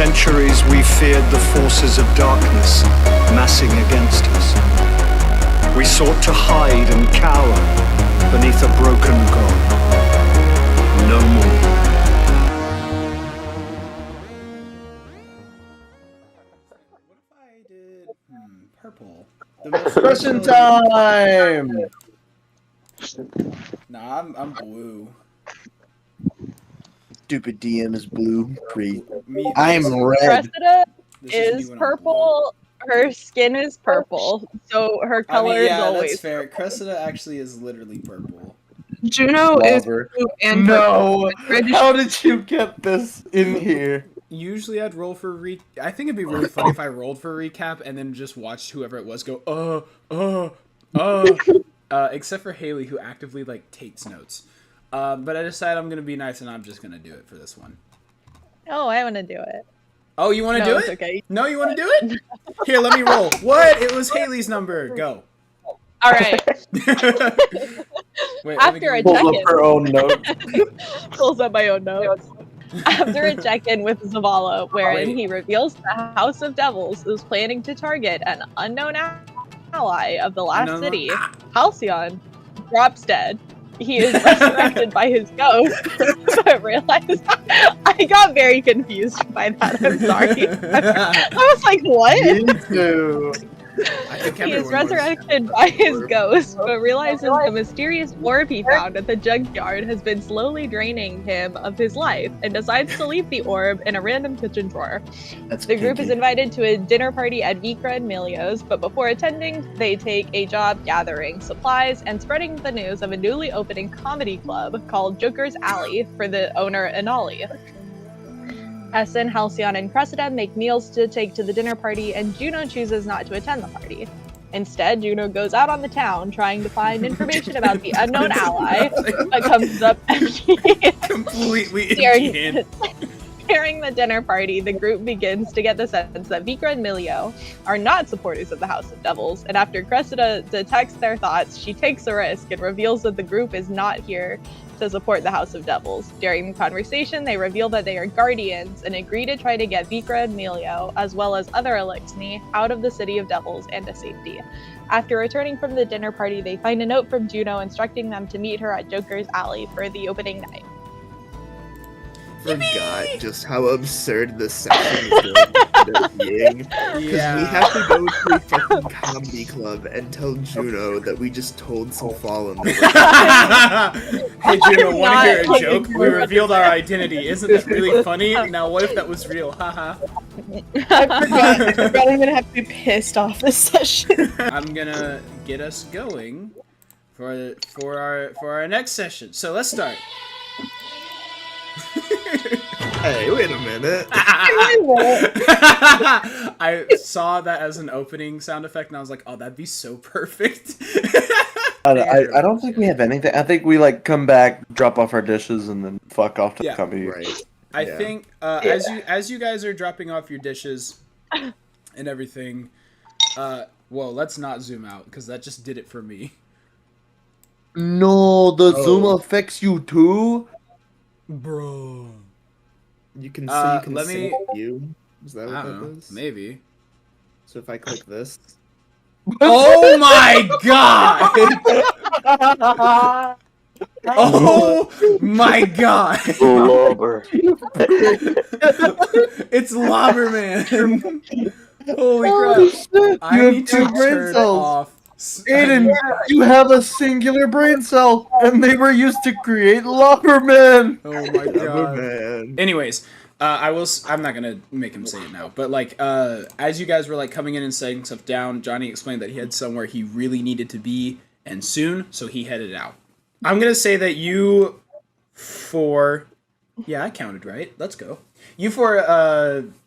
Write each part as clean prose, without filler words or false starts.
centuries we feared the forces of darkness massing against us. We sought to hide and cower beneath a broken god. No more. What if I did purple? Question time! Nah, I'm blue. Stupid DM is blue. Me, I'm red. Cressida this is me when I'm purple. Her skin is purple, so her blue. I color mean, yeah, is always that's fair. Cressida actually is literally purple. Juno is Lover. blue and No! purple. How did you get this in here? Usually I'd roll for I think it'd be really funny if I rolled for recap and then just watched whoever it was go, except for Haley, who actively, like, takes notes. But I decided I'm gonna be nice and I'm just gonna do it for this one. Oh, I want to do it. Oh, you want to No, do it's it? okay. No, you want to do it? Here, let me roll. What? It was Haley's number. Go. All right. Wait, After a Pull up check-in, her own note. pulls up my own notes. After a check-in with Zavala, wherein Wait. he reveals the House of Devils is planning to target an unknown ally of the last city, Halcyon, drops dead. He is resurrected by his ghost, but realized I got very confused by that. I'm sorry. I was like, what? Me too. I think He is everyone was. resurrected by his ghost, but realizes the mysterious orb he found at the junkyard has been slowly draining him of his life, and decides to leave the orb in a random kitchen drawer. That's The group is kinky. invited to a dinner party at Vikra and Milio's, but before attending, they take a job gathering supplies and spreading the news of a newly opening comedy club called Joker's Alley for the owner, Anali. Essen, Halcyon, and Cressida make meals to take to the dinner party, and Juno chooses not to attend the party. Instead, Juno goes out on the town trying to find information about the unknown ally, but comes up empty. Completely During- empty. During the dinner party, the group begins to get the sense that Vikra and Milio are not supporters of the House of Devils, and after Cressida detects their thoughts, she takes a risk and reveals that the group is not here to support the House of Devils. During the conversation, they reveal that they are guardians and agree to try to get Vikra and Milio, as well as other Elixni, out of the City of Devils and to safety. After returning from the dinner party, they find a note from Juno instructing them to meet her at Joker's Alley for the opening night. Forgot just how absurd this session is going to end up being. Because we have to go to a fucking comedy club and tell Juno that we just told some fallen that Hey Juno, want to hear a Not joke? We revealed our identity. Isn't that really funny? Now what if that was real? Haha. I forgot I'm gonna have to be pissed off this session. I'm gonna get us going for our next session. So let's start. Hey, wait a minute. I saw that as an opening sound effect, and I was like, "Oh, that'd be so perfect." I don't think we have anything. I think we like come back, drop off our dishes, and then fuck off to the company. Right. I Yeah. think as you guys are dropping off your dishes and everything, well, let's not zoom out because that just did it for me. No, the zoom affects you too. Bro. You can let see me- you. Is that I what don't know. that is? Maybe. So if I click this. Oh my god! Oh my god! Lobber. It's Lobberman! Holy Oh, crap! shit. I You need have to two brain turn cells. off. Aiden, you have a singular brain cell, and they were used to create Lobberman. Oh my god. Man. Anyways, I'm not gonna make him say it now, but like, as you guys were like coming in and setting stuff down, Johnny explained that he had somewhere he really needed to be, and soon, so he headed out. I'm gonna say that you four, yeah, I counted right. Let's go. You four,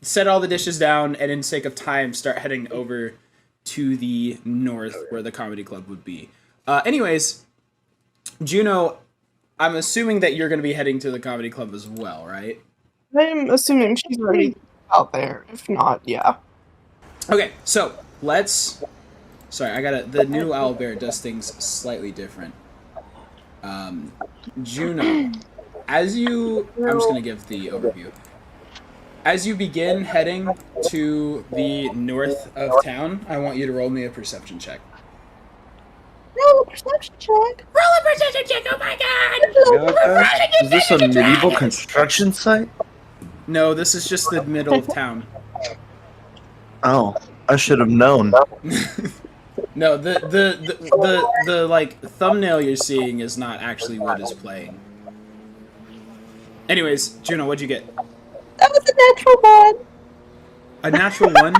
set all the dishes down, and in sake of time, start heading over to the north where the comedy club would be. Anyways, Juno, I'm assuming that you're gonna be heading to the comedy club as well, right? I'm assuming she's already out there. If not, yeah. Okay, so let's. Sorry, the new owlbear does things slightly different. Juno, I'm just gonna give the overview. as you begin heading to the north of town, I want you to roll me a perception check. Roll a perception check. Roll a perception check! Oh my god! Is this a medieval construction site? No, this is just the middle of town. Oh, I should have known. No, the like thumbnail you're seeing is not actually what is playing. Anyways, Juno, what'd you get? That was a natural one. A natural one?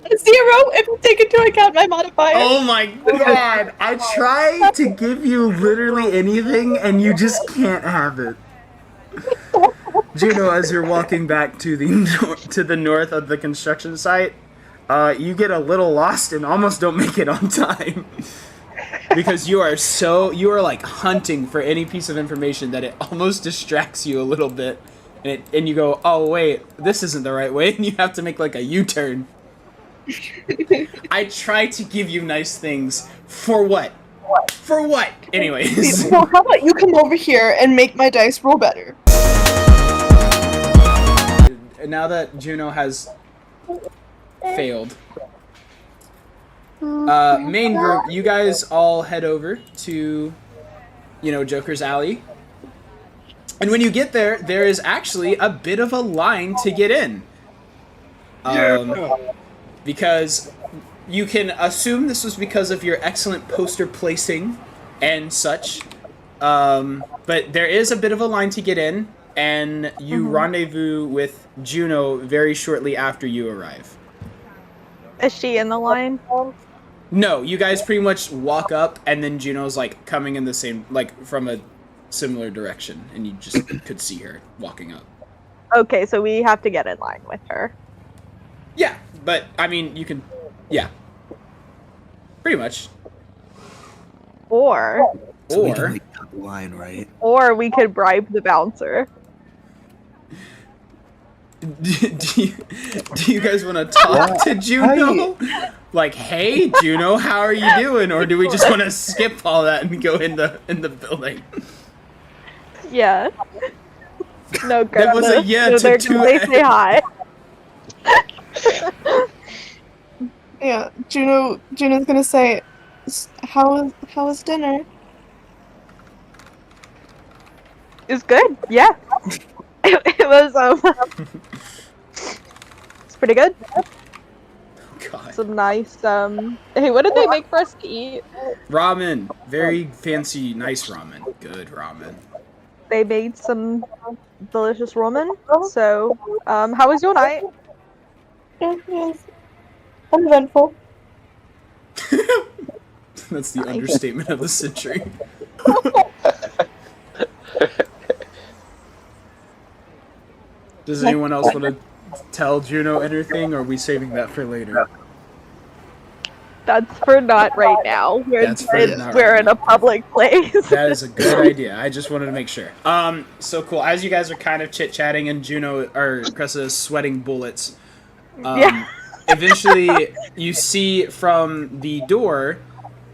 A 0 if you take into account my modifier. Oh my god! I tried to give you literally anything, and you just can't have it. Juno, as you're walking back to the north of the construction site, you get a little lost and almost don't make it on time. Because you are like hunting for any piece of information that it almost distracts you a little bit. And you go, oh wait, this isn't the right way, and you have to make like a U-turn. I try to give you nice things. For what? For what? Anyways. Well, how about you come over here and make my dice roll better? Now that Juno has failed, main group, you guys all head over to, Joker's Alley. And when you get there, there is actually a bit of a line to get in. Because you can assume this was because of your excellent poster placing and such. But there is a bit of a line to get in, and you rendezvous with Juno very shortly after you arrive. Is she in the line? No, you guys pretty much walk up, and then Juno's like coming in the same, like from a similar direction, and you just could see her walking up. Okay, so we have to get in line with her. Yeah, but I mean, you can, yeah, pretty much. Or So we can like cut the line, right? Or we could bribe the bouncer. Do you guys want to talk to Juno? Like, hey, Juno, how are you doing? Or do we just want to skip all that and go in the building? Yeah. No, That was a yeah to they two. say hi. Yeah, Juno's gonna say, how was dinner? It's good. Yeah. It was it's pretty good. God. Some nice hey, what did they make for us to eat? Ramen. Very fancy, nice ramen. Good ramen. They made some delicious ramen. So, how was your night? It was uneventful. That's the understatement of the century. Does anyone else want to tell Juno anything, or are we saving that for later? That's for not right now. We're in a public place. That is a good idea. I just wanted to make sure. So cool. As you guys are kind of chit-chatting and Juno or Cressida is sweating bullets, Yeah. eventually you see from the door,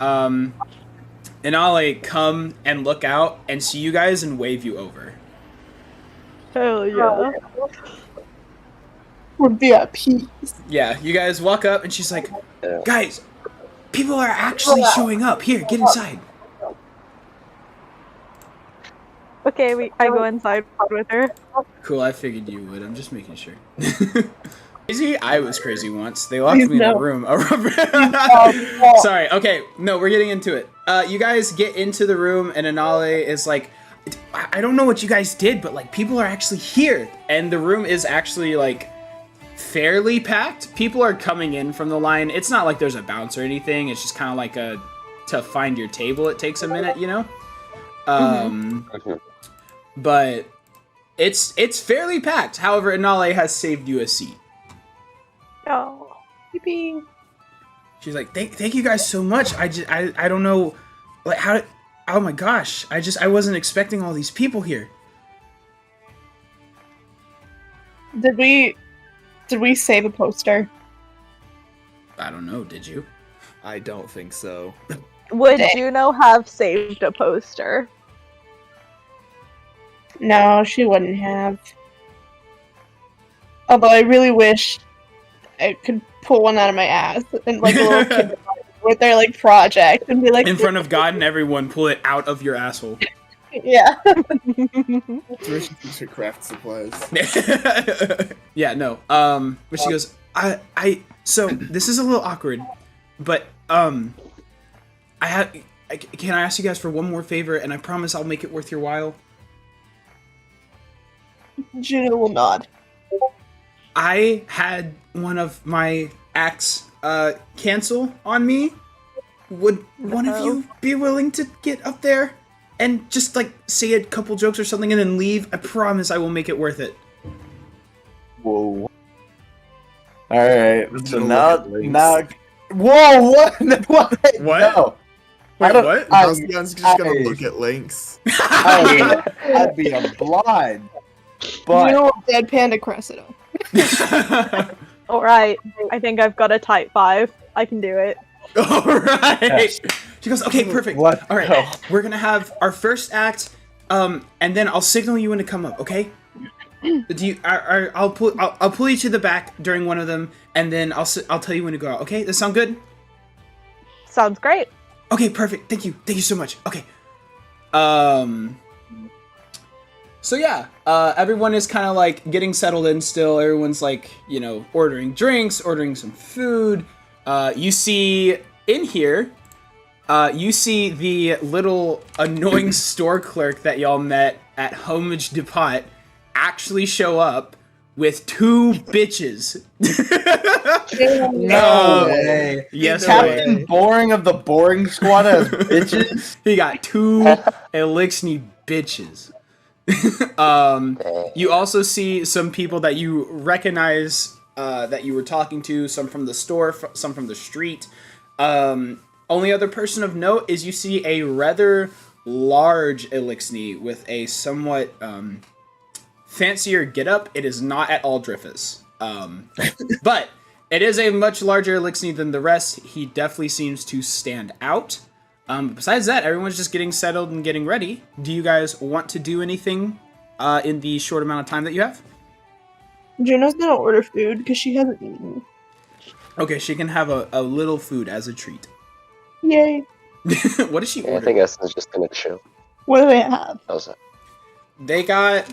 Inale come and look out and see you guys and wave you over. Hell yeah. Would be at peace. Yeah, you guys walk up and she's like, guys, people are actually showing up. Here, get inside. Okay, I go inside with her. Cool, I figured you would. I'm just making sure. Crazy? I was crazy once. They locked me in a room. Sorry, okay. No, we're getting into it. You guys get into the room and Inale is like, I don't know what you guys did, but like people are actually here. And the room is actually like fairly packed. People are coming in from the line. It's not like there's a bounce or anything. It's just kind of like to find your table. It takes a minute, you know? But it's fairly packed. However, Inale has saved you a seat. Oh. Yippee. She's like, thank you guys so much. I don't know, like how. Oh my gosh! I wasn't expecting all these people here. Did we save a poster? I don't know. Did you? I don't think so. Would Juno have saved a poster? No, she wouldn't have. Although I really wish I could pull one out of my ass and like a little kid with their like project and be like In front of God and everyone, pull it out of your asshole. yeah. That's where she keeps her craft supplies. Yeah, no. But she goes, so this is a little awkward, but can I ask you guys for one more favor, and I promise I'll make it worth your while? Juno will nod. I had one of my acts cancel on me. Would one of you be willing to get up there and just like say a couple jokes or something and then leave? I promise I will make it worth it. Whoa. Alright, so Gonna now, look at links. whoa, what? What? What? No. Wait, I don't- what? Halcyon's just gonna I- look at links. I'd be a blind. But Juno will deadpan to Cressida. All right, I think I've got a type 5. I can do it. All right. Yes. She goes, okay, perfect. Let's All right, go. we're gonna have our first act, and then I'll signal you when to come up. Okay? Do you? I'll pull you to the back during one of them, and then I'll tell you when to go out. Okay? Does that sound good? Sounds great. Okay, perfect. Thank you so much. Okay. So yeah, everyone is kind of like getting settled in still. Everyone's like, ordering drinks, ordering some food. You see in here, you see the little annoying store clerk that y'all met at Homage Depot actually show up with 2 bitches. no way. Yes, Captain way. Boring of the Boring Squad has bitches. He got 2 Elixni bitches. You also see some people that you recognize that you were talking to, some from the store, some from the street. Only other person of note is you see a rather large Elixni with a somewhat fancier getup. It is not at all Dreyfus. But it is a much larger Elixni than the rest. He definitely seems to stand out. Besides that, everyone's just getting settled and getting ready. Do you guys want to do anything in the short amount of time that you have? Juno's gonna order food because she hasn't eaten. Okay, she can have a little food as a treat. Yay. What does she Yeah, I order? think Essen's just gonna chill. What do they have? How's that? They got,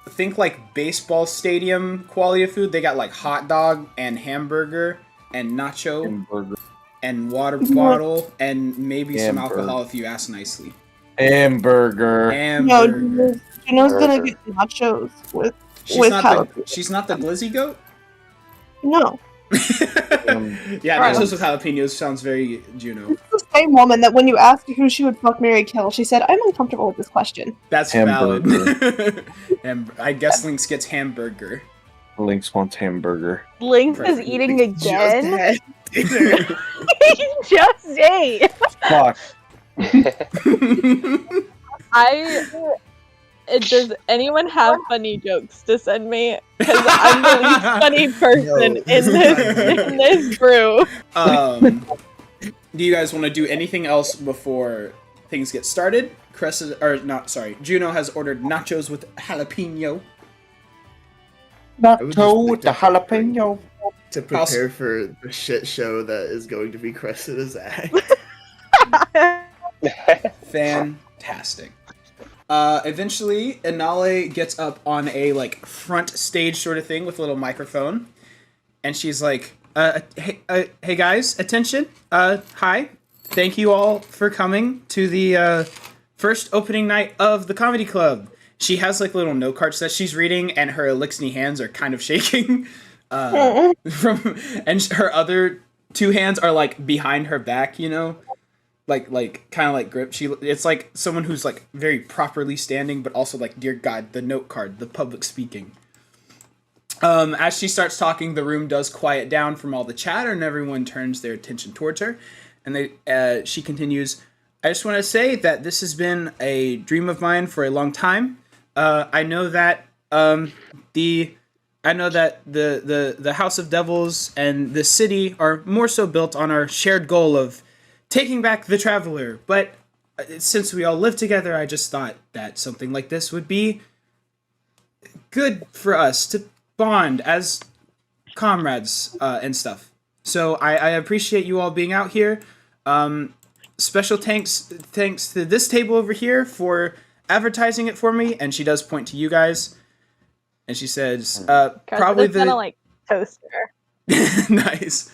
think baseball stadium quality of food. They got hot dog and hamburger and nacho Hamburger. and water bottle and maybe some Hamburger. alcohol if you ask nicely. Hamburger. No, Hamburger. Juno's gonna get nachos with jalapeno. She's not the glizzy goat? No. Yeah, Right. nachos with jalapenos sounds very Juno. It's the same woman that when you asked who she would fuck, marry, kill, she said, I'm uncomfortable with this question. That's Hamburger. valid. And I guess Lynx gets hamburger. Lynx wants hamburger. Lynx is Perfect. eating Just again. had dinner. He just ate. Fuck. Does anyone have funny jokes to send me? Because I'm the least funny person No. in this brew. Do you guys want to do anything else before things get started? Juno has ordered nachos with jalapeno. I would just Nacho like with the to- jalapeno. To prepare for the shit show that is going to be Cressida's act. Fantastic. Eventually, Inale gets up on a front stage sort of thing with a little microphone, and she's like, "Hey guys, attention! Hi, thank you all for coming to the first opening night of the comedy club." She has little note cards that she's reading, and her Elixni hands are kind of shaking. And her other 2 hands are behind her back, kind of grip. It's like someone who's very properly standing, but also dear God, the note card, the public speaking. As she starts talking, the room does quiet down from all the chatter, and everyone turns their attention towards her. And she continues, "I just want to say that this has been a dream of mine for a long time. I know that the House of Devils and the city are more so built on our shared goal of taking back the Traveler, but since we all live together, I just thought that something like this would be good for us to bond as comrades and stuff. So I appreciate you all being out here. Special thanks to this table over here for advertising it for me. And she does point to you guys. And she says, probably the... kind of like toaster. Nice.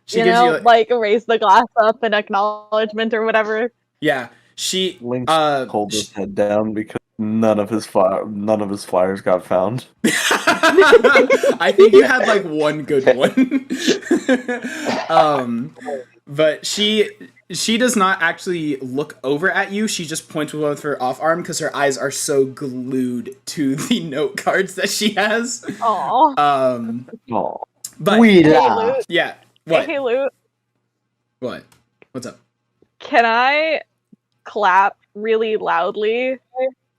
She you gives know, you like raise the glass up in acknowledgement or whatever. Yeah. She Link's hold his head down because none of his flyers got found. I think you had like one good one. But she does not actually look over at you. She just points with her off arm because her eyes are so glued to the note cards that she has. Aww. Oh, But we Hey, laugh. Luke. yeah. What? Hey, Luke. What? What's up? Can I clap really loudly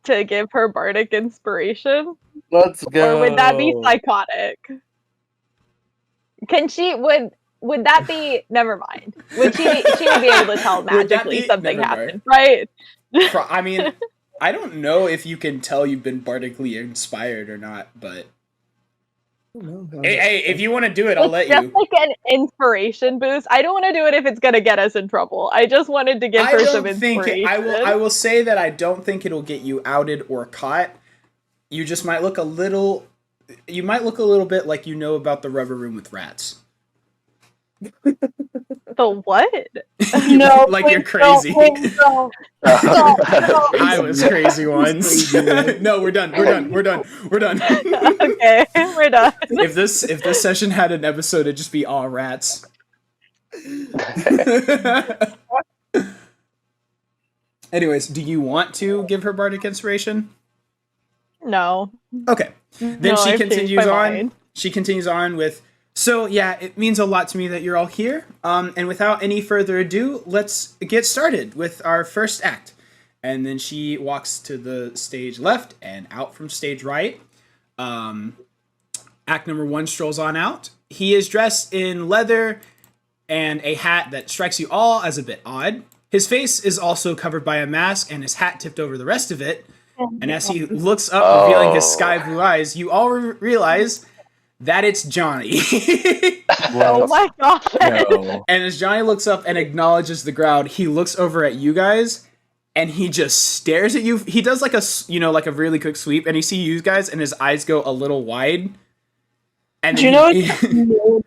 to give her bardic inspiration? Let's go. Or would that be psychotic? Can she would that be never mind. Would she would be able to tell Would that magically be- something never happened, right? I mean, I don't know if you can tell you've been bardically inspired or not, but hey, if you want to do it, I'll let It's just you. like an inspiration boost. I don't want to do it if it's gonna get us in trouble. I just wanted to give I her some don't think inspiration. I will say that I don't think it'll get you outed or caught. You just might look a little. You might look a little bit like you know about the rubber room with rats. The what? You No, look like you're please crazy. don't, please don't. Stop, stop. I was crazy once. No, we're done. We're done. Okay, we're done. If this session had an episode, it'd just be all rats. Anyways, do you want to give her bardic inspiration? No. Okay. Then No, she I've changed continues my on. mind. She continues on with, so yeah, it means a lot to me that you're all here. And without any further ado, let's get started with our first act. And then she walks to the stage left and out from stage right. Act number 1 strolls on out. He is dressed in leather and a hat that strikes you all as a bit odd. His face is also covered by a mask and his hat tipped over the rest of it. And as he looks up, revealing his sky blue eyes, you all realize that it's Johnny. Oh my god. No. And as Johnny looks up and acknowledges the crowd, he looks over at you guys and he just stares at you. He does like a really quick sweep and he sees you guys and his eyes go a little wide. And Do you know it's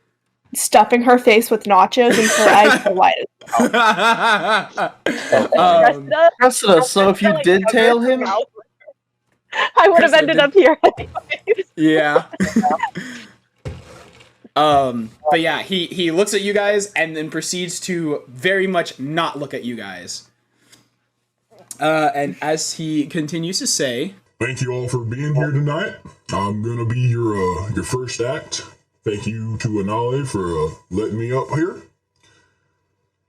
stuffing her face with nachos and her eyes are wide as well? Cressida, so if you did tail him, I would have Cressida ended did- up here anyways. Yeah. But yeah, he looks at you guys and then proceeds to very much not look at you guys. And as he continues to say, Thank you all for being here tonight. I'm gonna be your first act. Thank you to Anale for letting me up here.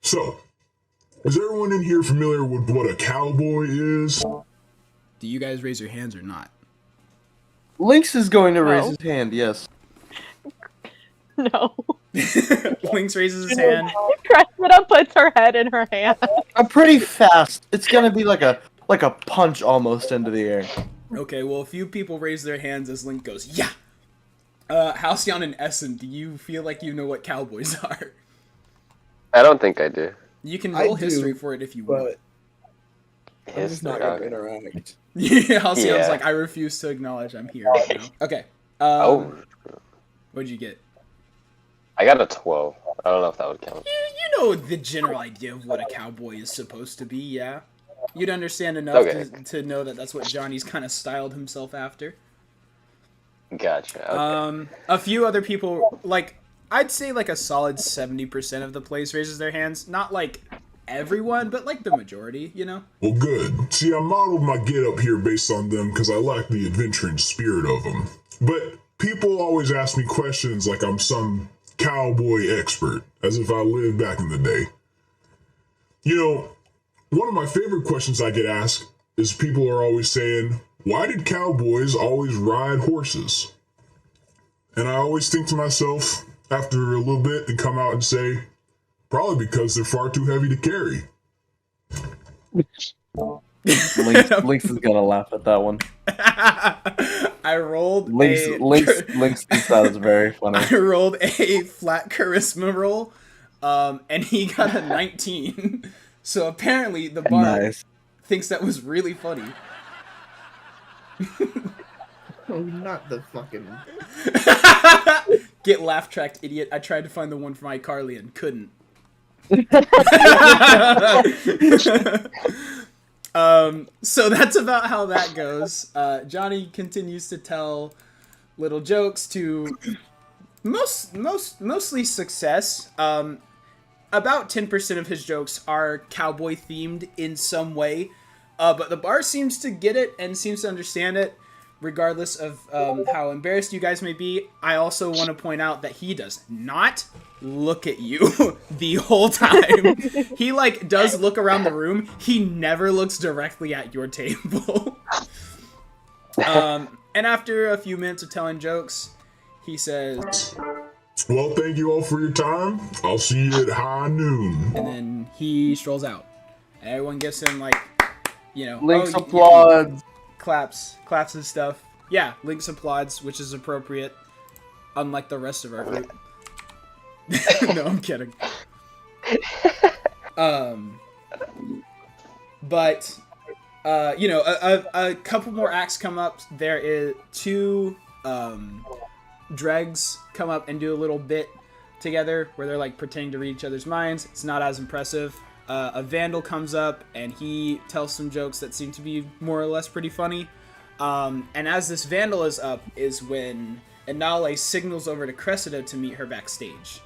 So, is everyone in here familiar with what a cowboy is? do you guys raise your hands or not? Lynx is going to raise No. his hand, yes. No. Lynx raises his hand. Cressida puts her head in her hand. I'm pretty fast. It's gonna be like a punch almost into the air. Okay, well, a few people raise their hands as Link goes, yeah! Halcyon and Essen, do you feel like you know what cowboys are? I don't think I do. You can I roll do, history for it if you want. But I'm just not gonna interact. Yeah, Halcyon's Yeah. like, I refuse to acknowledge I'm here right now. Okay. Oh, What'd you get? I got a 12. I don't know if that would count. You know the general idea of what a cowboy is supposed to be, yeah? You'd understand enough Okay. to know that that's what Johnny's kind of styled himself after. Gotcha. Okay. A few other people, like, I'd say like a solid 70% of the place raises their hands. Not like everyone, but like the majority, you know? Well, good. See, I modeled my get up here based on them because I like the adventuring spirit of them. But people always ask me questions like I'm some cowboy expert, as if I lived back in the day. You know, one of my favorite questions I get asked is people are always saying, why did cowboys always ride horses? And I always think to myself, after a little bit, and come out and say, probably because they're far too heavy to carry. Lynx is gonna laugh at that one. I rolled Lynx thinks that is very funny. I rolled a flat charisma roll, and he got a 19. So apparently the bard thinks that was really funny. Oh, not the fucking... Get laugh tracked, idiot. I tried to find the one from iCarly and couldn't. So that's about how that goes. Johnny continues to tell little jokes to mostly success. About 10% of his jokes are cowboy themed in some way, but the bar seems to get it and seems to understand it, regardless of how embarrassed you guys may be. I also want to point out that he does not look at you the whole time. He does look around the room. He never looks directly at your table. And after a few minutes of telling jokes, he says, well, thank you all for your time. I'll see you at high noon. And then he strolls out. And everyone gives him Lynx applauds. Claps and stuff. Yeah, Lynx applauds, which is appropriate, unlike the rest of our group. No, I'm kidding. But a couple more acts come up. There is 2 dregs come up and do a little bit together where they're pretending to read each other's minds. It's not as impressive. A vandal comes up and he tells some jokes that seem to be more or less pretty funny. And as this vandal is up is when Inale signals over to Cressida to meet her backstage.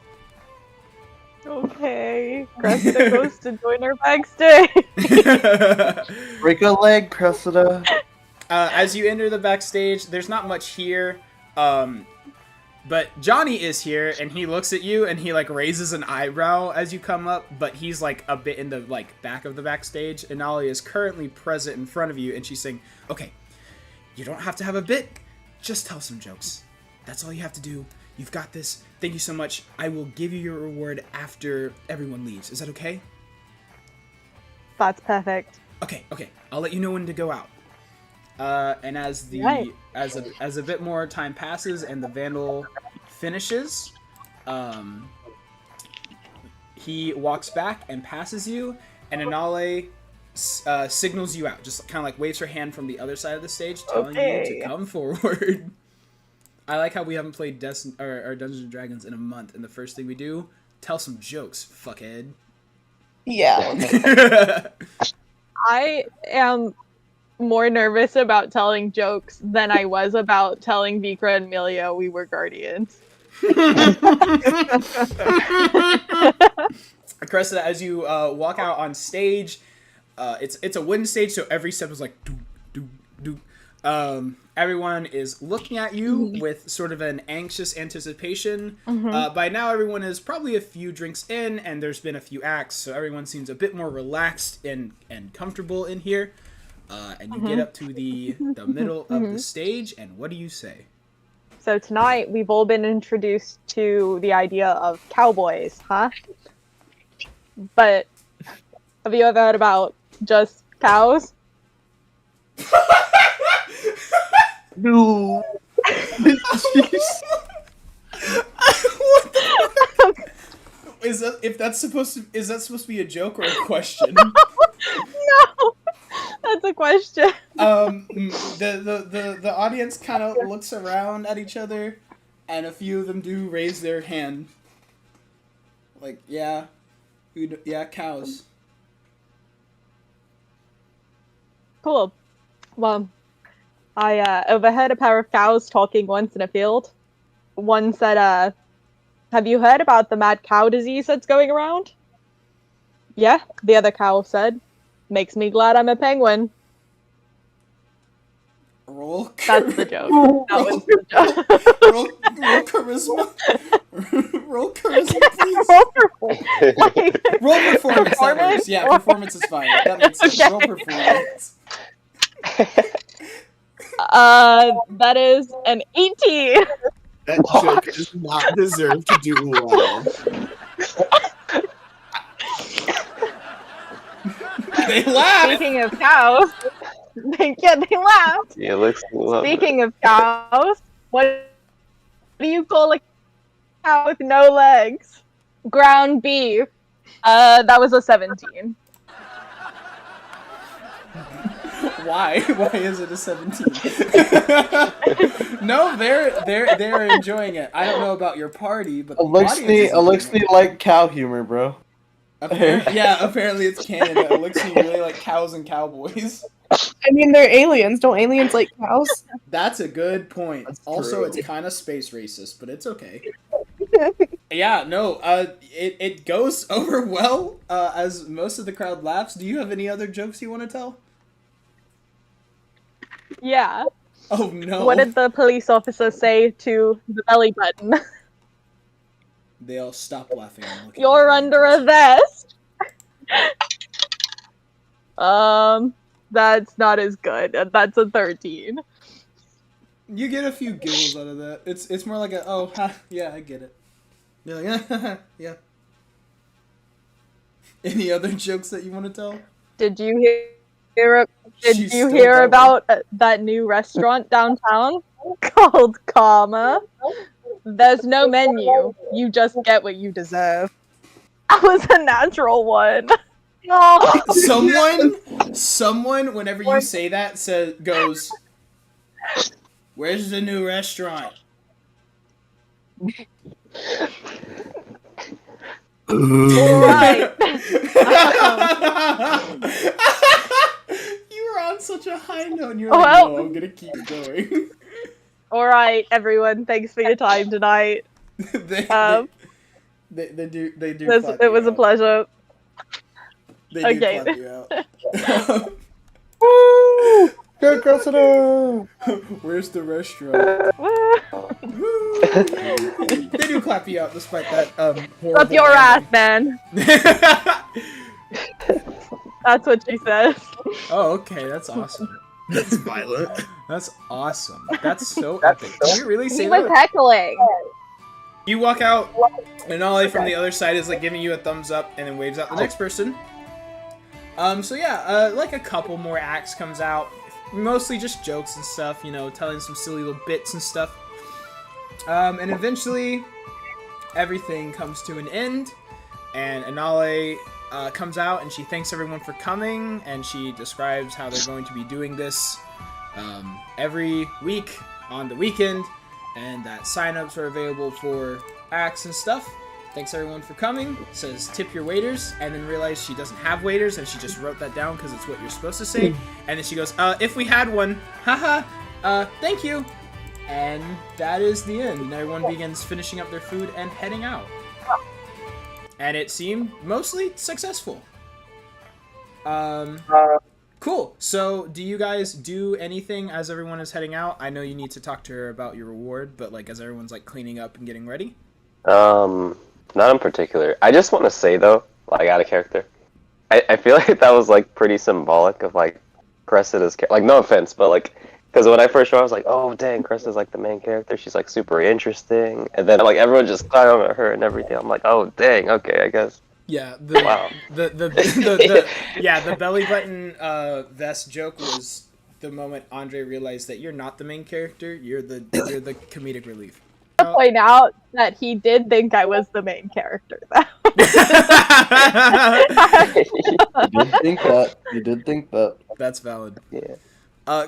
Okay, Cressida goes to join her backstage. Break a leg, Cressida. As you enter the backstage, there's not much here. But Johnny is here, and he looks at you, and he raises an eyebrow as you come up. But he's a bit in the back of the backstage. Inale is currently present in front of you, and she's saying, "Okay, you don't have to have a bit. Just tell some jokes. That's all you have to do. You've got this. Thank you so much. I will give you your reward after everyone leaves. Is that okay?" That's perfect. Okay. I'll let you know when to go out. And as a bit more time passes and the vandal finishes, he walks back and passes you, and Inale signals you out, just kind of waves her hand from the other side of the stage, telling you to come forward. I like how we haven't played Dungeons & Dragons in a month, and the first thing we do, tell some jokes, fuckhead. Yeah. I am more nervous about telling jokes than I was about telling Vikra and Milio we were guardians. Cressida, as you walk out on stage, it's a wooden stage, so every step is do. Everyone is looking at you with sort of an anxious anticipation. By now, everyone is probably a few drinks in, and there's been a few acts, so everyone seems a bit more relaxed and comfortable in here. And you get up to the middle of the stage, and what do you say? So tonight, we've all been introduced to the idea of cowboys, huh? But have you ever heard about just cows? No. Is that supposed to be a joke or a question? No, that's a question. The audience kind of looks around at each other, and a few of them do raise their hand. Yeah, cows. Cool. Well, I overheard a pair of cows talking once in a field. One said, "Have you heard about the mad cow disease that's going around?" "Yeah," the other cow said. "Makes me glad I'm a penguin." Roll. That's the joke. That was the joke. Roll charisma. Roll charisma, please. Roll performance. Performance? Yeah, performance is fine. That makes sense. Okay. Roll performance. That is an 18. That joke does not deserve to do well. They laughed. Speaking of cows, they laughed. Yeah, looks love it. Speaking of cows, what do you call a cow with no legs? Ground beef. That was a 17. Why? Why is it a 17? No, they're enjoying it. I don't know about your party, but the audience is Alexi like cow humor, bro. Apparently it's canon that Elixir really like cows and cowboys. I mean, they're aliens. Don't aliens like cows? That's a good point. That's Also, true. it's kind of space racist, but it's okay. Yeah, no, it goes over well, as most of the crowd laughs. Do you have any other jokes you want to tell? Yeah. Oh no. What did the police officer say to the belly button? They all stop laughing and look at You're me. under a vest. That's not as good. That's a 13. You get a few giggles out of that. It's more like a, oh, ha, yeah, I get it. You're like, yeah. Any other jokes that you want to tell? Did you hear? She's Did you still hear going. about that new restaurant downtown called Karma? There's no menu. You just get what you deserve. That was a natural one. No. Someone, whenever you say that, goes, "Where's the new restaurant?" Right. You were on such a high note, and you're like, Well- "No, I'm gonna keep going." All right, everyone. Thanks for your time tonight. they do. It was a pleasure. They do Okay. clap you out. Woo! Go Cressida! Where's the restaurant? Woo! They do clap you out despite that horrible. Up your ass, landing. man. That's what she says. Oh, okay, that's awesome. That's violent. That's awesome. That's so epic. Did you really say He was that? heckling. You walk out, and Ollie from the other side is like giving you a thumbs up, and then waves out the next person. So yeah, like a couple more acts comes out, mostly just jokes and stuff, you know, telling some silly little bits and stuff. And eventually, everything comes to an end, and Anale comes out, and she thanks everyone for coming, and she describes how they're going to be doing this every week on the weekend, and that sign-ups are available for acts and stuff. Thanks everyone for coming. Says tip your waiters, and then realized she doesn't have waiters, and she just wrote that down because it's what you're supposed to say. And then she goes, if we had one, haha, thank you. And that is the end. And everyone begins finishing up their food and heading out. And it seemed mostly successful. Cool. So, do you guys do anything as everyone is heading out? I know you need to talk to her about your reward, but like as everyone's like cleaning up and getting ready. Not in particular. I just want to say though, like out of character, I feel like that was like pretty symbolic of like Cressida's like no offense, but like because when I first saw, I was like, oh dang, Cressida's like the main character. She's like super interesting, and then like everyone just clowned at her and everything. I'm like, oh dang, okay, I guess. Yeah, the belly button vest joke was the moment Andre realized that you're not the main character. You're the comedic relief. I'll point out that he did think I was the main character, though. You did think that. That's valid. Yeah.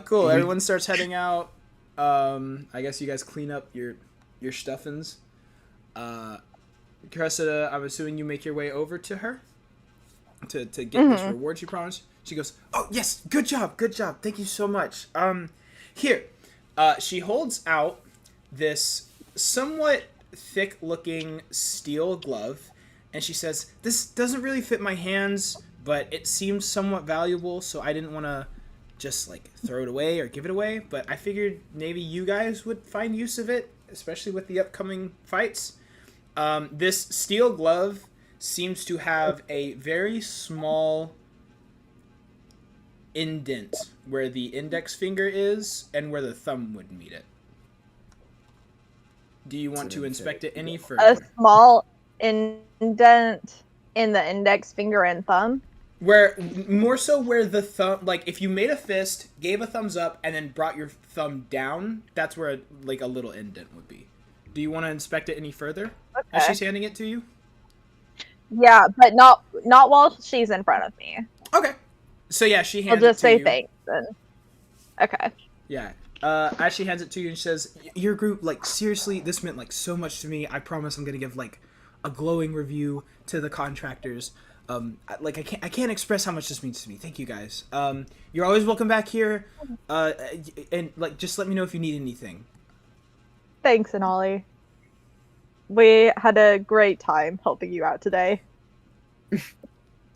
Cool. Everyone starts heading out. I guess you guys clean up your stuffings. Cressida, I'm assuming you make your way over to her to get this reward she promised. She goes, "Oh yes, good job, thank you so much. Here." She holds out this somewhat thick-looking steel glove, and she says, "This doesn't really fit my hands, but it seems somewhat valuable, so I didn't want to just like throw it away or give it away, but I figured maybe you guys would find use of it, especially with the upcoming fights." This steel glove seems to have a very small indent where the index finger is and where the thumb would meet it. Do you want to inspect it any further? A small indent in the index finger and thumb. Where more so where the thumb, like if you made a fist, gave a thumbs up, and then brought your thumb down, that's where like a little indent would be. Do you want to inspect it any further as she's handing it to you? Yeah, but not while she's in front of me. Okay. So yeah, she hands I'll just it to say you. thanks. And... Okay. Yeah. As she hands it to you and she says, "Your group, like seriously, this meant like so much to me. I promise I'm gonna give like a glowing review to the contractors. Like I can't express how much this means to me. Thank you guys. You're always welcome back here. And like just let me know if you need anything." Thanks, Anali. We had a great time helping you out today.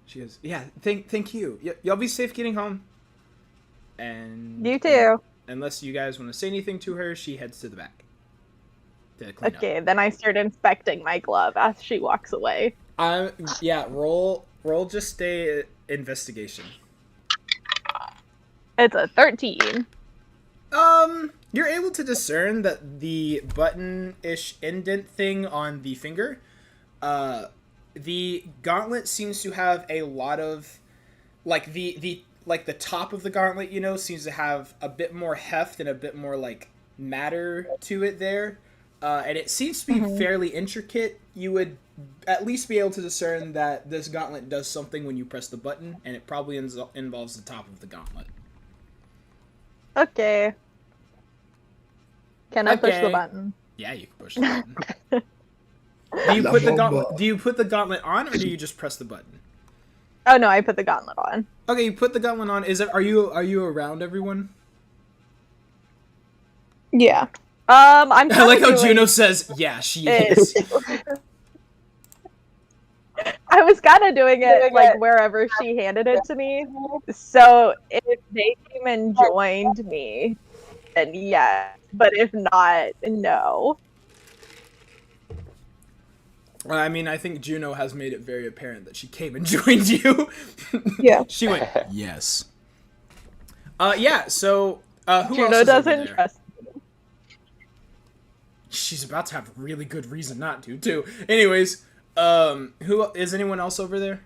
She goes, "Yeah, thank you. Y'all be safe getting home." And You too. Unless you guys want to say anything to her, she heads to the back to clean Okay, then I start inspecting my glove as she walks away. up. Yeah, roll just a investigation. It's a 13. You're able to discern that the button-ish indent thing on the finger, the gauntlet seems to have a lot of, like the top of the gauntlet, you know, seems to have a bit more heft and a bit more like matter to it there, and it seems to be fairly intricate. You would at least be able to discern that this gauntlet does something when you press the button, and it probably involves the top of the gauntlet. Okay. Can I push the Okay. button? Yeah, you can push the button. Do you put the gauntlet on, or do you just press the button? Oh no, I put the gauntlet on. Okay, you put the gauntlet on. Are you around everyone? Yeah. I'm I like how kinda Juno doing says, "Yeah, she it. is." I was kind of doing it like wherever she handed it to me. So if they came and joined me, then yes. But if not, no. Well, I mean, I think Juno has made it very apparent that she came and joined you. Yeah. She went, "Yes." Yeah. So, who else Juno is over doesn't there? trust. She's about to have a really good reason not to, too. Anyways, who is anyone else over there?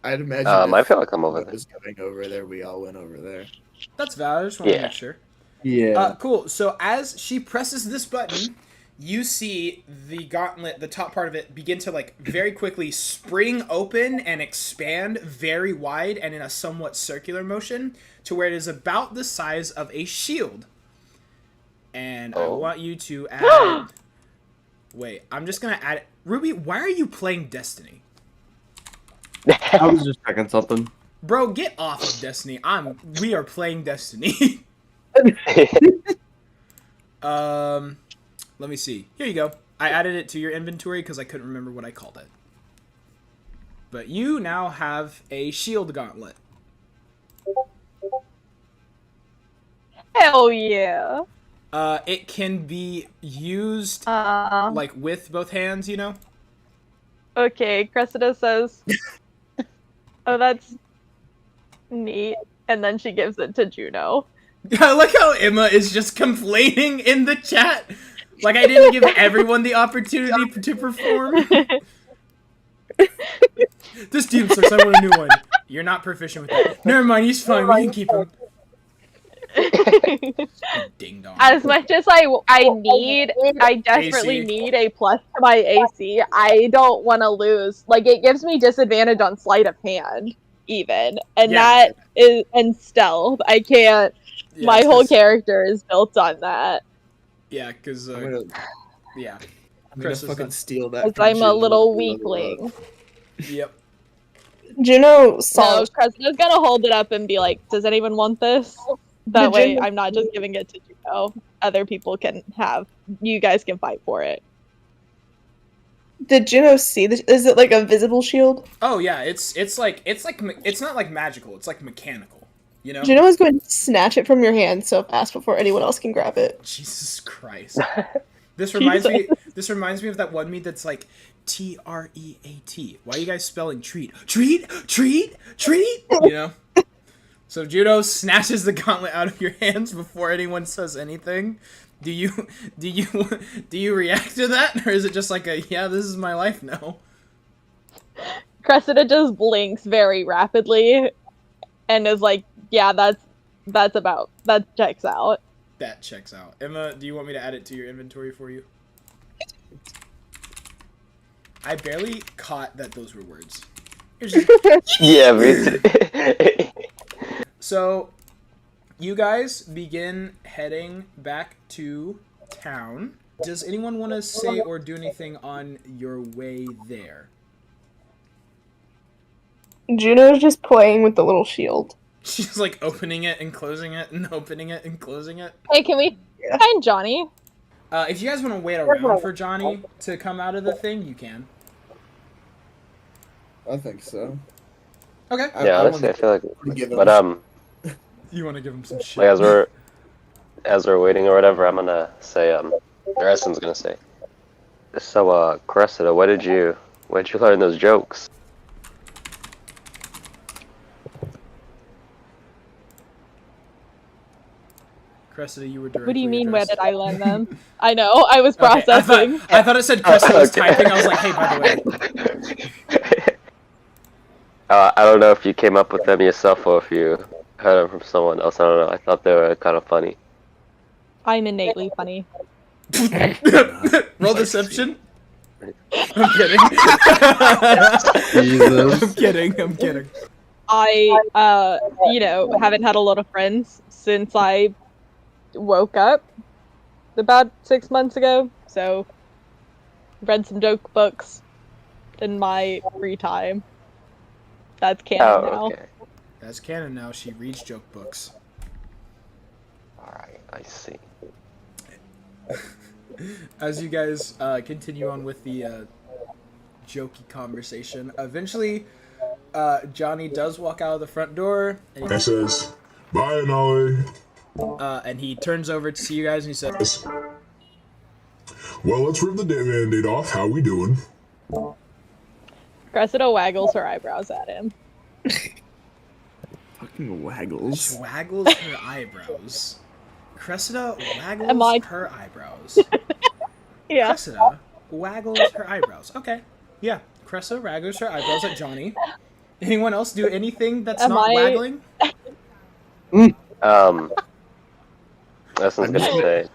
I'd imagine. I if feel like I'm over I there. was going over there. We all went over there. That's valid. I just want to Yeah. make sure. Yeah. Cool. So as she presses this button, you see the gauntlet, the top part of it, begin to like very quickly spring open and expand very wide and in a somewhat circular motion to where it is about the size of a shield. And I want you to add... Wait, I'm just going to add... Ruby, why are you playing Destiny? I was just checking something. Bro, get off of Destiny. We are playing Destiny. Let me see. Here you go. I added it to your inventory because I couldn't remember what I called it. But you now have a shield gauntlet. Hell yeah. It can be used Uh, like with both hands, you know? Okay, Cressida says, "Oh, that's neat," and then she gives it to Juno. I like how Emma is just complaining in the chat. Like I didn't give everyone the opportunity to perform. This demon sucks, I want a new one. You're not proficient with that. Never mind, he's fine, we can keep him. Ding dong. As much as I desperately AC. need a plus to my AC, I don't want to lose. Like, it gives me disadvantage on sleight of hand, even. And Yeah. and stealth. I can't, Yeah, my it's whole 'cause- character is built on that. Yeah, because, I'm gonna yeah. I'm Chris gonna is fucking not- steal that. Because from I'm a Juno little and level up. weakling. Yep. Juno saw. So, Cressida's gonna hold it up and be like, "Does anyone want this?" That Did way, Juno- I'm not just giving it to Juno. Other people can have. You guys can fight for it. Did Juno see this? Is it like a visible shield? Oh yeah, it's not like magical, it's like mechanical. You know? Juno is going to snatch it from your hand so fast before anyone else can grab it. Jesus Christ. This reminds me of that one meme that's like TREAT. Why are you guys spelling treat? Treat? Treat? Treat? You know? So Juno snatches the gauntlet out of your hands before anyone says anything. Do you react to that? Or is it just like a, yeah, this is my life now? Cressida just blinks very rapidly and is like, yeah, that checks out. That checks out. Emma, do you want me to add it to your inventory for you? I barely caught that those were words. Yeah, me too. So, you guys begin heading back to town. Does anyone want to say or do anything on your way there? Juno's just playing with the little shield. She's like opening it and closing it and opening it and closing it. Hey, can we find Johnny? If you guys want to wait around for Johnny to come out of the thing, you can. I think so. Okay. Yeah, honestly, I feel like, but You want to give him some shit? like as we're waiting or whatever, I'm gonna say or Essen's gonna say. So Cressida, where'd you learn those jokes? Cressida, you were directly What do you mean, where addressed. did I learn them? I know, I was Okay, processing. I thought it said Cressida was Okay. typing. I was like, hey, by the way. I don't know if you came up with them yourself or if you heard them from someone else. I don't know. I thought they were kind of funny. I'm innately funny. Roll deception. I'm kidding. Jesus. I'm kidding. I'm kidding. I, haven't had a lot of friends since I woke up about 6 months ago, so read some joke books in my free time. That's canon now. Okay. That's canon now. She reads joke books. Alright, I see. As you guys continue on with the jokey conversation, eventually Johnny does walk out of the front door and And says, bye, Nolly. and he turns over to see you guys and he says, Well, let's rip the Band-Aid off. How we doing? Cressida waggles her eyebrows at him. Fucking waggles. waggles her eyebrows. Cressida waggles Am I- her eyebrows. Yeah. Cressida waggles her eyebrows. Okay. Yeah. Cressida waggles her eyebrows at Johnny. Anyone else do anything that's Am not I- waggling? Essen's gonna say.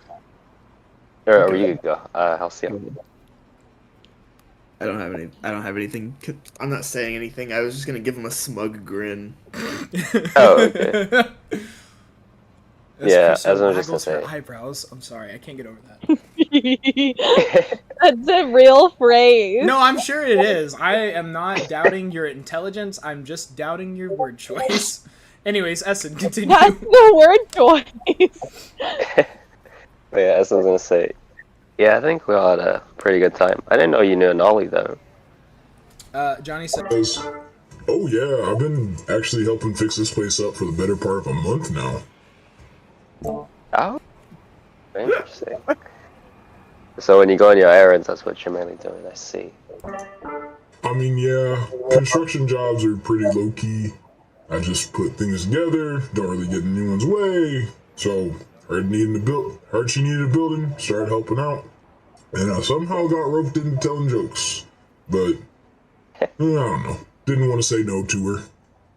Or you could go. I'll see him. I don't have anything. I'm not saying anything. I was just gonna give him a smug grin. Oh, okay. As Yeah, Cressida as I was just waggles gonna her say. eyebrows. I'm sorry, I can't get over that. That's a real phrase. No, I'm sure it is. I am not doubting your intelligence. I'm just doubting your word choice. Anyways, Essen, continue. That's the word choice. But yeah, Essen's gonna say. Yeah, I think we all had a pretty good time. I didn't know you knew Nolly though. Johnny said, Says, oh yeah, I've been actually helping fix this place up for the better part of a month now. Oh, very interesting. So when you go on your errands, that's what you're mainly doing. I see. I mean, yeah, construction jobs are pretty low-key. I just put things together, don't really get in anyone's way. So, heard she needed a building, started helping out. And I somehow got roped into telling jokes. But, I don't know. Didn't want to say no to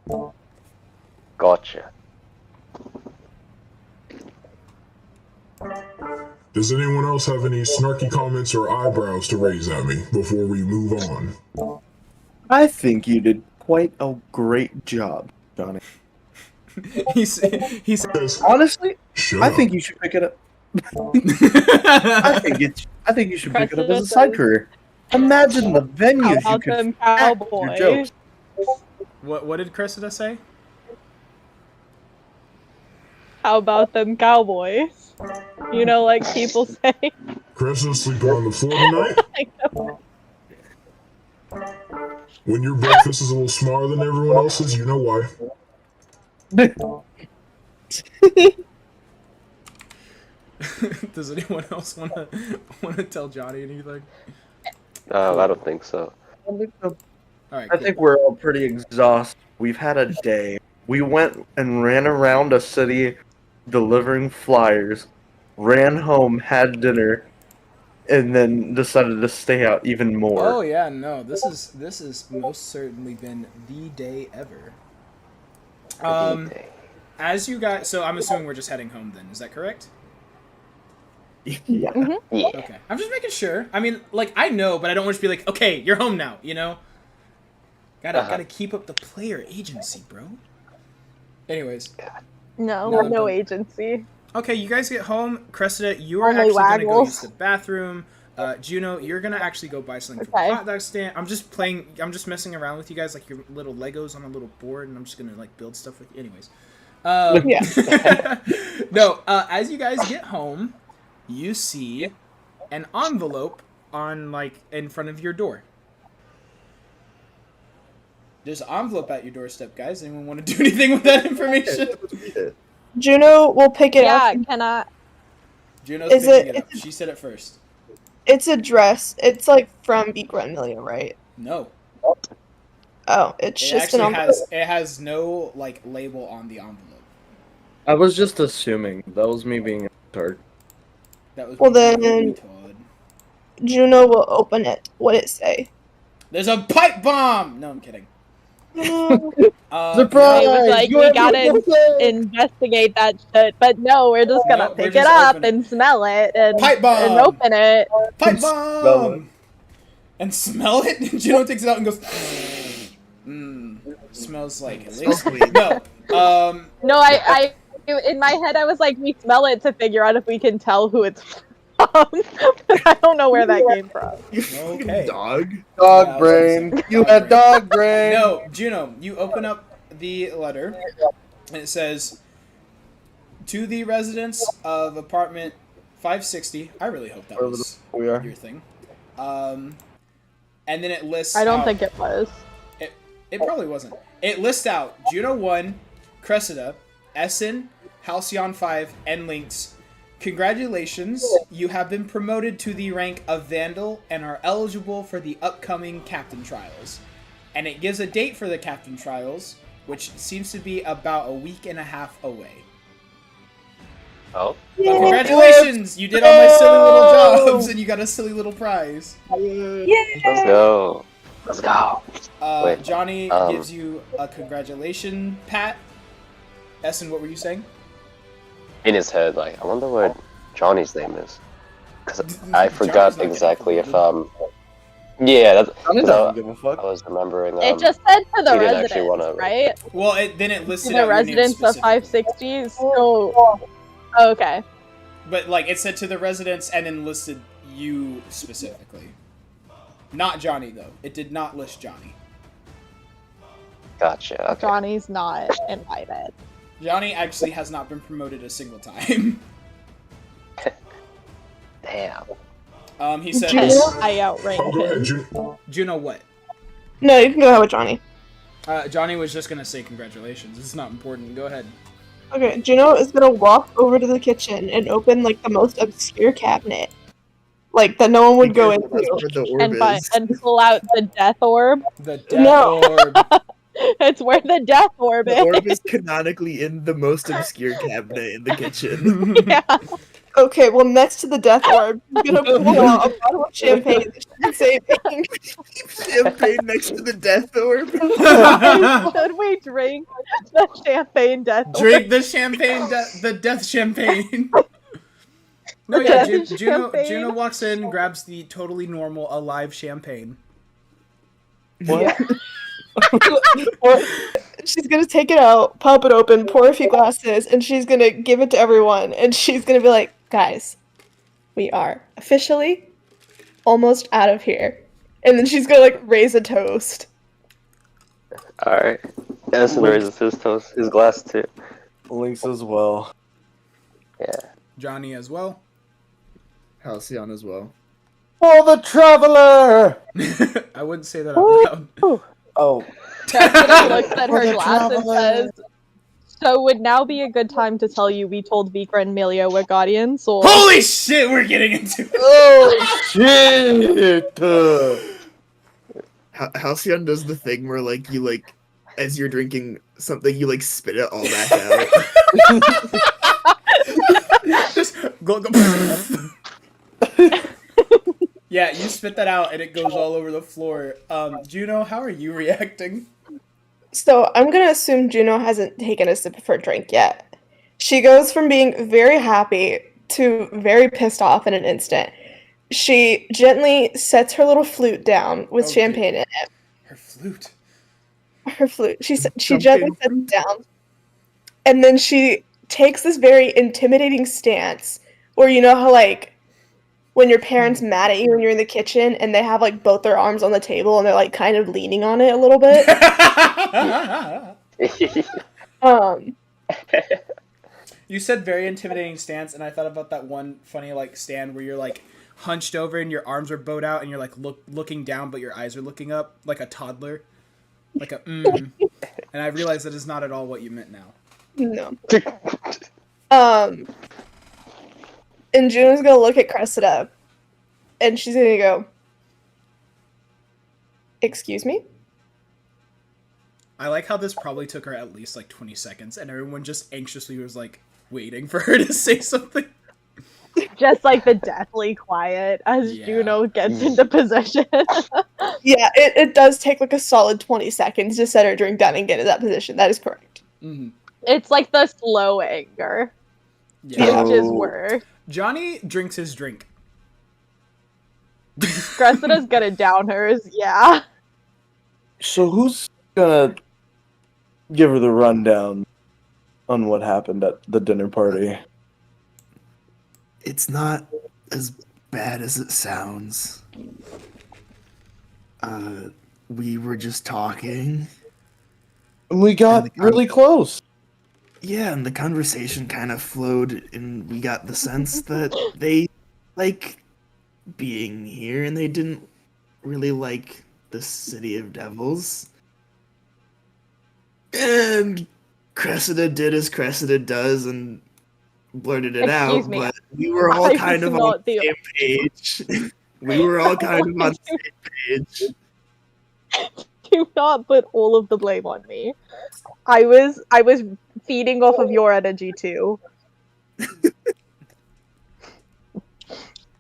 her. Gotcha. Does anyone else have any snarky comments or eyebrows to raise at me before we move on? I think you did quite a great job, Johnny. he said, Honestly, Honestly, shut I up. think you should pick it up. I think you should pick it up as a side career. Imagine the venues you About could them pack your cowboys. jokes. what did Cressida say? How about them cowboys? You know, like people say. Cressida's sleeping on the floor tonight? I know. When your breakfast is a little smaller than everyone else's, you know why. Does anyone else want to tell Johnny anything? I don't think so. All right. I think we're all pretty exhausted. We've had a day. We went and ran around a city delivering flyers, ran home, had dinner, and then decided to stay out even more. Oh yeah, no, this is most certainly been the day ever. As you guys, so I'm assuming we're just heading home then. Is that correct? Yeah. Yeah. Okay, I'm just making sure. I mean, like I know, but I don't want to be like, okay, you're home now. You know, gotta keep up the player agency, bro. Anyways, No agency. okay, you guys get home. Cressida, you are Only actually gonna go waggles. use the bathroom. Juno, you're gonna actually go buy something for Okay. the hot dog stand. I'm just playing. I'm just messing around with you guys, like your little Legos on a little board, and I'm just gonna like build stuff with you. Anyways, no. As you guys get home, you see an envelope on like in front of your door. There's an envelope at your doorstep, guys. Anyone want to do anything with that information? Juno will pick it up. Yeah, can I? Juno's Is picking it- it up. She said it first. It's a dress. It's like from Beaker and Amelia, right? No. Oh, it's It just an actually envelope. has no like label on the envelope. I was just assuming. That was me being a retard. That was Well, me being then- a retard. Juno will open it. What did it say? There's a pipe bomb. No, I'm kidding. Surprise! It was like, You we have gotta no- investigate that shit, but no, we're just gonna No, we're pick just it up opening- and smell it and, Pipe bomb! and open it. Pipe Smell bomb. And smell it. Juno takes it out and goes. Smells like Smells elixir. clean. No. No, I in my head I was like, we smell it to figure out if we can tell who it's from. But I don't know where that came from. You fucking Okay. dog. Dog Yeah, I was brain. gonna say You dog had brain. dog brain. No, Juno, you open up the letter, and it says, "To the residents of apartment 560." I really hope that was We are. your thing. And then it lists. I don't out- think it was. It probably wasn't. It lists out Juno 1, Cressida, Essen, Halcyon 5, and Lynx. Congratulations, you have been promoted to the rank of Vandal and are eligible for the upcoming Captain Trials. And it gives a date for the Captain Trials, which seems to be about a week and a half away. Oh. But congratulations! You did all my silly little jobs and you got a silly little prize. Let's go. Let's go. Wait, Johnny um, gives you a congratulation pat. Essen, what were you saying? In his head, like, I wonder what Johnny's name is. Because I Johnny's forgot not getting exactly if, promoted. Yeah, that's. I I don't give a fuck. was remembering. It just said to the he didn't residents, actually wanna- right? Well, then it To listed the out your name residents of specifically. 560. So, okay. But like it said to the residents and then listed you specifically. Not Johnny though. It did not list Johnny. Gotcha. Okay. Johnny's not invited. Johnny actually has not been promoted a single time. Damn. He said, Juno? I outranked Oh, go ahead, him. Juno. Juno what? No, you can go ahead with Johnny. Johnny was just gonna say congratulations. It's not important. Go ahead. Okay, Juno is gonna walk over to the kitchen and open like the most obscure cabinet, like that no one would go That's where into. the orb And is. pull out the death orb. The death No. orb. It's where the death orb The is. orb is canonically in the most obscure cabinet in the kitchen. Yeah. Okay, well next to the death orb, you're gonna pull out a bottle of champagne and say, Champagne next to the death orb. Should we drink the champagne death orb? Drink the champagne, the death champagne. No, The yeah, death champagne. Juno walks in, grabs the totally normal alive champagne. What? she's gonna take it out, pop it open, pour a few glasses, and she's gonna give it to everyone. And she's gonna be like, guys, we are officially almost out of here. And then she's gonna like raise a toast. Alright. Essen raises his toast, his glass too. Links as well. Yeah. Johnny as well. Halcyon as well. For the traveler! I wouldn't say that out loud. Oh, Cressida looks at her the glass and traveler. says, "So would now be a good time to tell you we told Vika and Melia we're guardians, or Holy shit, we're getting into it. oh shit! Halcyon does the thing where like you like as you're drinking something you like spit it all back out. Just go. spit that out and it goes all over the floor. Juno, how are you reacting? So I'm gonna assume Juno hasn't taken a sip of her drink yet. She goes from being very happy to very pissed off in an instant. She gently sets her little flute down with champagne in it. Her flute. Her flute. She gently sets it down, and then she takes this very intimidating stance where you know how like when your parents mad at you when you're in the kitchen and they have like both their arms on the table and they're like kind of leaning on it a little bit. You said very intimidating stance, and I thought about that one funny like stand where you're like hunched over and your arms are bowed out and you're like looking down but your eyes are looking up like a toddler, like a and I realized that is not at all what you meant now. No. And Juno's gonna look at Cressida, and she's gonna go, "Excuse me?" I like how this probably took her at least like 20 seconds, and everyone just anxiously was like waiting for her to say something. Just like the deathly quiet as Juno gets into position. Yeah, it does take like a solid 20 seconds to set her drink down and get in that position. That is correct. Mm-hmm. It's like the slow anger. Yeah. Which is worse. Johnny drinks his drink. Cressida's gonna down hers, yeah. So who's gonna give her the rundown on what happened at the dinner party? It's not as bad as it sounds. We were just talking. And we got really close. Yeah, and the conversation kind of flowed, and we got the sense that they like being here, and they didn't really like the City of Devils. And Cressida did as Cressida does and blurted it out, but we were all kind of on the same page. We were all kind of on the same page. Do not put all of the blame on me. I was feeding off of your energy too.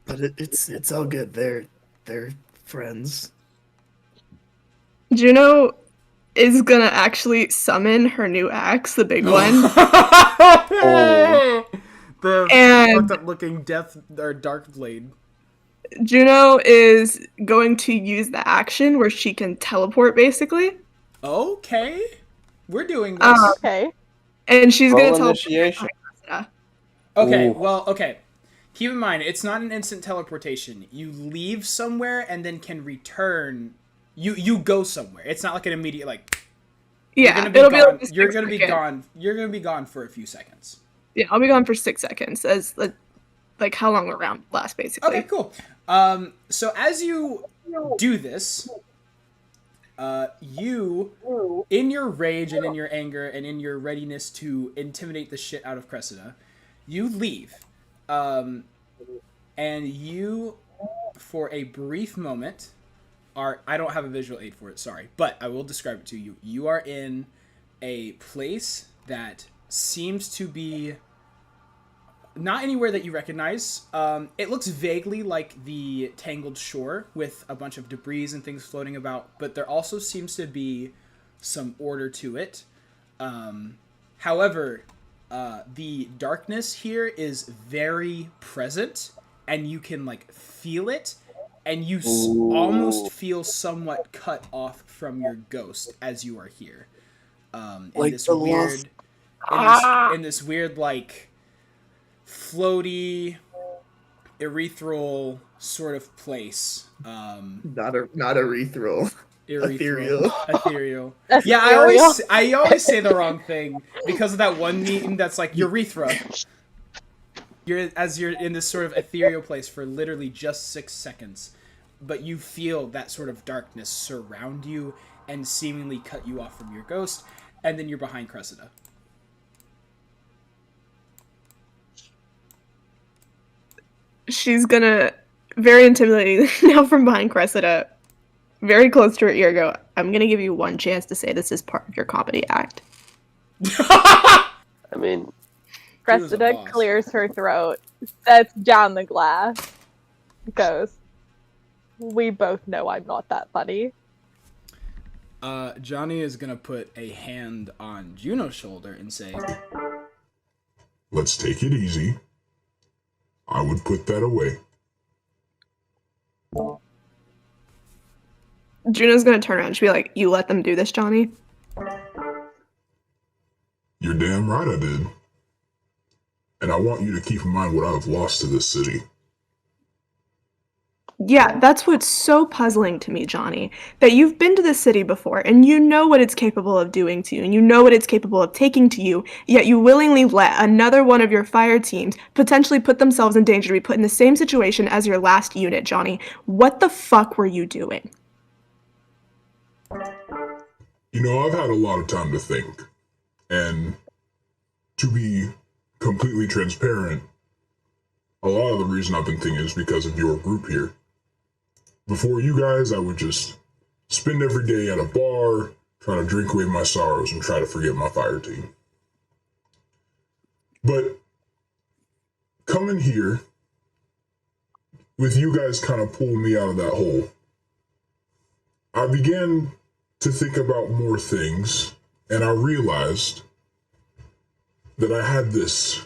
But it's all good. They're friends. Juno is gonna actually summon her new axe, the big one. The fucked up looking death or dark blade. Juno is going to use the action where she can teleport, basically. Okay. We're doing this. Okay. And she's going to initiation. teleport. Okay, well, okay. Keep in mind, it's not an instant teleportation. You leave somewhere and then can return. You go somewhere. It's not like an immediate, like... Yeah, it'll be like you're gonna be gone. You're gonna be gone for a few seconds. Yeah, I'll be gone for 6 seconds, as like how long the round lasts, basically. Okay, cool. So as you do this, you, in your rage and in your anger and in your readiness to intimidate the shit out of Cressida, you leave. And you, for a brief moment, I don't have a visual aid for it, sorry, but I will describe it to you. You are in a place that seems to be not anywhere that you recognize. It looks vaguely like the Tangled Shore with a bunch of debris and things floating about, but there also seems to be some order to it. However, the darkness here is very present, and you can like feel it, and you almost feel somewhat cut off from your ghost as you are here. In Like this the weird, in this weird like floaty, ethereal sort of place. Not ethereal. Ethereal. Ethereal. Yeah, I always say the wrong thing because of that one meme that's like urethra. You're in this sort of ethereal place for literally just 6 seconds, but you feel that sort of darkness surround you and seemingly cut you off from your ghost, and then you're behind Cressida. She's gonna, very intimidating, now from behind Cressida, very close to her ear, go, I'm gonna give you one chance to say this is part of your comedy act. I mean... Cressida clears her throat, sets down the glass, goes, We both know I'm not that funny. Johnny is gonna put a hand on Juno's shoulder and say, Let's take it easy. I would put that away. Juno's gonna turn around and she'll be like, "You let them do this, Johnny?" You're damn right I did. And I want you to keep in mind what I've lost to this city. Yeah, that's what's so puzzling to me, Johnny. That you've been to the city before, and you know what it's capable of doing to you, and you know what it's capable of taking to you, yet you willingly let another one of your fire teams potentially put themselves in danger to be put in the same situation as your last unit, Johnny. What the fuck were you doing? You know, I've had a lot of time to think. And to be completely transparent, a lot of the reason I've been thinking is because of your group here. Before you guys, I would just spend every day at a bar, trying to drink away my sorrows and try to forget my fire team. But coming here, with you guys kind of pulling me out of that hole, I began to think about more things, and I realized that I had this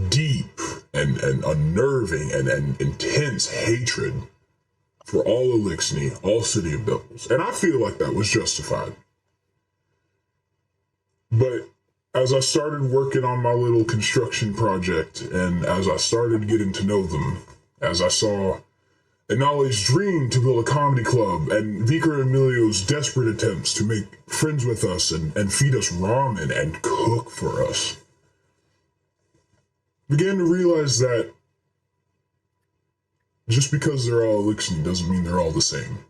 deep and unnerving and intense hatred for all Elixni, all City of Devils. And I feel like that was justified. But as I started working on my little construction project, and as I started getting to know them, as I saw Inali's dream to build a comedy club, and Vika and Emilio's desperate attempts to make friends with us and feed us ramen and cook for us, began to realize that just because they're all Elixni doesn't mean they're all the same.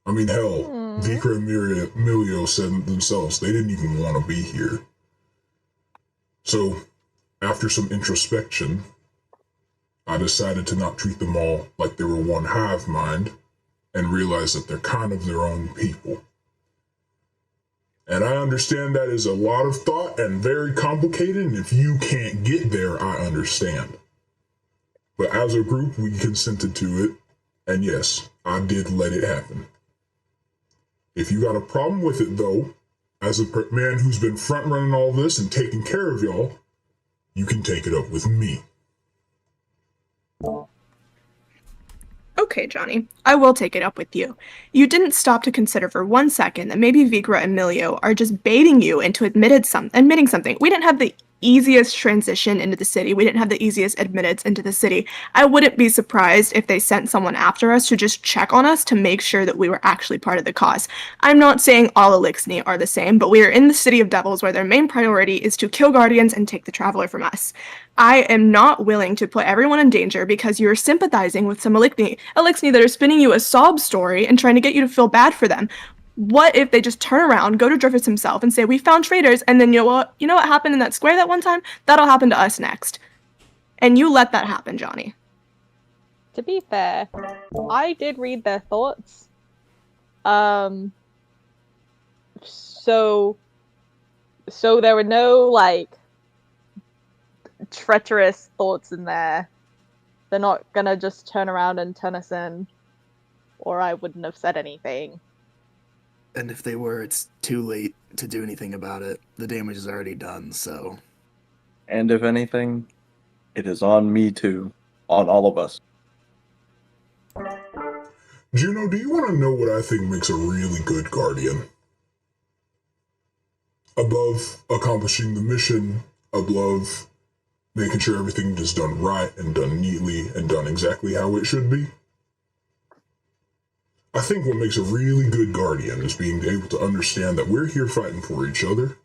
I mean, hell, Vika and Emilio said themselves they didn't even want to be here. So, after some introspection, I decided to not treat them all like they were one hive mind and realize that they're kind of their own people. And I understand that is a lot of thought and very complicated, and if you can't get there, I understand. But as a group, we consented to it, and yes, I did let it happen. If you got a problem with it, though, as a man who's been front-running all this and taking care of y'all, you can take it up with me. Okay, Johnny, I will take it up with you. You didn't stop to consider for 1 second that maybe Vigra and Emilio are just baiting you into admitting something. We didn't have the easiest transition into the city. We didn't have the easiest admittance into the city. I wouldn't be surprised if they sent someone after us to just check on us to make sure that we were actually part of the cause. I'm not saying all Elixni are the same, but we are in the City of Devils where their main priority is to kill Guardians and take the Traveler from us. I am not willing to put everyone in danger because you're sympathizing with some Elixni that are spinning you a sob story and trying to get you to feel bad for them. What if they just turn around, go to Dreyfus himself, and say, "We found traitors," and then you know what happened in that square that one time? That'll happen to us next. And you let that happen, Johnny. To be fair, I did read their thoughts. So there were no, like, treacherous thoughts in there. They're not gonna just turn around and turn us in, or I wouldn't have said anything. And if they were, it's too late to do anything about it. The damage is already done, so... And if anything, it is on me too. On all of us. Juno, do you want to know what I think makes a really good guardian? Above accomplishing the mission, above making sure everything is done right and done neatly and done exactly how it should be, I think what makes a really good guardian is being able to understand that we're here fighting for each other.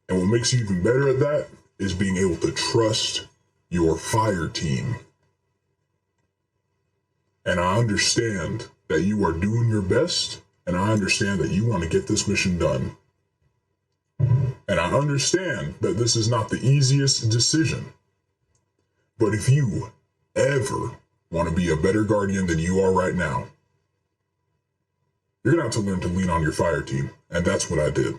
And what makes you even better at that is being able to trust your fire team. And I understand that you are doing your best, and I understand that you want to get this mission done. And I understand that this is not the easiest decision. But if you ever want to be a better guardian than you are right now, you're going to have to learn to lean on your fire team. And that's what I did.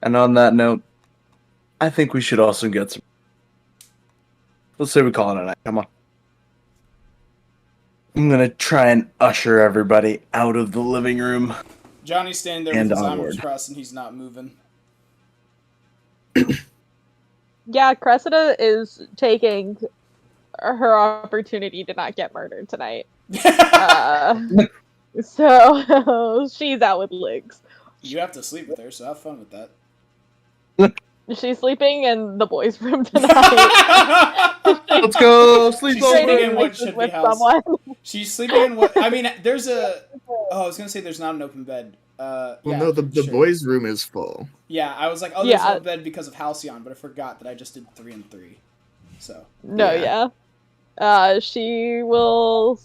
And on that note, I think we should also get some let's say we call it a night. Come on. I'm gonna try and usher everybody out of the living room. Johnny's standing there And with his onward. arms crossed and he's not moving. Yeah, Cressida is taking her opportunity to not get murdered tonight. So she's out with Liggs. You have to sleep with her, so have fun with that. She's sleeping in the boys' room tonight. Let's go sleep She's sleeping over. in what should be with house. someone. She's sleeping in what? I mean, there's a. Oh, I was gonna say there's not an open bed. Well, Yeah, no, the sure. boys' room is full. Yeah, I was like, oh, there's Yeah. no bed because of Halcyon, but I forgot that I just did 3 and 3. So. No, Yeah. she will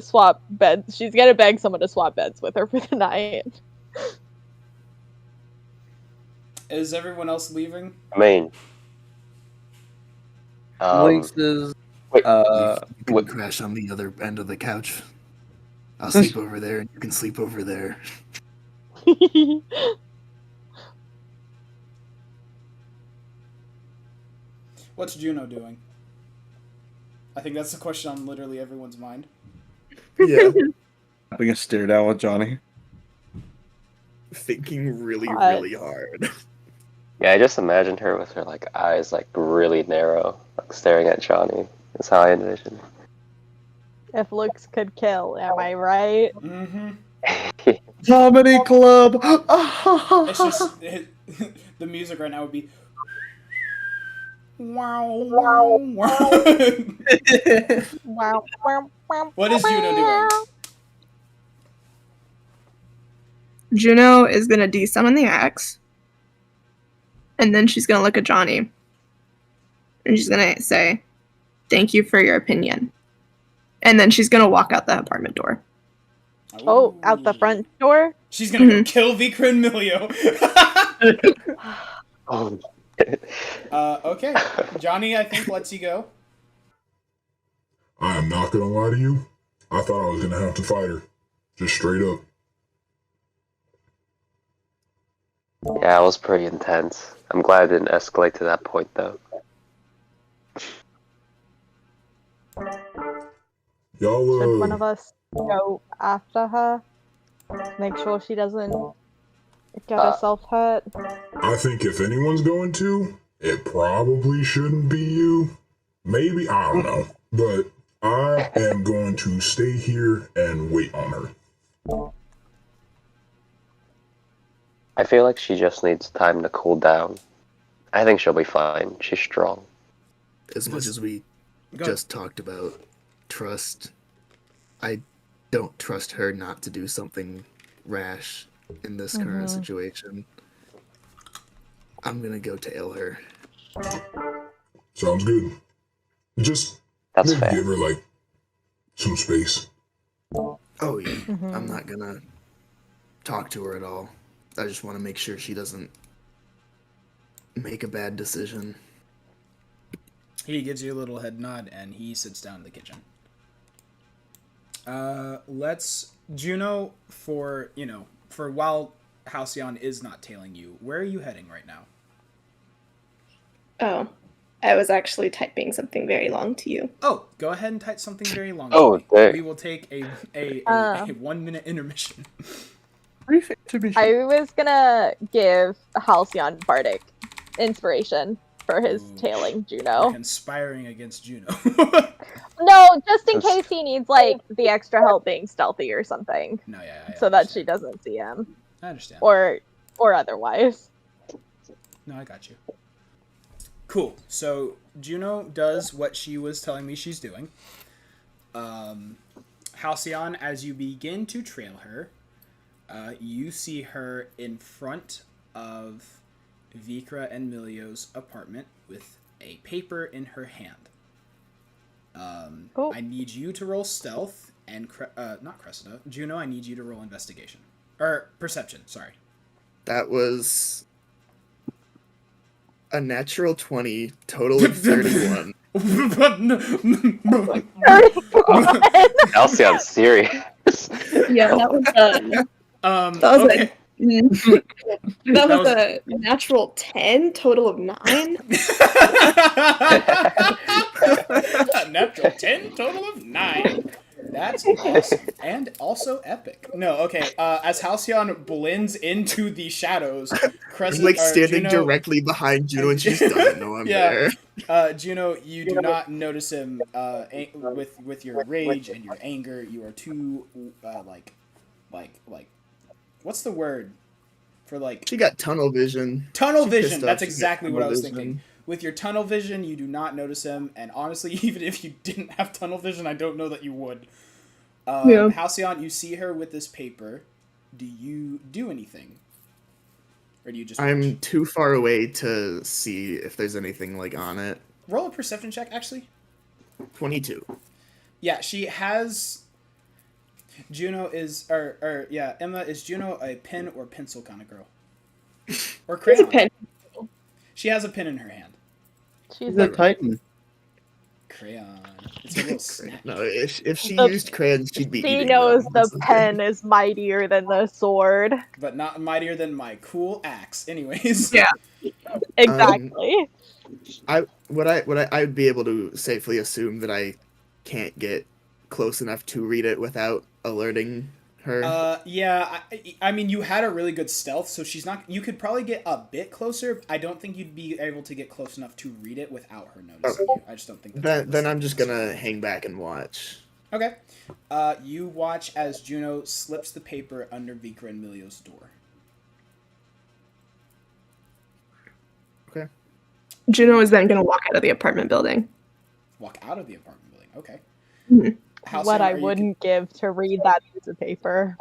swap beds. She's gonna beg someone to swap beds with her for the night. Is everyone else leaving? I mean, Lynx is wait, You can what- crash on the other end of the couch. I'll sleep over there, and you can sleep over there. What's Juno doing? I think that's the question on literally everyone's mind. Yeah, having a stare down with Johnny. thinking really, Hot. really hard. yeah, I just imagine her with her like eyes like really narrow, like staring at Johnny. That's how I envision. If looks could kill, am I right? Mm-hmm. Comedy club. It's just the music right now would be. Wow, wow, wow. Wow. What is Juno doing? Juno is gonna desummon the axe, and then she's gonna look at Johnny, and she's gonna say, "Thank you for your opinion," and then she's gonna walk out the apartment door. Oh, out the front door? She's gonna go kill Vikra and Milio. Oh. Okay. Johnny, I think, lets you go. I am not gonna lie to you. I thought I was gonna have to fight her. Just straight up. Yeah, it was pretty intense. I'm glad it didn't escalate to that point though. Y'all, Should one of us go after her? Make sure she doesn't get herself hurt. I think if anyone's going to, it probably shouldn't be you. Maybe, I don't know. But I am going to stay here and wait on her. I feel like she just needs time to cool down. I think she'll be fine. She's strong. As much as we Go. just talked about trust, I don't trust her not to do something rash in this current situation. I'm gonna go tail her. Sounds good. Just That's maybe fair. give her, like, some space. Oh yeah, I'm not gonna talk to her at all. I just want to make sure she doesn't make a bad decision. He gives you a little head nod and he sits down in the kitchen. Let's Juno for while Halcyon is not tailing you. Where are you heading right now? Oh, I was actually typing something very long to you. Oh, go ahead and type something very long. Oh, to me. there. We will take a 1-minute intermission. To be I was gonna give Halcyon Bardic inspiration for his Ooh. tailing Juno. Conspiring against Juno. No, just in That's- case he needs like the extra help being stealthy or something, No, yeah, I so that she understand. doesn't see him, I understand. or otherwise. No, I got you. Cool. So Juno does what she was telling me she's doing. Halcyon, as you begin to trail her, you see her in front of Vikra and Milio's apartment with a paper in her hand. Oh. I need you to roll stealth and not Cressida. Juno, I need you to roll investigation or perception. Sorry. That was a natural 20, total of 31. Halcyon's serious. Yeah, that was Okay. That was a natural 10, total of 9. A natural 10, total of 9. That's awesome. And also epic. No, okay. As Halcyon blends into the shadows, I'm Cressida, like standing Juno, directly behind Juno, and she just doesn't know I'm yeah. there. Juno, you do not notice him with your rage and your anger. You are too like what's the word for like She got tunnel vision. tunnel She vision? pissed off, That's she got exactly what I tunnel was vision. thinking. With your tunnel vision, you do not notice him, and honestly, even if you didn't have tunnel vision, I don't know that you would. Yeah. Halcyon, you see her with this paper. Do you do anything? Or do you just I'm watch? too far away to see if there's anything like on it. Roll a perception check, actually. 22. Yeah, she has... Juno is... yeah, Emma, is Juno a pen or pencil kind of girl? Or It's crayon? a pen. She has a pen in her hand. She's He's a Titan. Crayon. It's a little snack. No, if she The- used crayons, she'd be She eating knows them. the pen is mightier than the sword. But not mightier than my cool axe. Anyways. Yeah. Exactly. I would be able to safely assume that I can't get close enough to read it without alerting her. Yeah, I mean, you had a really good stealth, so she's not... You could probably get a bit closer. I don't think you'd be able to get close enough to read it without her noticing you. I just don't think that's Then I'm just gonna hang back and watch. Okay. You watch as Juno slips the paper under Vika and Milio's door. Okay. Juno is then going to walk out of the apartment building. Walk out of the apartment building. Okay. Mhm. Halcyon, What I are you wouldn't give to read that piece of paper.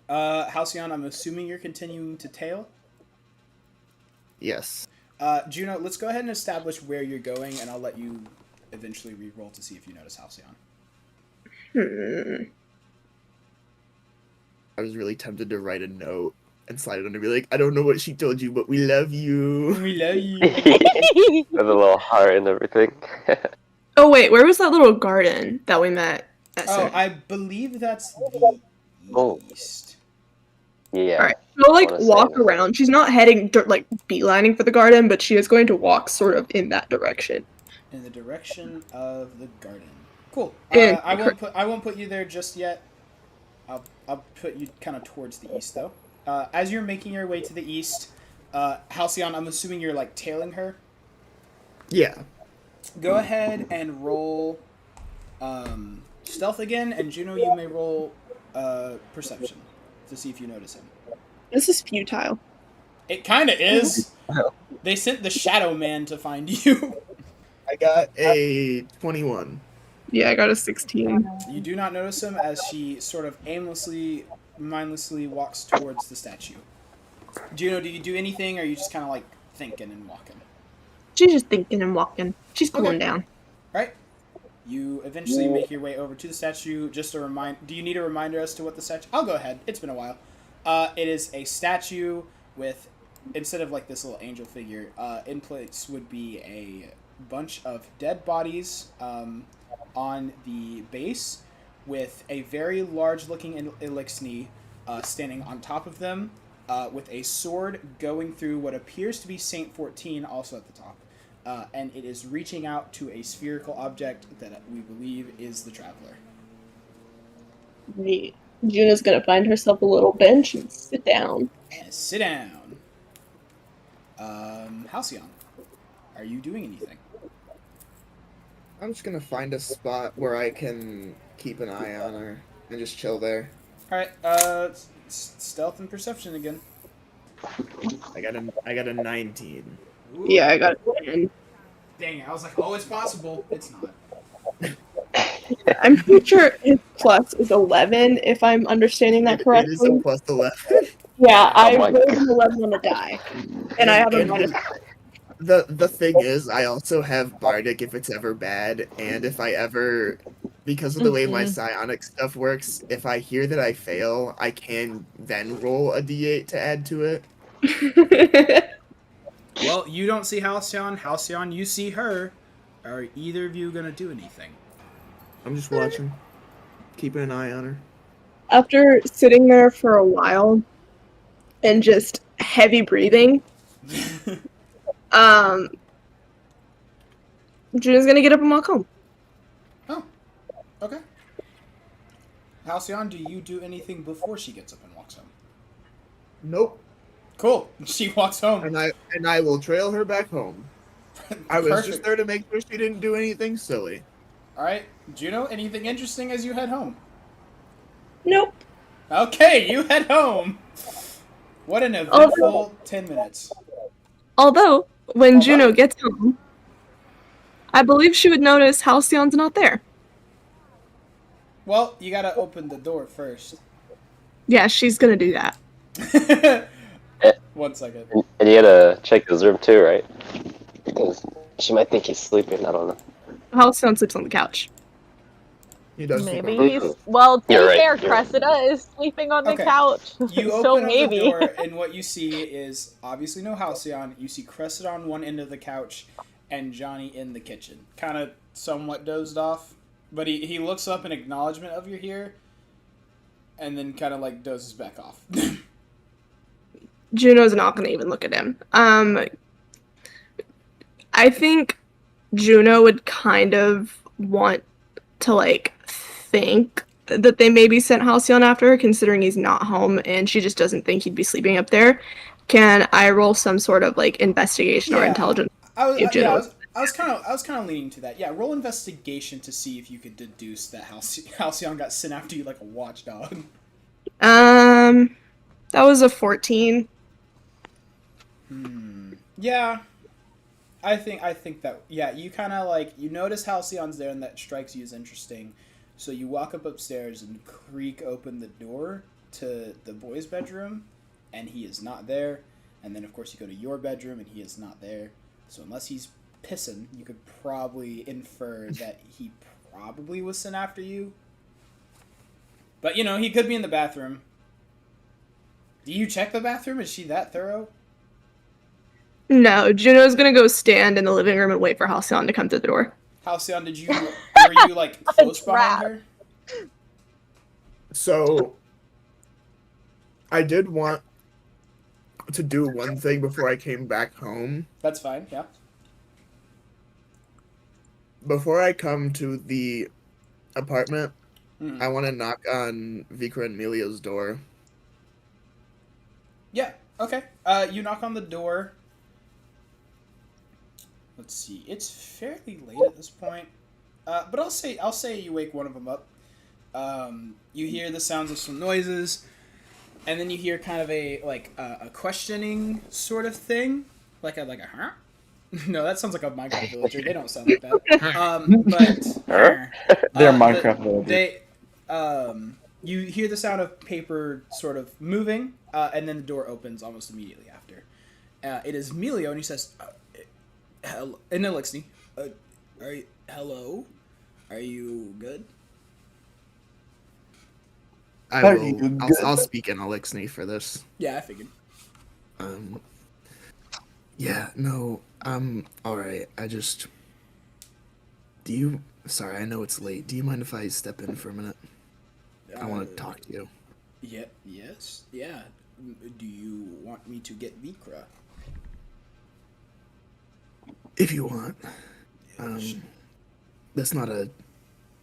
Halcyon, I'm assuming you're continuing to tail. Yes. Juno, let's go ahead and establish where you're going, and I'll let you eventually re-roll to see if you notice Halcyon. I was really tempted to write a note and slide it under, be like, I don't know what she told you, but we love you. We love you. With a little heart and everything. Oh, wait, where was that little garden that we met at Oh, Sarah? I believe that's the Oh. east. Yeah. Alright, she'll, like, wanna say walk that. around. She's not heading, like, beelining for the garden, but she is going to walk sort of in that direction. In the direction of the garden. Cool. And- I won't put you there just yet. I'll put you kind of towards the east though. As you're making your way to the east, Halcyon, I'm assuming you're like tailing her. Yeah. Go ahead and roll stealth again, and Juno, you may roll perception to see if you notice him. This is futile. It kind of is. They sent the Shadow Man to find you. I got a 21. Yeah, I got a 16. You do not notice him as she sort of aimlessly, mindlessly walks towards the statue. Juno, do you do anything, or are you just kind of like thinking and walking? She's just thinking and walking. She's cooling Okay. down. Right? You eventually make your way over to the statue. Just a remind. Do you need a reminder as to what the statue? I'll go ahead. It's been a while. It is a statue with, instead of like this little angel figure, in place would be a bunch of dead bodies on the base, with a very large-looking Elixni standing on top of them, with a sword going through what appears to be Saint 14, also at the top. And it is reaching out to a spherical object that we believe is the Traveler. Neat. Juna's gonna find herself a little bench and sit down. And sit down. Halcyon, are you doing anything? I'm just gonna find a spot where I can keep an eye on her and just chill there. Alright, stealth and perception again. I got a 19. Ooh. Yeah, I got a 10. Dang it, I was like, oh, it's possible. It's not. I'm pretty sure his plus is 11, if I'm understanding that It is correctly. a plus 11. Yeah, I my rolled an 11 on the die. And I have a minus. The thing is, I also have Bardic if it's ever bad, and if I ever, because of the way my psionic stuff works, if I hear that I fail, I can then roll a d8 to add to it. Well, you don't see Halcyon. Halcyon, you see her. Are either of you gonna do anything? I'm just watching, keeping an eye on her. After sitting there for a while and just heavy breathing, Juno's gonna get up and walk home. Oh, okay. Halcyon, do you do anything before she gets up and walks home? Nope. Cool. She walks home. And I will trail her back home. I was just Perfect. there to make sure she didn't do anything silly. All right, Juno, anything interesting as you head home? Nope. Okay, you head home. What an eventful 10 minutes. Although, when Although- Juno gets home, I believe she would notice Halcyon's not there. Well, you gotta open the door first. Yeah, she's gonna do that. 1 second. And you gotta check his room too, right? Because she might think he's sleeping. I don't know. Halcyon sleeps on the couch. He does. Maybe sleep on- he's. Well, to be You're right, fair, you're right. Cressida is sleeping on the Okay. couch. You so open up maybe. the door, and what you see is obviously no Halcyon. You see Cressida on one end of the couch, and Johnny in the kitchen. Kind of somewhat dozed off, but he looks up in acknowledgement of you're here, and then kind of like dozes back off. Juno's not gonna even look at him. I think Juno would kind of want to like think that they maybe sent Halcyon after her, considering he's not home and she just doesn't think he'd be sleeping up there. Can I roll some sort of like investigation or Yeah. intelligence? I was, If yeah, Juno- I was kind of leaning to that. Yeah, roll investigation to see if you could deduce that Halcyon got sent after you like a watchdog. That was a 14. Yeah, I think that yeah, you kind of like you notice Halcyon's there and that strikes you as interesting. So you walk up upstairs and creak open the door to the boys' bedroom, and he is not there. And then of course you go to your bedroom and he is not there. So unless he's pissing, you could probably infer that he probably was sent after you. But you know, he could be in the bathroom. Do you check the bathroom? Is she that thorough? No, Juno's gonna go stand in the living room and wait for Halcyon to come to the door. Halcyon, were you like close behind her? So, I did want to do one thing before I came back home. That's fine, yeah. Before I come to the apartment, I want to knock on Vikra and Emilio's door. Yeah, okay. You knock on the door. Let's see. It's fairly late at this point. But I'll say you wake one of them up. You hear the sounds of some noises, and then you hear kind of a questioning sort of thing, like a huh? No, that sounds like a Minecraft villager. They don't sound like that. But They're the- Minecraft villagers. you hear the sound of paper sort of moving, and then the door opens almost immediately after. It is Emilio, and he says, "Hello," in Elixni. Hello? Are you good? Are you good? I'll speak in Elixni for this. Yeah, I figured. Yeah, no, alright. Sorry, I know it's late. Do you mind if I step in for a minute? I want to talk to you. Yeah. Yes. Yeah. Do you want me to get Vikra? If you want. That's not a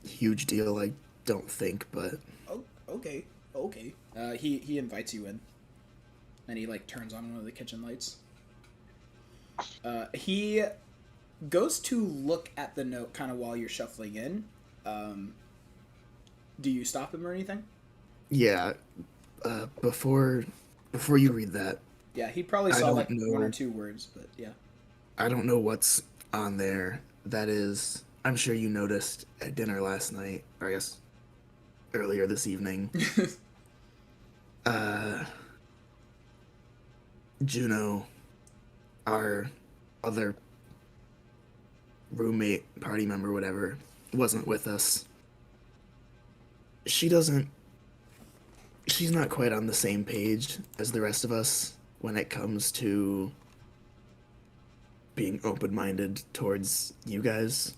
huge deal, I don't think, but... Oh, okay. He invites you in, and he like turns on one of the kitchen lights. He goes to look at the note kind of while you're shuffling in. Do you stop him or anything? Yeah, before you read that, Yeah, he probably I saw don't like know. 1 or 2 words, but yeah. I don't know what's on there. That is, I'm sure you noticed at dinner last night, or I guess earlier this evening. Juno, our other roommate, party member, whatever, wasn't with us. She's not quite on the same page as the rest of us when it comes to being open-minded towards you guys.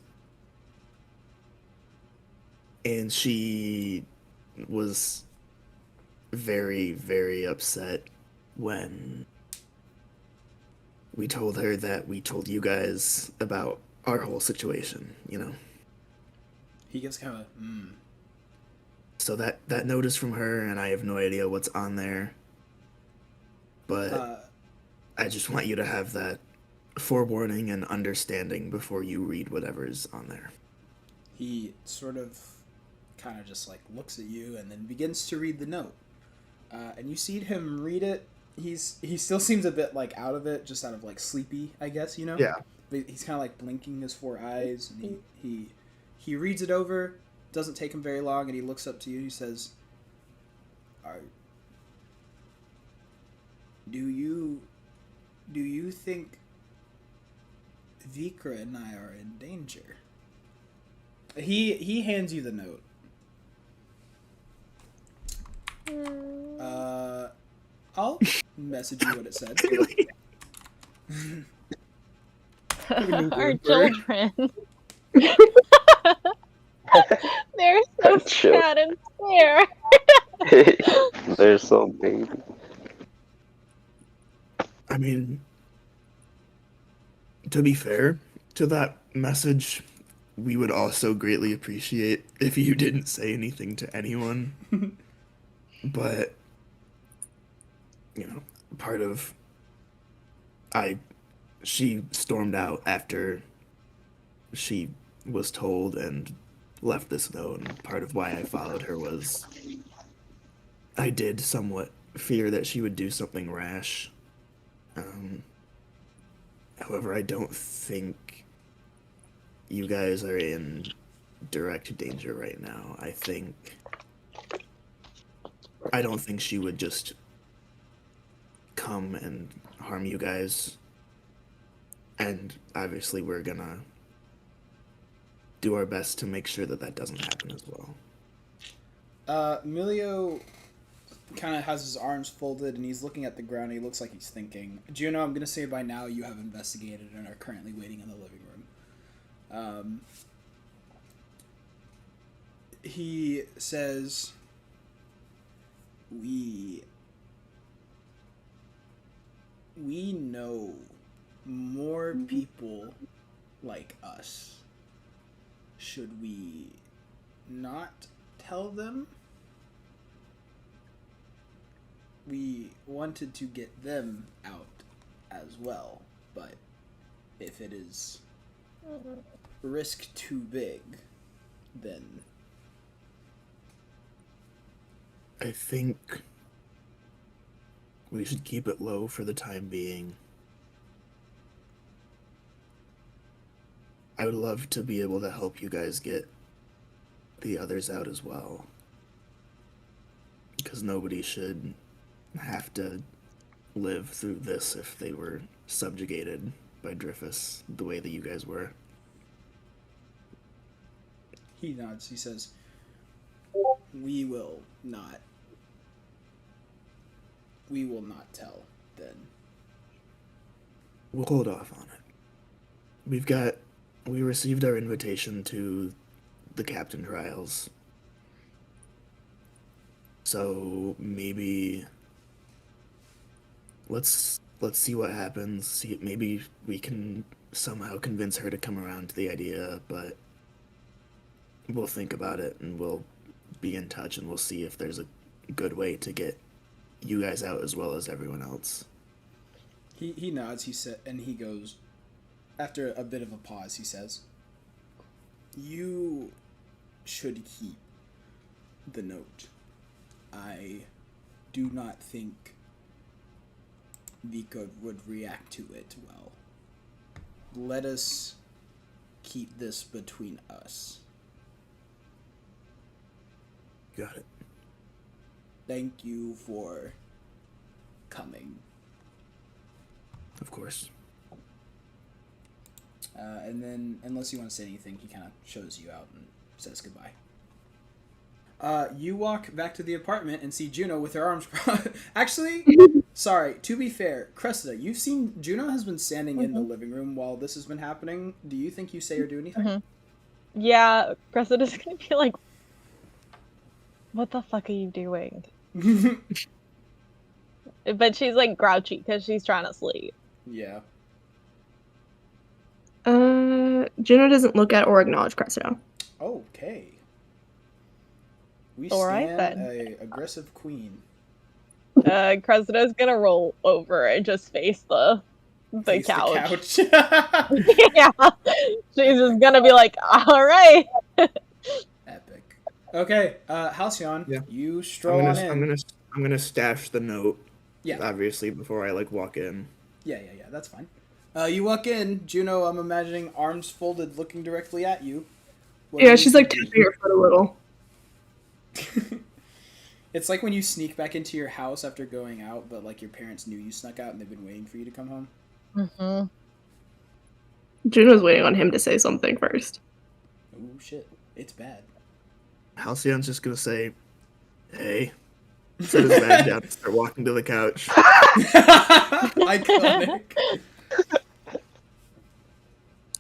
And she was very, very upset when we told her that we told you guys about our whole situation, you know? He gives kind of So that note is from her, and I have no idea what's on there. But I just want you to have that forewarning and understanding before you read whatever's on there. He sort of kind of just like looks at you and then begins to read the note. And you see him read it. He still seems a bit like out of it, just out of like sleepy, I guess, you know? Yeah. But he's kind of like blinking his 4 eyes, and he reads it over. Doesn't take him very long, and he looks up to you. He says, Do you think Vikra and I are in danger?" He hands you the note. I'll message you what it said. Our children. They're so sad and scared. They're so baby. I mean, to be fair to that message, we would also greatly appreciate if you didn't say anything to anyone. But, you know, part of... She stormed out after she was told and left this note, and part of why I followed her was I did somewhat fear that she would do something rash. However, I don't think you guys are in direct danger right now. I don't think she would just come and harm you guys. And obviously we're gonna do our best to make sure that that doesn't happen as well. Emilio kind of has his arms folded and he's looking at the ground. He looks like he's thinking. Juno, I'm going to say by now you have investigated and are currently waiting in the living room. He says, we know more people like us. Should we not tell them? We wanted to get them out as well, but if it is risk too big, then I think we should keep it low for the time being. I would love to be able to help you guys get the others out as well. Because nobody should have to live through this if they were subjugated by Dreyfus the way that you guys were. he nods. He says, we will not tell then. We'll hold off on it. We received our invitation to the captain trials. So maybe let's see what happens. Maybe we can somehow convince her to come around to the idea, but we'll think about it and we'll be in touch and we'll see if there's a good way to get you guys out as well as everyone else. He nods. He goes. After a bit of a pause, he says, "You should keep the note. I do not think Vika would react to it well. Let us keep this between us." Got it. Thank you for coming. Of course. And then, unless you want to say anything, he kind of shows you out and says goodbye. You walk back to the apartment and see Juno with her arms Actually, sorry, to be fair, Cressida, you've seen Juno has been standing in the living room while this has been happening. Do you think you say or do anything? Yeah, Cressida's gonna be like, what the fuck are you doing? But she's like grouchy because she's trying to sleep. Yeah. Juno doesn't look at or acknowledge Cressida. Okay. We All right, stand then. a aggressive queen. Cressida's gonna roll over and just face the Face couch. The couch. Yeah. She's just gonna be like, all right. Epic. Okay, Halcyon, Yeah. you stroll on in. I'm gonna stash the note. Yeah. Obviously, before I like walk in. Yeah, that's fine. You walk in, Juno, I'm imagining arms folded, looking directly at you. What Yeah, do she's you like do? tapping her foot a little. It's like when you sneak back into your house after going out, but like your parents knew you snuck out and they've been waiting for you to come home. Mm-hmm. Juno's waiting on him to say something first. Oh shit, it's bad. Halcyon's just gonna say, "Hey," set his bag down and start walking to the couch. Iconic.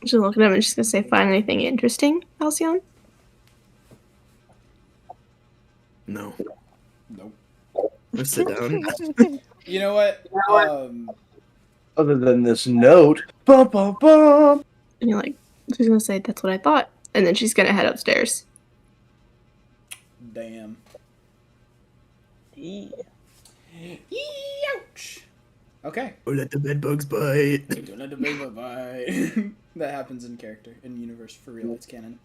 She's looking at him and she's gonna say, "Find anything interesting, Halcyon?" No, Nope. let's sit down. You know what? Other than this note, bum bum bum. And you're like, she's gonna say, "That's what I thought," and then she's gonna head upstairs. Damn. Ouch. Okay. Or let the bed bugs bite. Don't let the baby bye. That happens in character, in universe, for real. It's canon.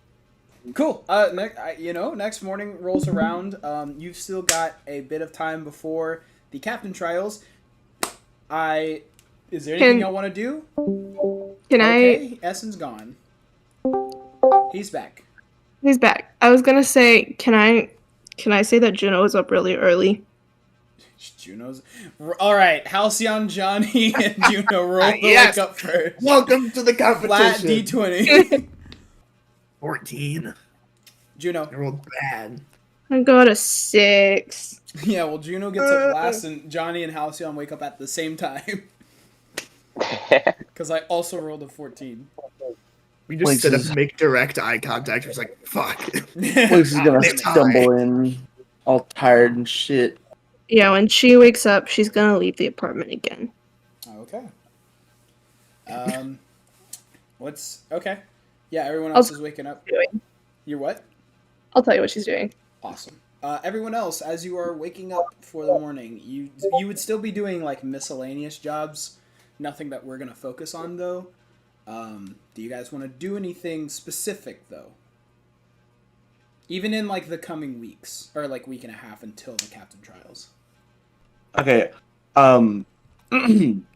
Cool. Next morning rolls around. You've still got a bit of time before the captain trials. Is there anything y'all want to do? Can Okay, Essen's gone. He's back. He's back. I was gonna say, can I say that Juno was up really early? Juno's. All right, Halcyon, Johnny, and Juno roll the Yes. wake up first. Welcome to the Flat competition. D20. 14. Juno. I rolled bad. I got a 6. Yeah, well, Juno gets up last, and Johnny and Halcyon wake up at the same time. Because I also rolled a 14. We just sit up and make direct eye contact. It's like, fuck. Place is gonna Damn it. stumble in, all tired and shit. Yeah, when she wakes up, she's gonna leave the apartment again. Okay. Okay. Yeah, everyone else is waking up. You're what? I'll tell you what she's doing. Awesome. Everyone else, as you are waking up for the morning, you would still be doing like miscellaneous jobs. Nothing that we're gonna focus on though. Do you guys want to do anything specific though? Even in like the coming weeks or like week and a half until the captain trials. Okay.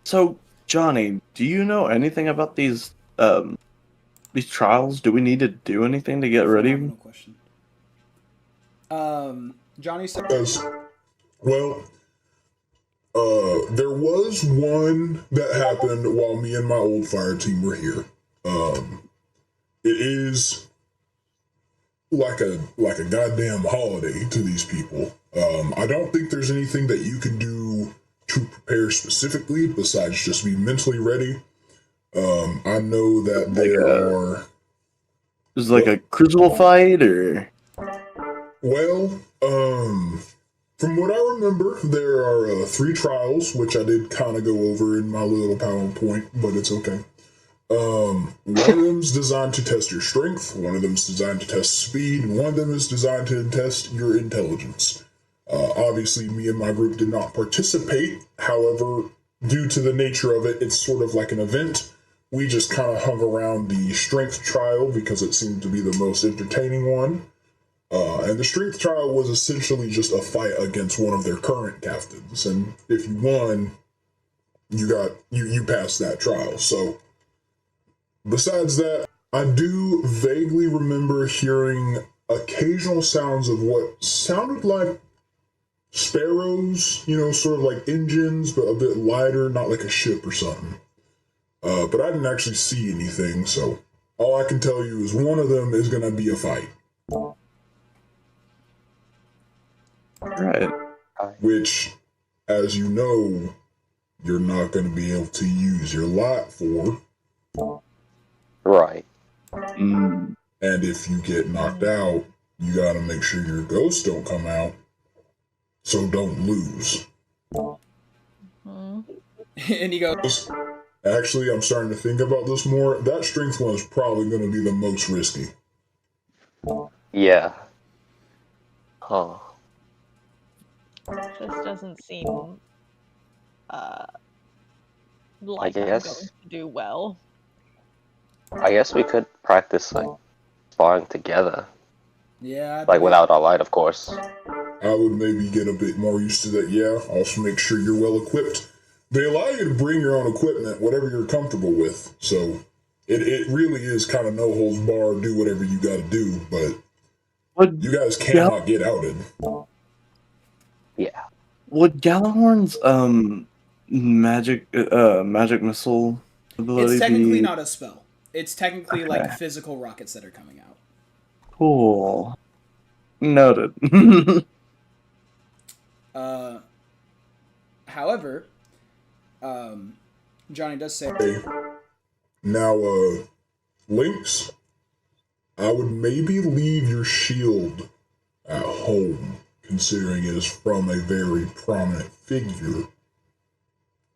So Johnny, do you know anything about these trials? Do we need to do anything to get ready? No question. Johnny said. Well, there was one that happened while me and my old fire team were here. It is like a goddamn holiday to these people. I don't think there's anything that you can do to prepare specifically besides just be mentally ready. I know that there are. Is it like a crucible fight or? Well, from what I remember, there are 3 trials, which I did kind of go over in my little PowerPoint, but it's okay. One of them's designed to test your strength, one of them's designed to test speed, and one of them is designed to test your intelligence. Obviously, me and my group did not participate. However, due to the nature of it, it's sort of like an event. We just kind of hung around the strength trial because it seemed to be the most entertaining one. And the strength trial was essentially just a fight against one of their current captains. And if you won, you passed that trial. So, besides that, I do vaguely remember hearing occasional sounds of what sounded like sparrows, sort of like engines, but a bit lighter, not like a ship or something. But I didn't actually see anything, so all I can tell you is one of them is going to be a fight. Right. Which, as you know, you're not going to be able to use your lot for. Right. Mm. And if you get knocked out, you got to make sure your ghosts don't come out. so don't lose. Hmm. And he goes, Actually, I'm starting to think about this more. That strength one is probably going to be the most risky. Yeah. Huh. This doesn't seem like I'm guess- going to do well. I guess we could practice like sparring together, yeah, like without our light, of course. I would maybe get a bit more used to that, yeah. Also make sure you're well equipped. They allow you to bring your own equipment, whatever you're comfortable with. So it really is kind of no holds barred, do whatever you got to do, but you guys cannot get outed. Yeah. Would Gallahorn's magic missile ability it's technically be not a spell. It's technically like Okay. physical rockets that are coming out. cool? Noted. However, Johnny does say, Okay. Now, Lynx, I would maybe leave your shield at home, considering it is from a very prominent figure.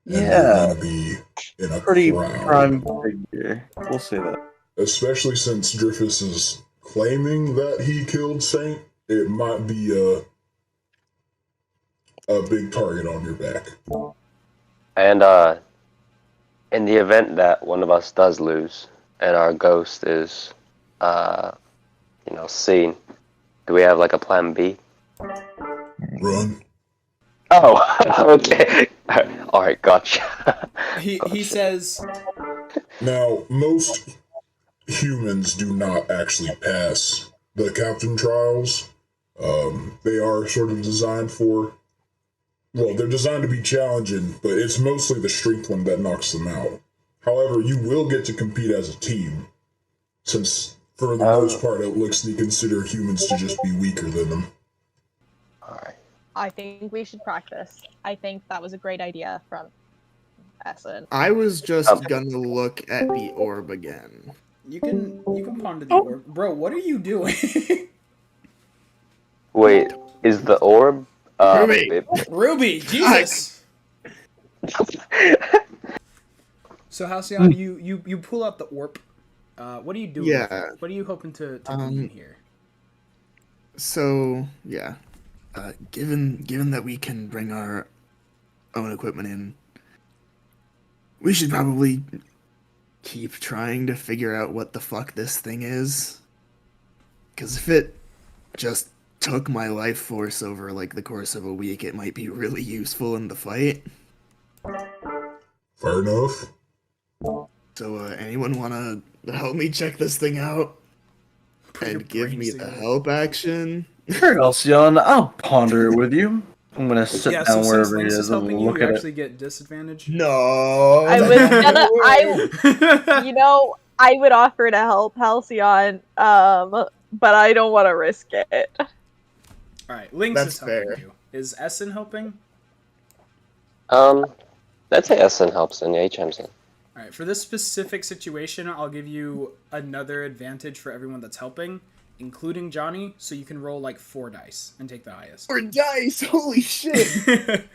And you're Yeah, gonna be in a pretty crowd. prime figure. We'll say that. Especially since Drifus is claiming that he killed Saint, it might be a big target on your back. And in the event that one of us does lose and our ghost is, seen, do we have like a plan B? Run. Oh, okay. All right, gotcha. he says, Now, most humans do not actually pass the captain trials. They are sort of designed for, well, they're designed to be challenging, but it's mostly the strength one that knocks them out. However, you will get to compete as a team, since for the most part it looks they consider humans to just be weaker than them. All right. I think we should practice. I think that was a great idea from Essen. I was just gonna look at the orb again. you can ponder the orb. Bro, what are you doing? Wait, is the orb? Ruby! Ruby, Jesus! So Halcyon, you pull out the orb. What are you doing? Yeah. With it? What are you hoping to do in here? So yeah, given that we can bring our own equipment in, we should probably keep trying to figure out what the fuck this thing is. Because if it just took my life force over like the course of a week, it might be really useful in the fight. Fair enough. So anyone wanna help me check this thing out your and give brain me the signal. help action? Sure, Alcyon, I'll ponder it with you. I'm gonna sit Yeah, down so since wherever it Lynx is is and helping you, look you at actually it. get disadvantage. No. I was gonna, I would offer to help Halcyon, but I don't want to risk it. Alright, Lynx That's is helping fair. you. Is Essen helping? Let's say Essen helps and chimes in. Alright, for this specific situation, I'll give you another advantage for everyone that's helping, including Johnny, so you can roll like 4 dice and take the highest. Or dice, holy shit!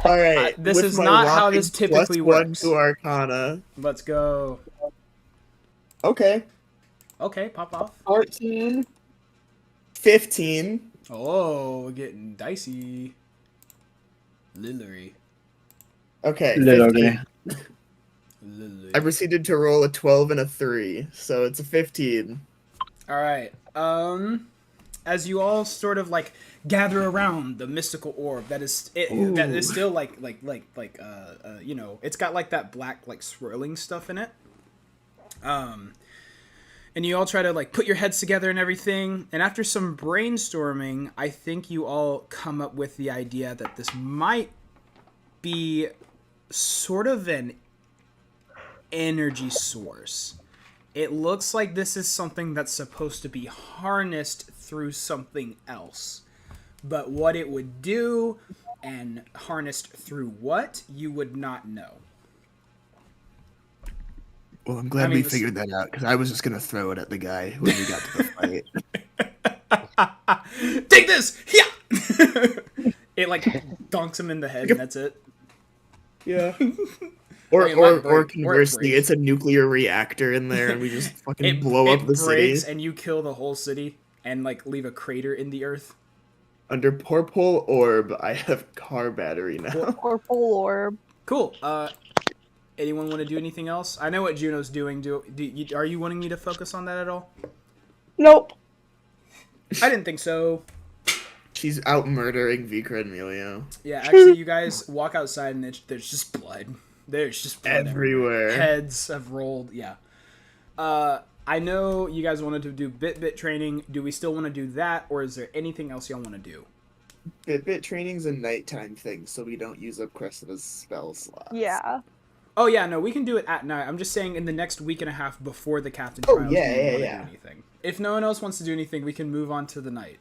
Alright. This with is my not how whopping this typically +1 works. to Arcana. Let's go. Okay. Okay, pop off. 14. 15. Oh, we're getting dicey. Lillery. Okay. Literally. 15. Lillery. I proceeded to roll a 12 and a 3, so it's a 15. Alright, as you all sort of like gather around the mystical orb that is that is still like it's got like that black like swirling stuff in it. And you all try to like put your heads together and everything, and after some brainstorming, I think you all come up with the idea that this might be sort of an energy source. It looks like this is something that's supposed to be harnessed through something else. But what it would do and harnessed through what, you would not know. Well, I'm glad I mean, we this- figured that out, because I was just going to throw it at the guy when we got to the fight. Take this! Yeah! It like dunks him in the head, and that's it. Yeah. Or it might break, or Or it conversely, breaks. it's a nuclear reactor in there, and we just fucking blow it up the breaks, city. and you kill the whole city, and like leave a crater in the earth. Under purple orb, I have car battery now. Purple orb. Cool. Anyone want to do anything else? I know what Juno's doing. Are you wanting me to focus on that at all? Nope. I didn't think so. She's out murdering Vikra and Melio. Yeah, actually, you guys walk outside and there's just blood. There's just blood Everywhere. Heads have rolled. Yeah. I know you guys wanted to do bit training. Do we still want to do that, or is there anything else y'all want to do? Bit training's a nighttime thing, so we don't use up Cressida's spell slots. Yeah. Oh yeah, no, we can do it at night. I'm just saying in the next week and a half before the captain Oh, trials. yeah, we don't wanna yeah. do anything. If no one else wants to do anything, we can move on to the night,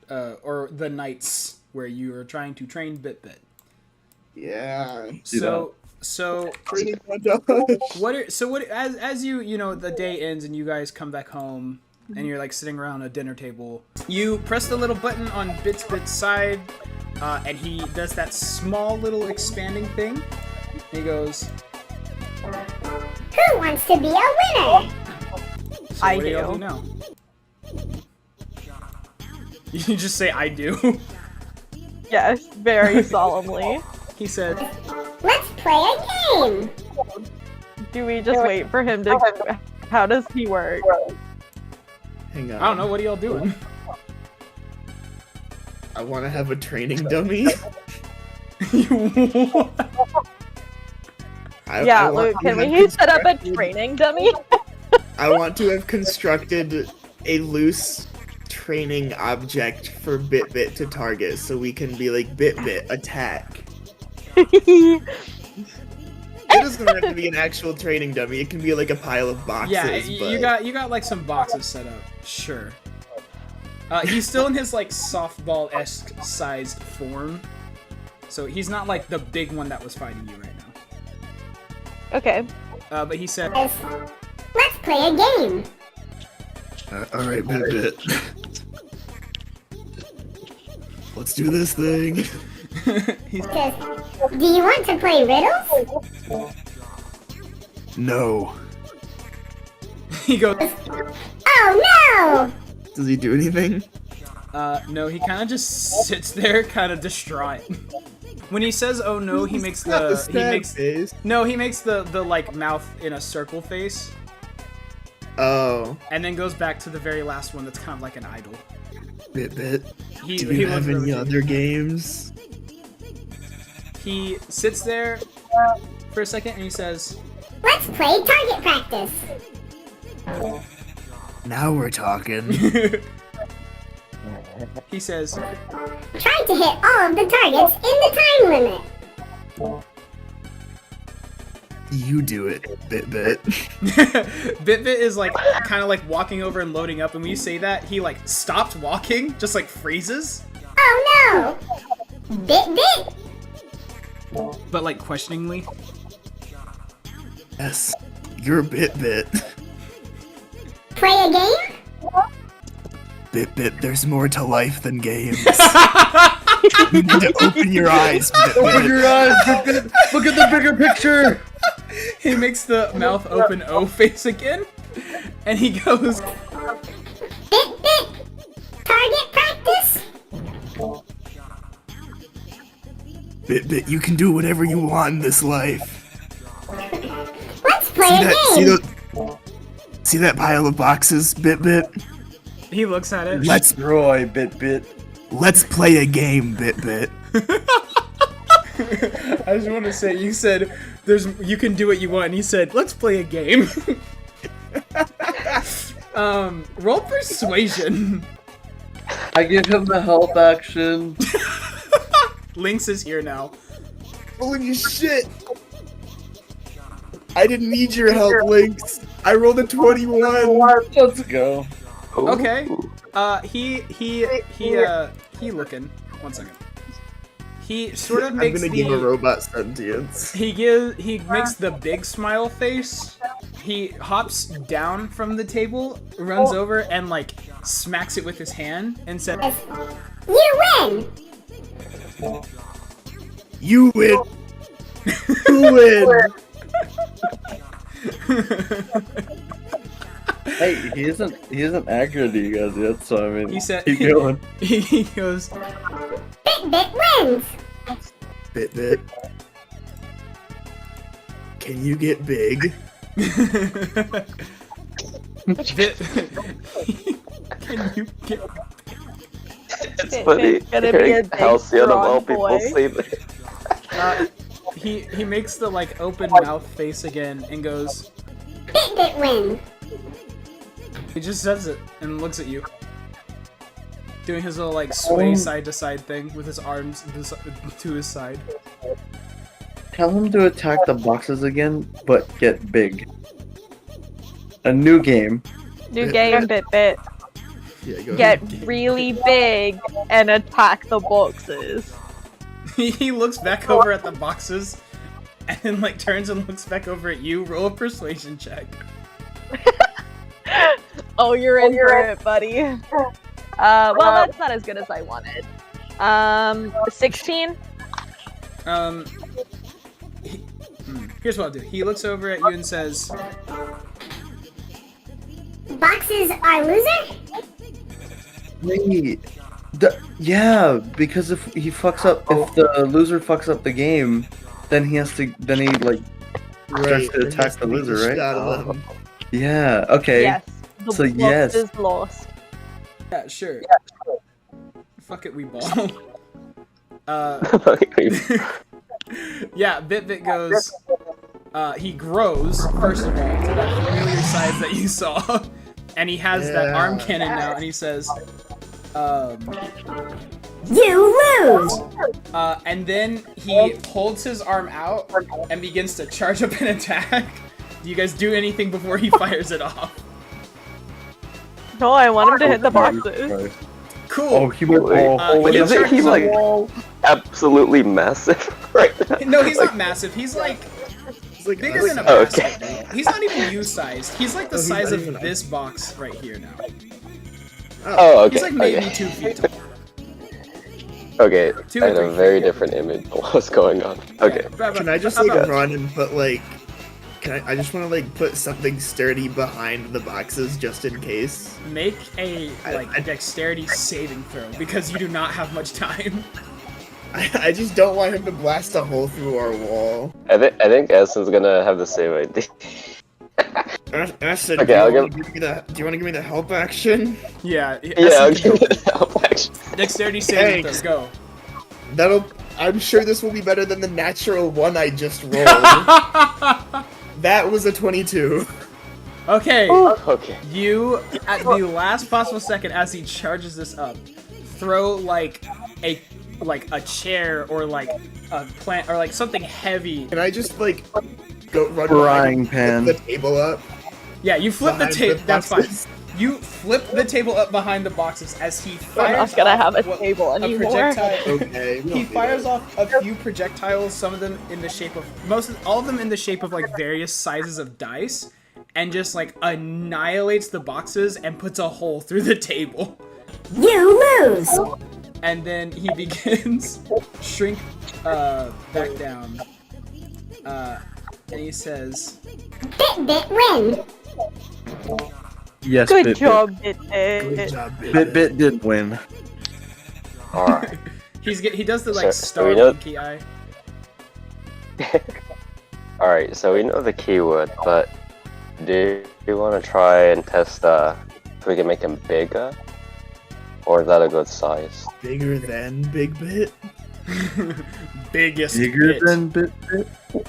or the nights where you are trying to train Bit. Yeah. So Training montage. as you know, the day ends and you guys come back home and you're like sitting around a dinner table. You press the little button on Bit's side, and he does that small little expanding thing. He goes, Who wants to be a winner? so I what do y'all do. do now? You just say I do. Yes, very solemnly. He said, Let's play a game. Do we just wait for him to... How does he work? Hang on. I don't know, what are y'all doing? I want to have a training dummy. Yeah, I want Luke, to can have we set up a constructed- training dummy? I want to have constructed a loose training object for Bit to target, so we can be like Bit attack. It doesn't have to be an actual training dummy. It can be like a pile of boxes. Yeah, but... you got like some boxes set up. Sure. He's still in his like softball-esque sized form, so he's not like the big one that was fighting you right now. Okay. But he said, Let's play a game. all right, Bit. Let's do this thing. Says, do you want to play riddles? No. he goes, Oh no! Does he do anything? no, he kind of just sits there, kind of distraught. When he says, "Oh no," he makes he makes the like mouth in a circle face, Oh, and then goes back to the very last one that's kind of like an idol. Bit. He Do you looks have really any other games? He sits there for a second and he says, Let's play target practice. Now we're talking. he says, Try to hit all of the targets in the time limit. You do it, Bit. Bit is like kind of like walking over and loading up, and when you say that, he like stops walking, just like freezes, Oh no! Bit. but like questioningly. Yes, you're Bit. Play a game? Bit, there's more to life than games. You need to open your eyes, Bit. Open your eyes, Bit. Look at the bigger picture. He makes the mouth open O face again, and he goes, Bit. Target practice? Bit, you can do whatever you want in this life. Let's play a game. See that pile of boxes, Bit? he looks at it. Let's Roy, Bit. Let's play a game, Bit. I just want to say, you said you can do what you want, and he said, let's play a game. Roll persuasion. I give him the health action. Lynx is here now. Holy shit! I didn't need your help, Lynx. I rolled a 21. Let's go. Okay. He looking. 1 second. He sort of I'm makes gonna give a robot sentience. He makes the big smile face. He hops down from the table, runs over, and like smacks it with his hand and says, You win! You win. You win. Hey, he isn't accurate to you guys yet, so I mean, He said keep going. he goes, Bit wins. Bit. Can you get big? Can you get? It's It- funny it's gonna be a hearing big, Halcyon of all strong people boy. say that. He makes the like open mouth face again and goes. Bit wins. He just says it and looks at you, doing his little like sway side to side thing with his arms to his side. Tell him to attack the boxes again, but get big. A new game. New game, Bit. Yeah, go Get ahead. really big and attack the boxes. He looks back over at the boxes, and then like turns and looks back over at you. Roll a persuasion check. Oh, you're in for it, buddy. Well, that's not as good as I wanted. 16? Here's what I'll do. He looks over at you and says, Boxes are loser? Wait. Yeah, because if he fucks up, if the loser fucks up the game, then he like starts to there attack has the be loser, right? shot of them. Yeah. Okay. Yes. The So, box yes. is lost. "Yeah, sure. Fuck it, we ball." Yeah, Bit goes. He grows first of all to that familiar size that you saw, and he has that arm cannon now, and he says, You lose! and then he holds his arm out and begins to charge up an attack. Do you guys do anything before he fires it off? No, I want him to hit the boxes. Cool. Oh, he went all he Isn't he charges up- like absolutely massive right now? No, he's not massive. He's like Like, bigger than a Oh, basketball. He's not even you-sized. He's like the Oh, he's size not of even- this box right here now. Oh, okay. He's like maybe okay. 2 feet tall. Okay, Two I or had a three very feet. different image of what's going on. Okay. Can I just How like about- run and put like? I just want to like put something sturdy behind the boxes just in case. Make a dexterity saving throw because you do not have much time. I just don't want him to blast a hole through our wall. I think Essen's gonna have the same idea. Ashton, Okay, I'll do you want to give me the help action? Yeah. Yeah, I'll give it a help action. Dexterity saving Thanks. throw. Go. I'm sure this will be better than the natural one I just rolled. That was a 22. Okay. Okay. You, at the last possible second, as he charges this up, throw like a chair or like a plant or like something heavy. Can I just like go run Frying behind, pan. flip the table up? Yeah, you flip the behind table. That's fine. boxes? You flip the table up behind the boxes as he We're fires. not gonna off have a what- table anymore. projectile. Okay. we He don't do fires that. off a few projectiles, some of them in the shape of all of them in the shape of like various sizes of dice, and just like annihilates the boxes and puts a hole through the table. You lose! And then he begins shrink back down. And he says, Bit win! Yes, Good Bit job, Bit. Good job, Bit did win. Alright. he does the like So star we know- monkey eye. Alright, so we know the keyword, but do you want to try and test if we can make him bigger? Or is that a good size? Bigger than Big Bit? Biggest Bigger bit. than Bit.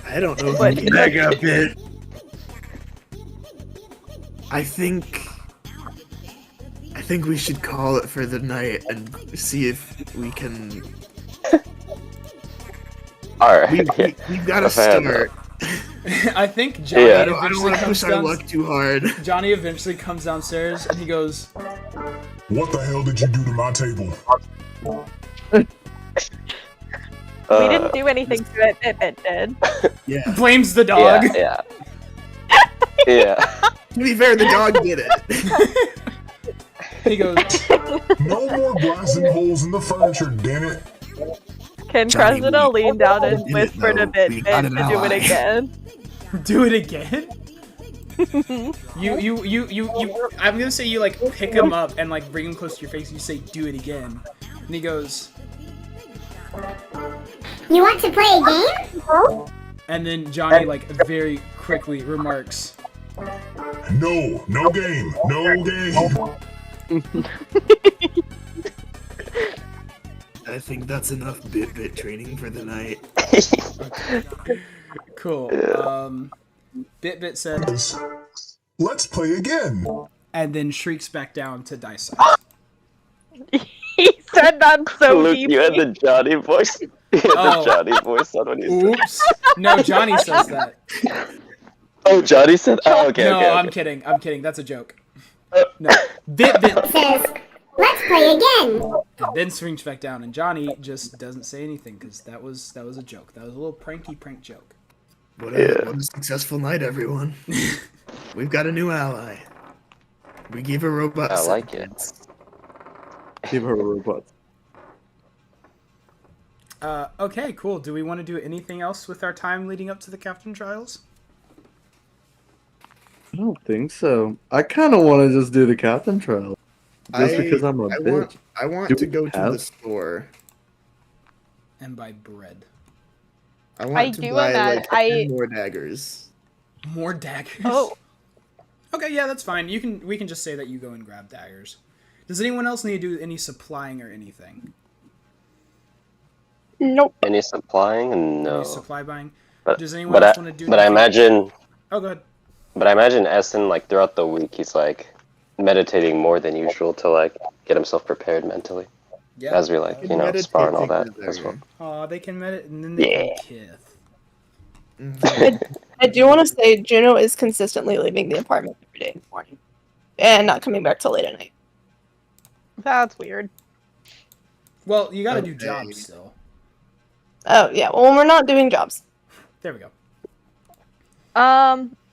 I don't know. What? Mega Bit. I think we should call it for the night and see if we can. Alright. We've got to A fan, start. I think Johnny Yeah. I don't eventually want to comes push our down. luck too hard. Johnny eventually comes downstairs and he goes, What the hell did you do to my table? We didn't do anything to it. Bit did. Yeah. blames the dog. Yeah. Yeah. To be fair, the dog did it. He goes, No more blasting holes in the furniture, damn it. Can Johnny, Cressida lean down and did it, whisper to though. Bit We Bit got to an do it ally. again? Do it again? You I'm gonna say you like pick him up and like bring him close to your face and you say, do it again. And he goes, You want to play a game? and then Johnny like very quickly remarks, No, no game, no game. I think that's enough bit training for the night. cool. Bit said, Let's play again. and then shrieks back down to dice size. He said that so Luke, deeply. you had the Johnny voice. You had Oh. the Johnny voice on when you said. Oops. No, Johnny says that. Oh, Johnny said. Oh, okay, No, okay. I'm kidding. I'm kidding. That's a joke. No. Bit Says, let's play again. and then swings back down, and Johnny just doesn't say anything because that was a joke. That was a little prank joke. What a successful night, everyone. We've got a new ally. We gave a robot. I like it. sentence. Give her a robot. Okay, cool. Do we want to do anything else with our time leading up to the Captain Trials? I don't think so. I kind of want to just do the captain trial. Just because I'm a bitch. I want Do to we go to have- the store. And buy bread. I want I to do buy imagine- like 10 more daggers. More daggers. Oh. Okay, yeah, that's fine. We can just say that you go and grab daggers. Does anyone else need to do any supplying or anything? Nope. Any supplying? No. Any supply buying? But, Does anyone but else I, want to do? but I anything? imagine, Oh, go ahead. but I imagine Essen like throughout the week he's like meditating more than usual to like get himself prepared mentally Yeah. as we like spar and all that Meditate as well. Aw, they can meditate and then they can kith. I do want to say Juno is consistently leaving the apartment every day in the morning and not coming back till late at night. That's weird. Well, you gotta do Okay. jobs still. Oh yeah, well we're not doing jobs. There we go.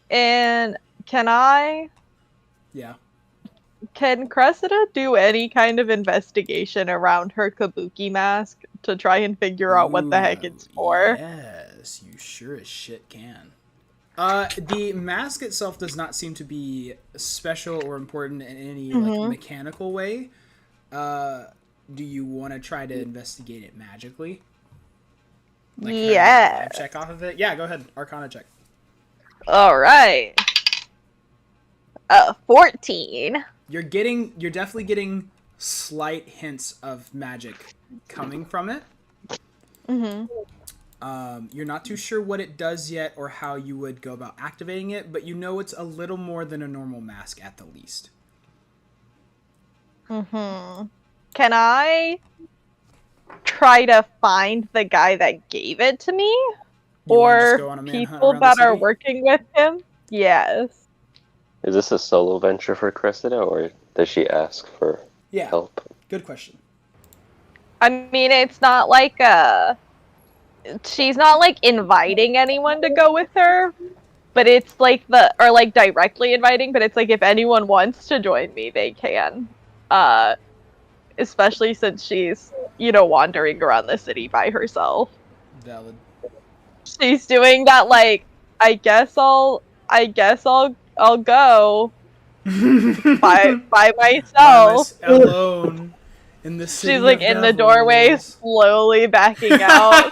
And can Cressida do any kind of investigation around her kabuki mask to try and figure out what the heck it's for? Yes, you sure as shit can. The mask itself does not seem to be special or important in any like mechanical way. Do you want to try to investigate it magically? Like, have a Yeah. check off of it. Yeah, go ahead. Arcana check. All right. 14. You're definitely getting slight hints of magic coming from it. Mm-hmm. You're not too sure what it does yet or how you would go about activating it, but you know it's a little more than a normal mask at the least. Mm-hmm. Can I try to find the guy that gave it to me? You wanna just go Or on a manhunt people around the that are city? working with him? Yes. Is this a solo venture for Cressida, or does she ask for Yeah, help? good question. I mean, it's not like she's not like inviting anyone to go with her, but it's like or like directly inviting, but it's like if anyone wants to join me, they can. Especially since she's, wandering around the city by herself. Valid. She's doing that like, I guess I'll go by myself. Alone in the city. She's like of in the doorway, devils. slowly backing out.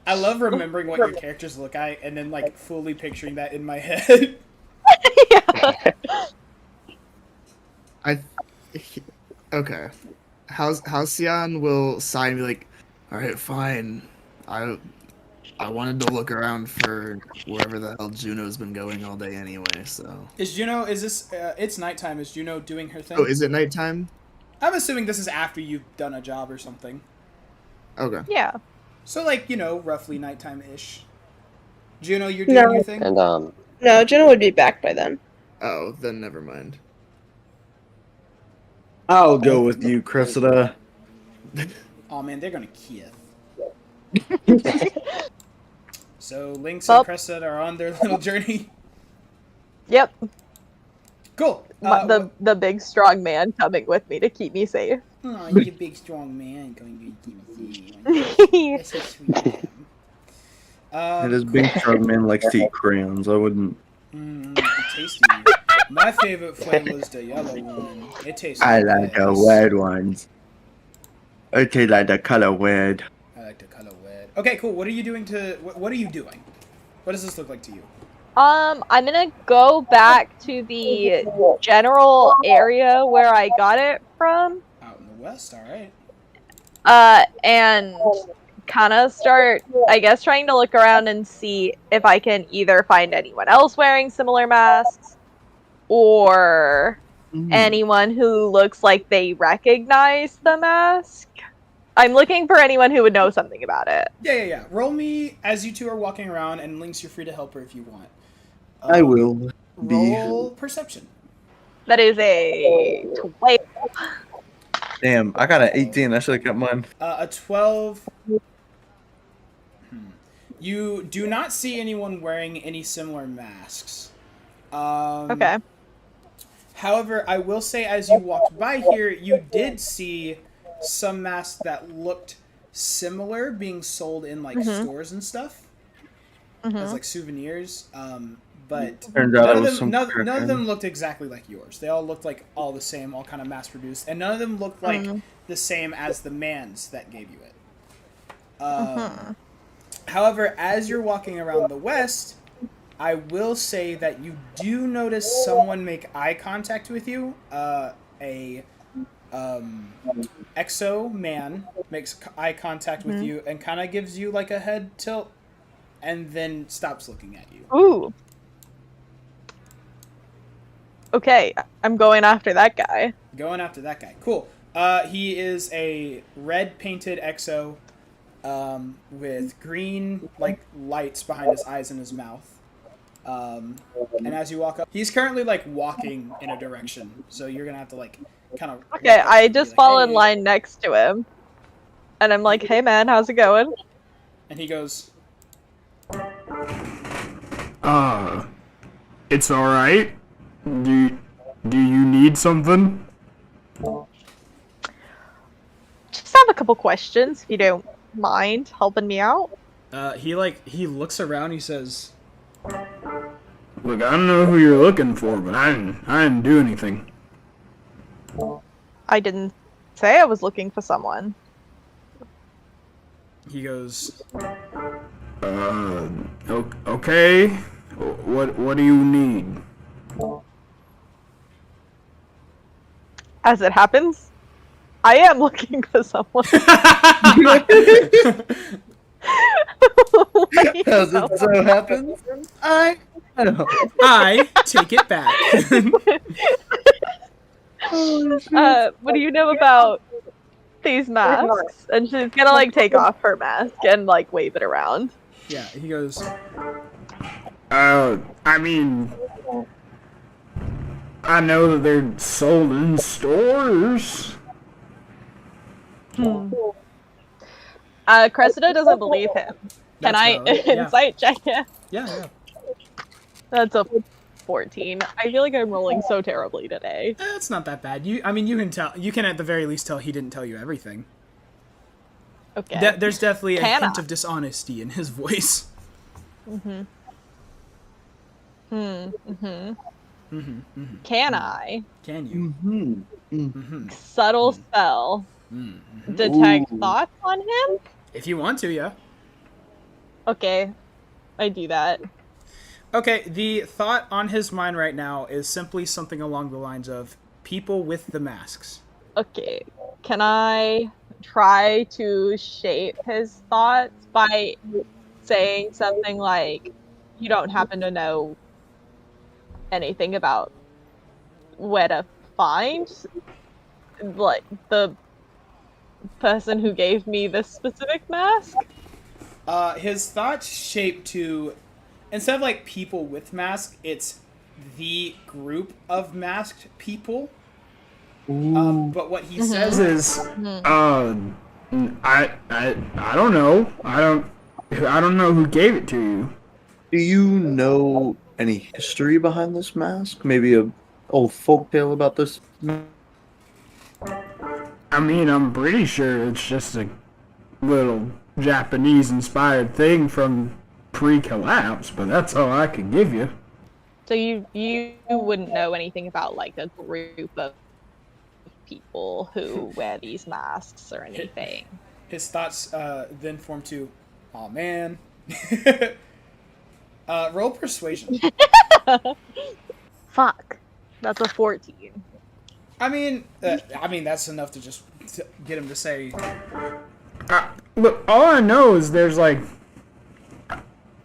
I love remembering what your characters look like and then like fully picturing that in my head. Yeah. Okay. Halcyon will sign me like, all right, fine. I wanted to look around for wherever the hell Juno's been going all day anyway. So. Is this? It's nighttime. Is Juno doing her thing? Oh, is it nighttime? I'm assuming this is after you've done a job or something. Okay. Yeah. So like roughly nighttime-ish. Juno, you're doing your thing. And No, Juno would be back by then. Oh, then never mind. I'll go with you, Cressida. Oh man, they're gonna kill. So Lynx Well- and Cressida are on their little journey. Yep. Cool. The big strong man coming with me to keep me safe. Oh, you're a big, strong man going to DMC. That's so sweet. This big strong man likes to eat crayons. I wouldn't. Tasty. My favorite flavor is the yellow one. It tastes I like like the this. red ones. I taste like the color red. I like the color red. Okay, cool. What are you doing to... What are you doing? What does this look like to you? I'm gonna go back to the general area where I got it from. Out in the west, alright. And kind of start, I guess, trying to look around and see if I can either find anyone else wearing similar masks or anyone who looks like they recognize the mask. I'm looking for anyone who would know something about it. Yeah. Roll me as you two are walking around, and Lynx, you're free to help her if you want. I will Roll perception. That is a 12. Damn, I got an 18. I should have kept mine. A 12. You do not see anyone wearing any similar masks. Okay. However, I will say as you walked by here, you did see some masks that looked similar being sold in like stores and stuff as like souvenirs. But Turns out none of them looked exactly like yours. They all looked like all the same, all kind of mass produced, and none of them looked like the same as the man's that gave you it. However, as you're walking around the west, I will say that you do notice someone make eye contact with you. A exo man makes eye contact with you and kind of gives you like a head tilt, and then stops looking at you. Ooh. Okay, I'm going after that guy. Going after that guy. Cool. He is a red painted exo with green like lights behind his eyes and his mouth. And as you walk up, he's currently like walking in a direction, so you're gonna have to like kind of. Okay, I just fall in "Hey." line next to him, and I'm like, "Hey man, how's it going?" And he goes, It's alright. Do you need something? Just have a couple questions, if you don't mind helping me out. he looks around. He says, Look, I don't know who you're looking for, but I didn't do anything. I didn't say I was looking for someone. he goes, Okay. What do you need? As it happens, I am looking for someone. As it so happens, I take it back. What do you know about these masks? And she's gonna like take off her mask and like wave it around. Yeah, he goes, I mean, I know that they're sold in stores. Cressida doesn't believe him. Can That's I valid, yeah. insight check it? yeah. That's a 14. I feel like I'm rolling so terribly today. It's not that bad. You can tell. You can at the very least tell he didn't tell you everything. Okay. There's definitely a Can hint I? of dishonesty in his voice. Can I Can you? subtle spell detect Ooh. thoughts on him? If you want to, yeah. Okay, I do that. Okay, the thought on his mind right now is simply something along the lines of people with the masks. Okay, can I try to shape his thoughts by saying something like, you don't happen to know anything about where to find, like, the person who gave me this specific mask? His thoughts shape to, instead of like people with masks, it's the group of masked people. But what he says is, I don't know. I don't know who gave it to you. Do you know any history behind this mask? Maybe a old folktale about this? I mean, I'm pretty sure it's just a little Japanese-inspired thing from pre-collapse, but that's all I can give you. So you wouldn't know anything about like a group of people who wear these masks or anything. His thoughts then form to, oh man. Roll persuasion. Fuck. That's a 14. I mean, that's enough to just get him to say. Look, all I know is there's like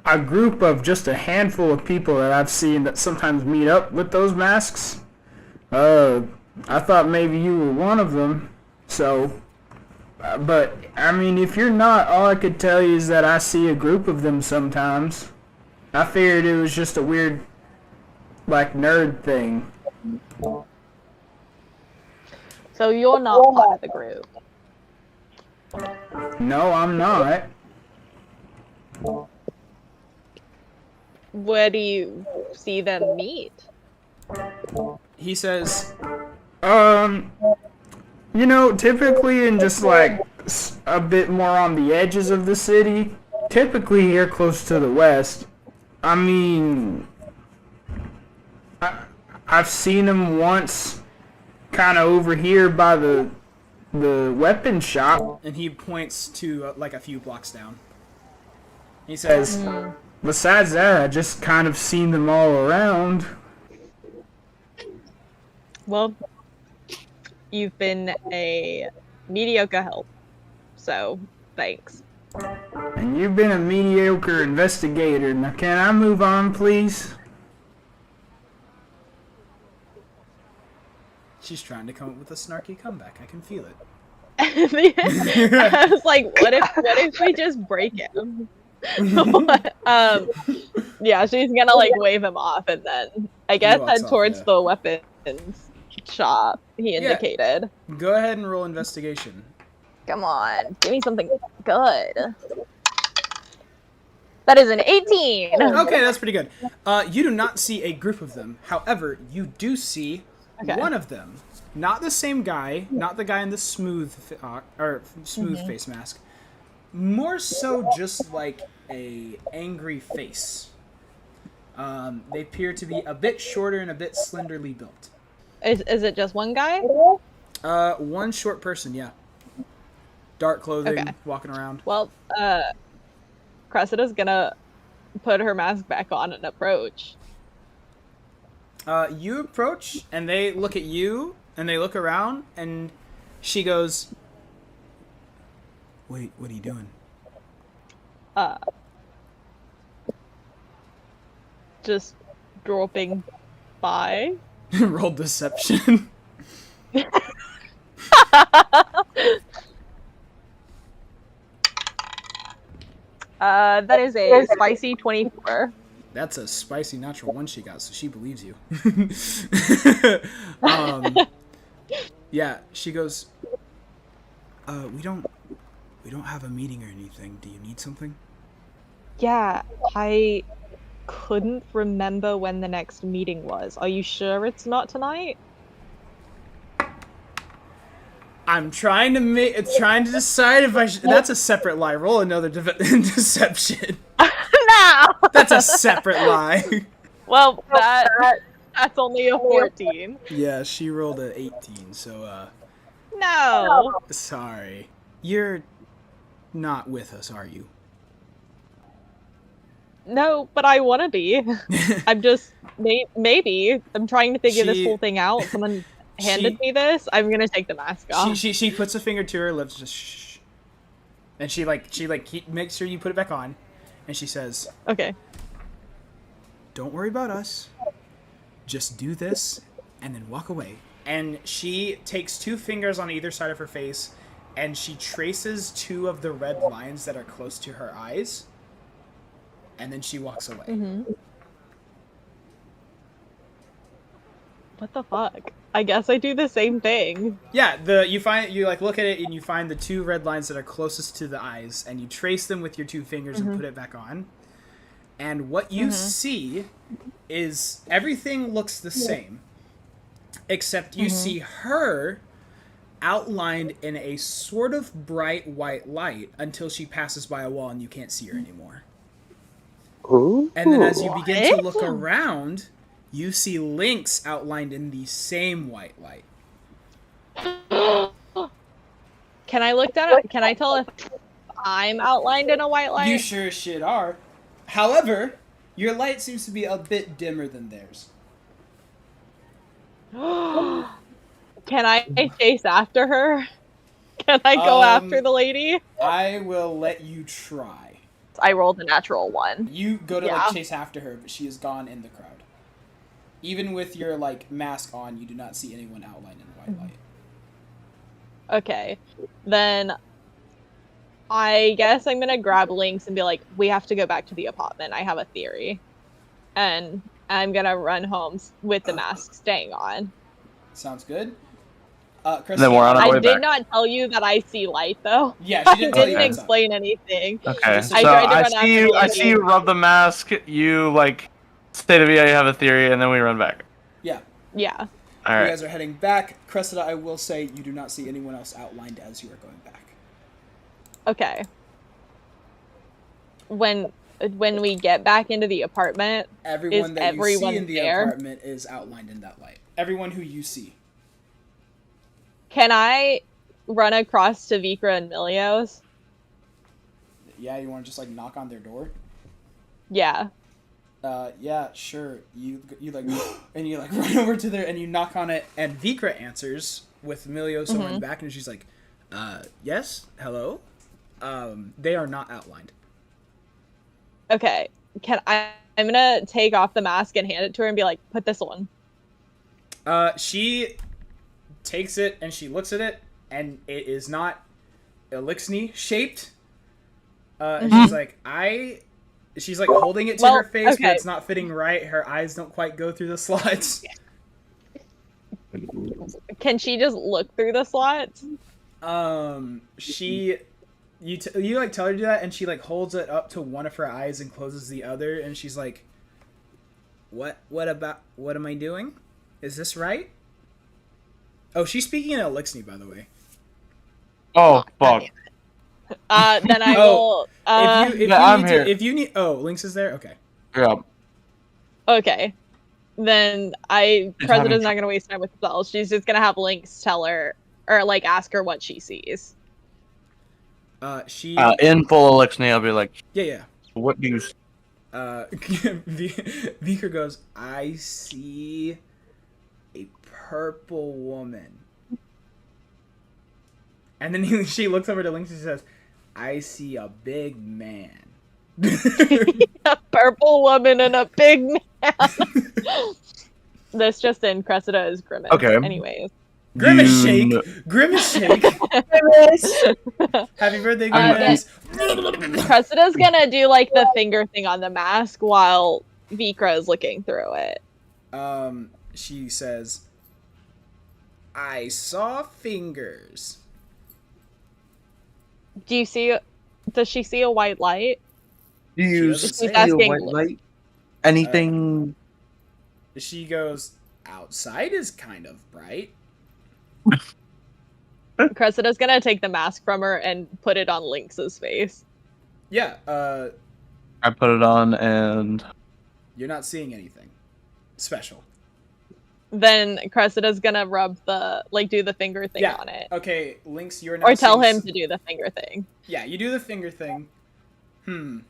a group of just a handful of people that I've seen that sometimes meet up with those masks. I thought maybe you were one of them, so. But, I mean, if you're not, all I could tell you is that I see a group of them sometimes. I figured it was just a weird, like, nerd thing. So you're not part of the group? No, I'm not. Where do you see them meet? He says, you know, typically in just like a bit more on the edges of the city, typically here close to the west. I mean, I've seen them once kind of over here by the weapon shop. and he points to like a few blocks down. He says, Besides that, I just kind of seen them all around. Well, you've been a mediocre help, so thanks. And you've been a mediocre investigator. Now, can I move on, please? she's trying to come up with a snarky comeback. I can feel it. I was like, what if we just break him? Yeah, she's gonna like wave him off and then I guess walks head off, towards yeah. the weapons shop he indicated. Go ahead and roll investigation. Come on, give me something good. That is an 18. Okay, that's pretty good. You do not see a group of them. However, you do see one of them. Not the same guy, not the guy in the smooth face mask. More so just like a angry face. They appear to be a bit shorter and a bit slenderly built. Is it just one guy? One short person, yeah. Dark clothing, walking around. Well, Cressida's gonna put her mask back on and approach. You approach, and they look at you, and they look around, and she goes, "Wait, what are you doing?" Just dropping by. Roll deception. That is a spicy 24. That's a spicy natural one she got, so she believes you. Yeah, she goes, we don't have a meeting or anything. Do you need something? Yeah, I couldn't remember when the next meeting was. Are you sure it's not tonight? I'm trying to decide if I should. That's a separate lie. Roll another deception. No! That's a separate lie. Well, that's only a 14. Yeah, she rolled a 18, so, No! sorry. You're not with us, are you? No, but I want to be. I'm just, maybe. I'm trying to figure this whole thing out. Someone handed me this. I'm gonna take the mask off. She puts a finger to her lips, just shh. And she makes sure you put it back on. And she says, Okay. "Don't worry about us. Just do this, and then walk away." And she takes 2 fingers on either side of her face, and she traces 2 of the red lines that are close to her eyes. And then she walks away. Mm-hmm. What the fuck? I guess I do the same thing. Yeah, you look at it and you find the 2 red lines that are closest to the eyes, and you trace them with your 2 fingers and put it back on. And what you see is everything looks the same, except you see her outlined in a sort of bright white light until she passes by a wall and you can't see her anymore. Ooh. And then as you begin to What? look around, you see Lynx outlined in the same white light. Can I look that up? Can I tell if I'm outlined in a white light? You sure as shit are. However, your light seems to be a bit dimmer than theirs. Can I chase after her? Can I go after the lady? I will let you try. I rolled a natural 1. You go to Yeah. like chase after her, but she is gone in the crowd. Even with your like mask on, you do not see anyone outlined in the white light. Okay. Then I guess I'm gonna grab Lynx and be like, we have to go back to the apartment. I have a theory. And I'm gonna run home with the mask staying on. Sounds good. Chris, Then we're on our I way did back. not tell you that I see light, though. Yeah, I she didn't tell you didn't that. explain anything. Okay, So so I tried to I run see after you. the I lady. see you rub the mask. You like say to me, "I have a theory," and then we run back. Yeah. Yeah. All You right. guys are heading back. Cressida, I will say you do not see anyone else outlined as you are going back. Okay. When we get back into the apartment, Everyone is that you see everyone in the there? apartment is outlined in that light. Everyone who you see. Can I run across to Vikra and Milios? Yeah, you want to just like knock on their door? Yeah. Yeah, sure. You like and you like run over to there and you knock on it and Vikra answers with Emilio somewhere in the back and she's like, yes, hello. They are not outlined. Okay. I'm gonna take off the mask and hand it to her and be like, put this on. She takes it and she looks at it and it is not elixir shaped. And she's like holding it to her face, okay. but it's not fitting right. Her eyes don't quite go through the slots. Can she just look through the slots? You like tell her to do that, and she like holds it up to one of her eyes and closes the other, and she's like, what am I doing? Is this right? Oh, she's speaking in elixir, by the way. Oh fuck! Then I will. If you need, Lynx is there. Okay. Yeah. Okay. Then She's Cressida's having not gonna waste time with spells. She's just gonna have Lynx tell her or like ask her what she sees. She. In full elixir, I'll be like, Yeah. "What do you?" Beaker goes, I see a purple woman. And then she looks over to Lynx and says, I see a big man. A purple woman and a big man. This just in, Cressida is Grimace. Okay. Anyways. Grimace You shake! Grimace shake! Happy birthday, Grimace! Cressida's gonna do like the finger thing on the mask while Vikra is looking through it. She says, I saw fingers. Does she see a white light? Do you doesn't see say. a Asking- white light? Anything? She goes, outside is kind of bright. Cressida's gonna take the mask from her and put it on Lynx's face. Yeah, I put it on and you're not seeing anything special. Then Cressida's gonna do the finger thing on it. Okay, Lynx, you're not Or tell seeing him to do the finger thing. Yeah, you do the finger thing.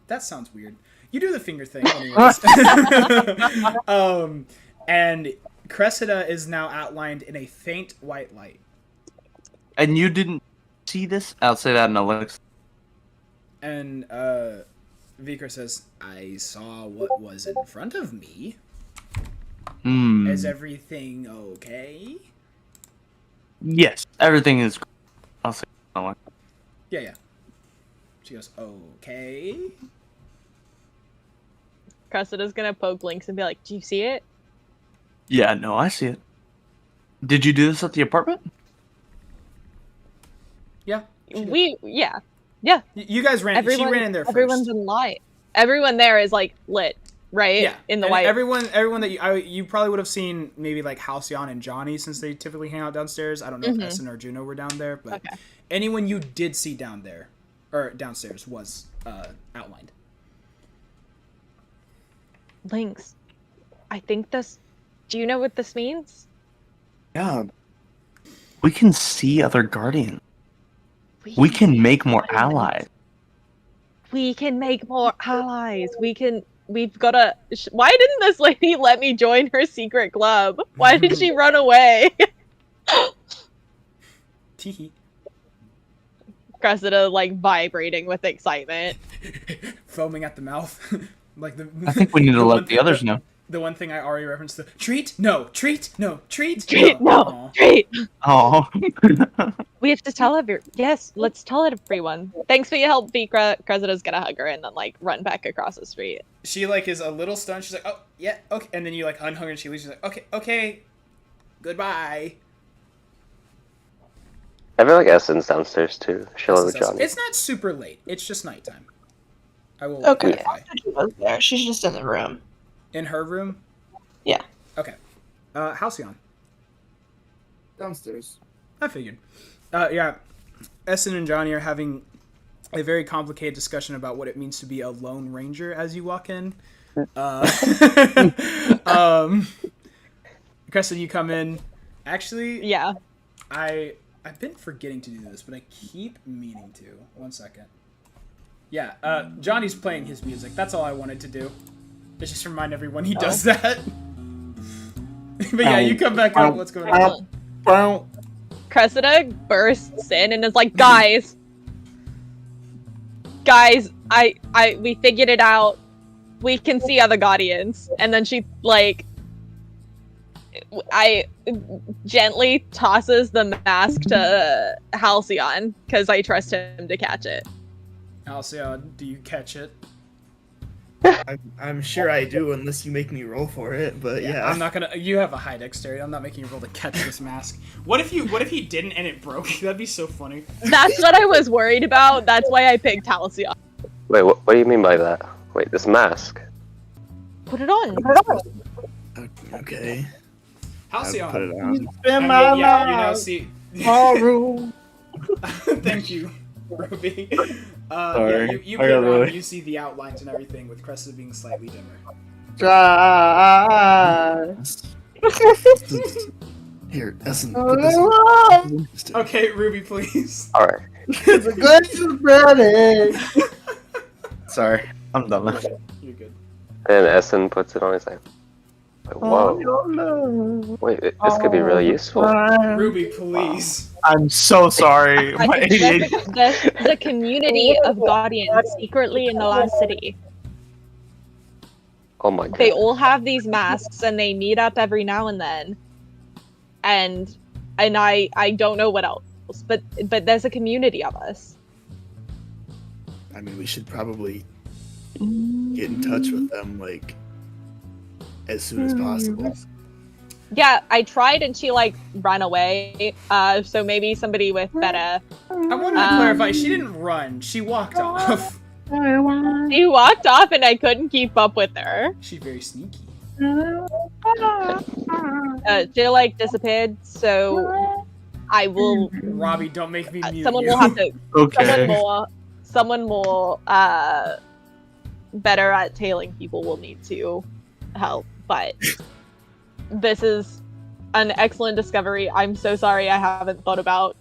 That sounds weird. You do the finger thing anyways. And Cressida is now outlined in a faint white light. and you didn't see this. I'll say that in elixir. And Vikra says, I saw what was in front of me. Hmm. Is everything okay? Yes, everything is. I'll say that one. Yeah. She goes, okay. Cressida's gonna poke Lynx and be like, do you see it? Yeah, no, I see it. Did you do this at the apartment? Yeah. Yeah. You guys ran. She ran in there first. Everyone's in light. Everyone there is like lit. right? Yeah, In the and white. everyone that you probably would have seen maybe like Halcyon and Johnny since they typically hang out downstairs. I don't know if Essen or Juno were down there, but anyone you did see down there or downstairs was outlined. Lynx, I think this. Do you know what this means? Yeah. We can see other Guardians. We can make more allies. We can make more allies. We've got to. Why didn't this lady let me join her secret club? Why did she run away? Teehee. Cressida, like, vibrating with excitement. Foaming at the mouth. Like the. I think we need to let the others know. The one thing I already referenced: the treat, no, treat, no, treat, Treat, no, no, treat. Oh. We have to tell yes, let's tell everyone. Thanks for your help, Vikra. Cressida's gonna hug her and then, like, run back across the street. She, like, is a little stunned. She's like, oh, yeah, okay. And then you, like, unhug her and she leaves. She's like, okay, goodbye. I feel like Essen's downstairs too, chilling with Johnny. It's not super late. It's just nighttime. I will Okay. clarify. She was there. She's just in the room. In her room? Yeah. Okay. Halcyon. Downstairs. I figured. Yeah. Essen and Johnny are having a very complicated discussion about what it means to be a lone ranger as you walk in. Cressida, you come in. Actually, Yeah. I've been forgetting to do this, but I keep meaning to. 1 second. Yeah, Johnny's playing his music. That's all I wanted to do. It's just remind everyone he does that. But yeah, you come back up. What's going on? Cressida bursts in and is like, guys, we figured it out. We can see other Guardians. And then she, like, I gently tosses the mask to Halcyon because I trust him to catch it. Halcyon, do you catch it? I'm sure I do, unless you make me roll for it. But yeah, I'm not gonna. You have a high dexterity. I'm not making you roll to catch this mask. What if he didn't and it broke? That'd be so funny. That's what I was worried about. That's why I picked Halcyon. Wait, what do you mean by that? Wait, this mask? Put it on. Okay. Halcyon. Put it on. Spin my you now see. Thank you, Ruby. Sorry. Yeah, you I put got it on, really- you see the outlines and everything, with Cressida being slightly dimmer. Here, Essen. Okay, Ruby, please. All right. Sorry, I'm done. You're good. And Essen puts it on. He's like, whoa. Wait, this could be really useful. Ruby, please. I'm so sorry. My ADHD. The community of Guardians secretly in the last city. Oh my god. They all have these masks and they meet up every now and then. And I don't know what else, but there's a community of us. I mean, we should probably get in touch with them, like, as soon as possible. Yeah, I tried and she, like, ran away. So maybe somebody with better. I wanted to clarify. She didn't run. She walked off. She walked off and I couldn't keep up with her. She's very sneaky. She, like, disappeared. So I will. Robbie, don't make me mute Someone you. will have to. Okay. Someone more better at tailing people will need to help. But this is an excellent discovery. I'm so sorry I haven't thought about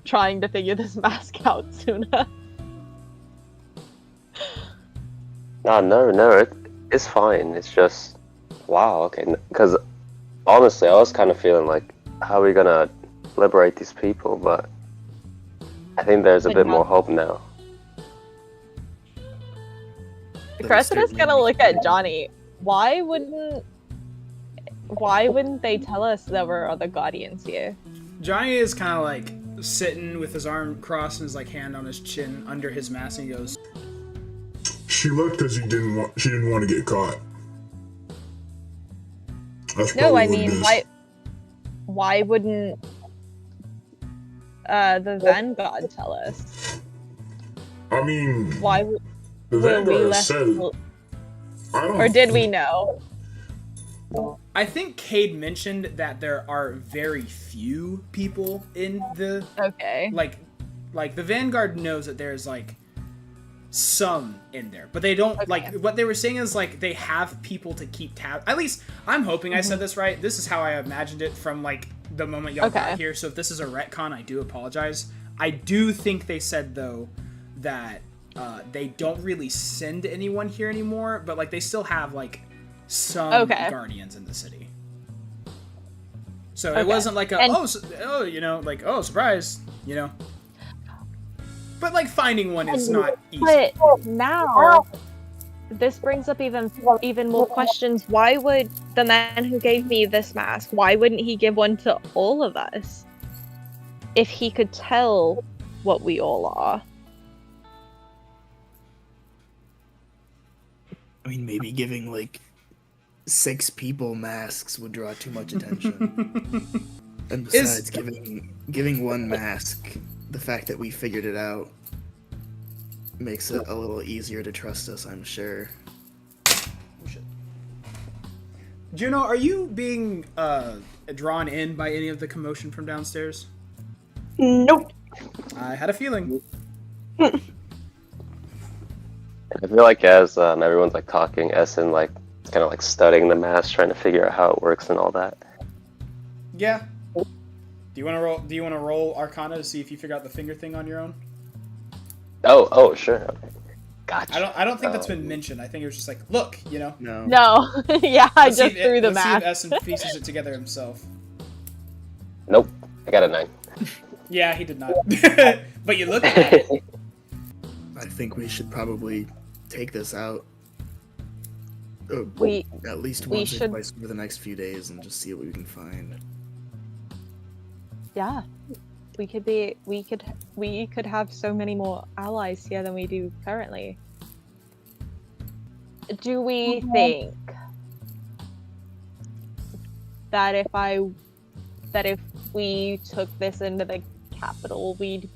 trying to figure this mask out sooner. No, it's fine. It's just, wow, okay. Because honestly, I was kind of feeling like, how are we gonna liberate these people? But I think there's a bit more hope now. Cressida's gonna look at Johnny. Why wouldn't they tell us there were other Guardians here? Johnny is kind of like sitting with his arm crossed and his like hand on his chin under his mask, and he goes, She left because she didn't want to get caught. That's No, probably I what it mean, is. why wouldn't the Vanguard tell us? I mean, Why the were we Vanguard left? said I don't. Or did we know? I think Cade mentioned that there are very few people in the Okay. like the Vanguard knows that there's like some in there, but they don't like what they were saying is like they have people to keep tab. At least I'm hoping I said this right. This is how I imagined it from like the moment y'all got here. So if this is a retcon, I do apologize. I do think they said though that they don't really send anyone here anymore, but like they still have like some guardians in the city. So it wasn't like a surprise, you know. But like finding one is not easy. But now this brings up even more questions. Why would the man who gave me this mask, why wouldn't he give one to all of us? If he could tell what we all are. I mean, maybe giving like 6 people masks would draw too much attention. And besides, giving one mask, the fact that we figured it out makes it a little easier to trust us, I'm sure. Juno, are you being drawn in by any of the commotion from downstairs? Nope. I had a feeling. I feel like as everyone's like talking, Essen like kind of like studying the mask, trying to figure out how it works and all that. Yeah. Do you want to roll Arcana to see if you figure out the finger thing on your own? Oh, sure. Okay. Gotcha. I don't think that's been mentioned. I think it was just like, look, you know. No. Yeah, I just threw the mask. Let's see if Essen pieces it together himself. Nope. I got a 9. Yeah, he did not. But you look at it. I think we should probably take this out. At least once or twice over the next few days and just see what we can find. Yeah. We could have so many more allies here than we do currently. Do we think that if we took this into the capital, we'd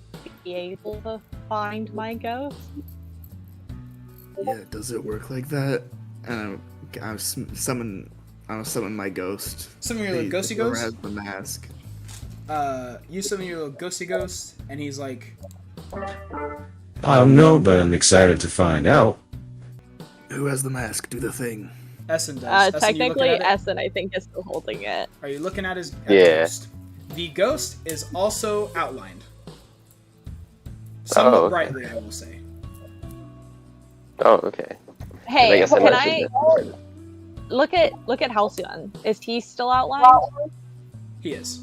be able to find my ghost? Yeah, does it work like that? I'll summon my ghost. Summon your little ghosty ghost? Whoever has the mask. You summon your little ghosty ghost, and he's like... I don't know, but I'm excited to find out. Who has the mask? Do the thing. Essen does. Technically, Essen, I think, is still holding it. Are you looking at his ghost? The ghost is also outlined. Somewhat brightly, I will say. Oh, okay. Hey, can I look at Halcyon? Is he still outlined? He is.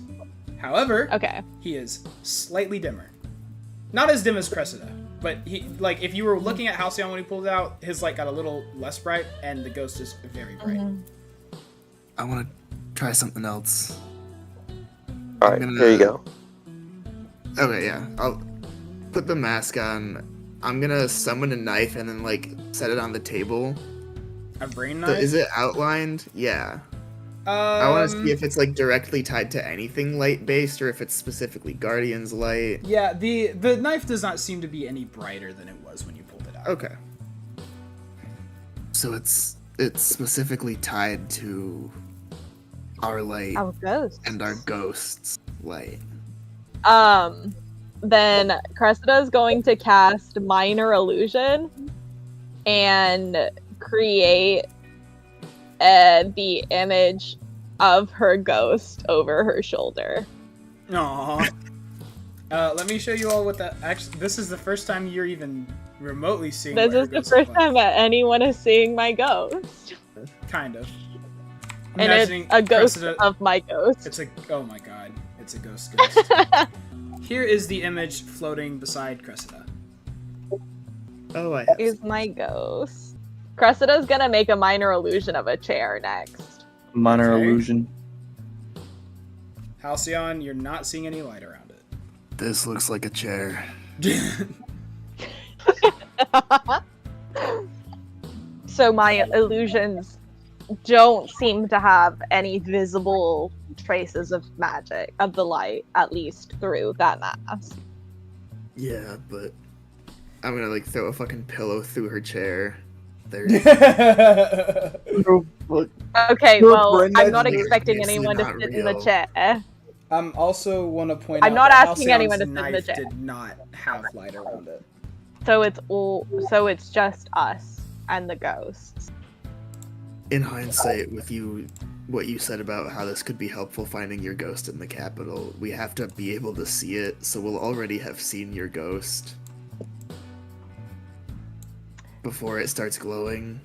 However, he is slightly dimmer. Not as dim as Cressida, but he like if you were looking at Halcyon when he pulled it out, his light got a little less bright, and the ghost is very bright. I want to try something else. All right, there you go. Okay, yeah. I'll put the mask on. I'm gonna summon a knife and then like set it on the table. A brain knife? Is it outlined? Yeah. I want to see if it's like directly tied to anything light based or if it's specifically Guardian's light. Yeah, the knife does not seem to be any brighter than it was when you pulled it out. Okay. So it's specifically tied to our light and our ghost's light. Then Cressida is going to cast Minor Illusion and create the image of her ghost over her shoulder. Aww. Let me show you all what that actually. This is the first time you're even remotely seeing. This is the first time that anyone is seeing my ghost. Kind of. And it's a ghost of my ghost. It's a oh my god! It's a ghost. Here is the image floating beside Cressida. Oh, is my ghost. Cressida's gonna make a minor illusion of a chair next. Minor illusion. Halcyon, you're not seeing any light around it. This looks like a chair. So my illusions don't seem to have any visible traces of magic, of the light, at least through that mask. Yeah, but I'm gonna like throw a fucking pillow through her chair There's Okay, Your well, friend I'm not is expecting seriously anyone to not sit in the real. chair. Also want to point I'm out not that asking Halcyon's anyone to sit in the knife chair. did not have light around it. So it's just us and the ghosts. In hindsight, with what you said about how this could be helpful finding your ghost in the capital, we have to be able to see it, so we'll already have seen your ghost before it starts glowing.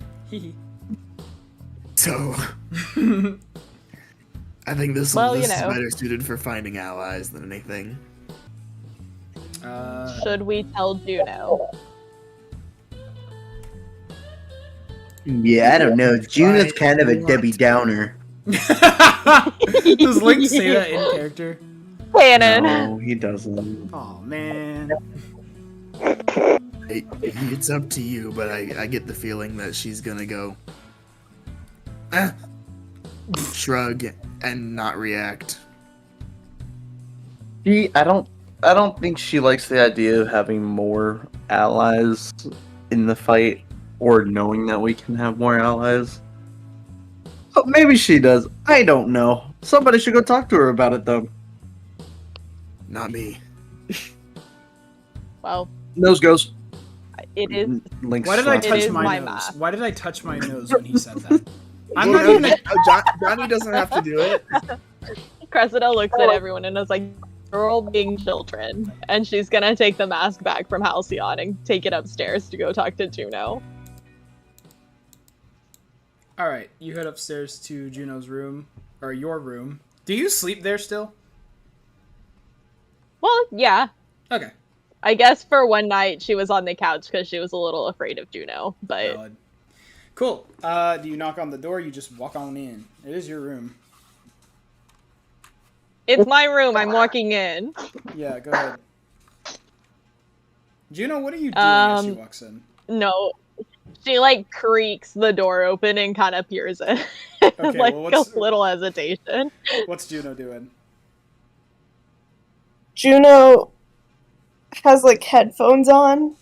So, I think this is better suited for finding allies than anything. Should we tell Juno? Yeah, I don't know. Juno's kind of a Debbie Downer. Does Link say that in character? Canon. No, he doesn't. Oh man. It's up to you, but I get the feeling that she's gonna go shrug and not react. I don't think she likes the idea of having more allies in the fight, or knowing that we can have more allies. But maybe she does. I don't know. Somebody should go talk to her about it, though. Not me. Well, nose goes. It is. Link's Why did I touch my nose? Why did I touch my nose when he said that? I'm not even. Johnny doesn't have to do it. Cressida looks at everyone and is like, "You're all being children," and she's gonna take the mask back from Halcyon and take it upstairs to go talk to Juno. All right, you head upstairs to Juno's room, or your room. Do you sleep there still? Well, yeah. Okay. I guess for one night she was on the couch because she was a little afraid of Juno, but... Valid. Cool. Do you knock on the door? You just walk on in. It is your room. It's my room. I'm walking in. Yeah, go ahead. Juno, what are you doing as she walks in? No. She, like, creaks the door open and kind of peers in. Okay, like, well, a little hesitation. What's Juno doing? Juno has like headphones on.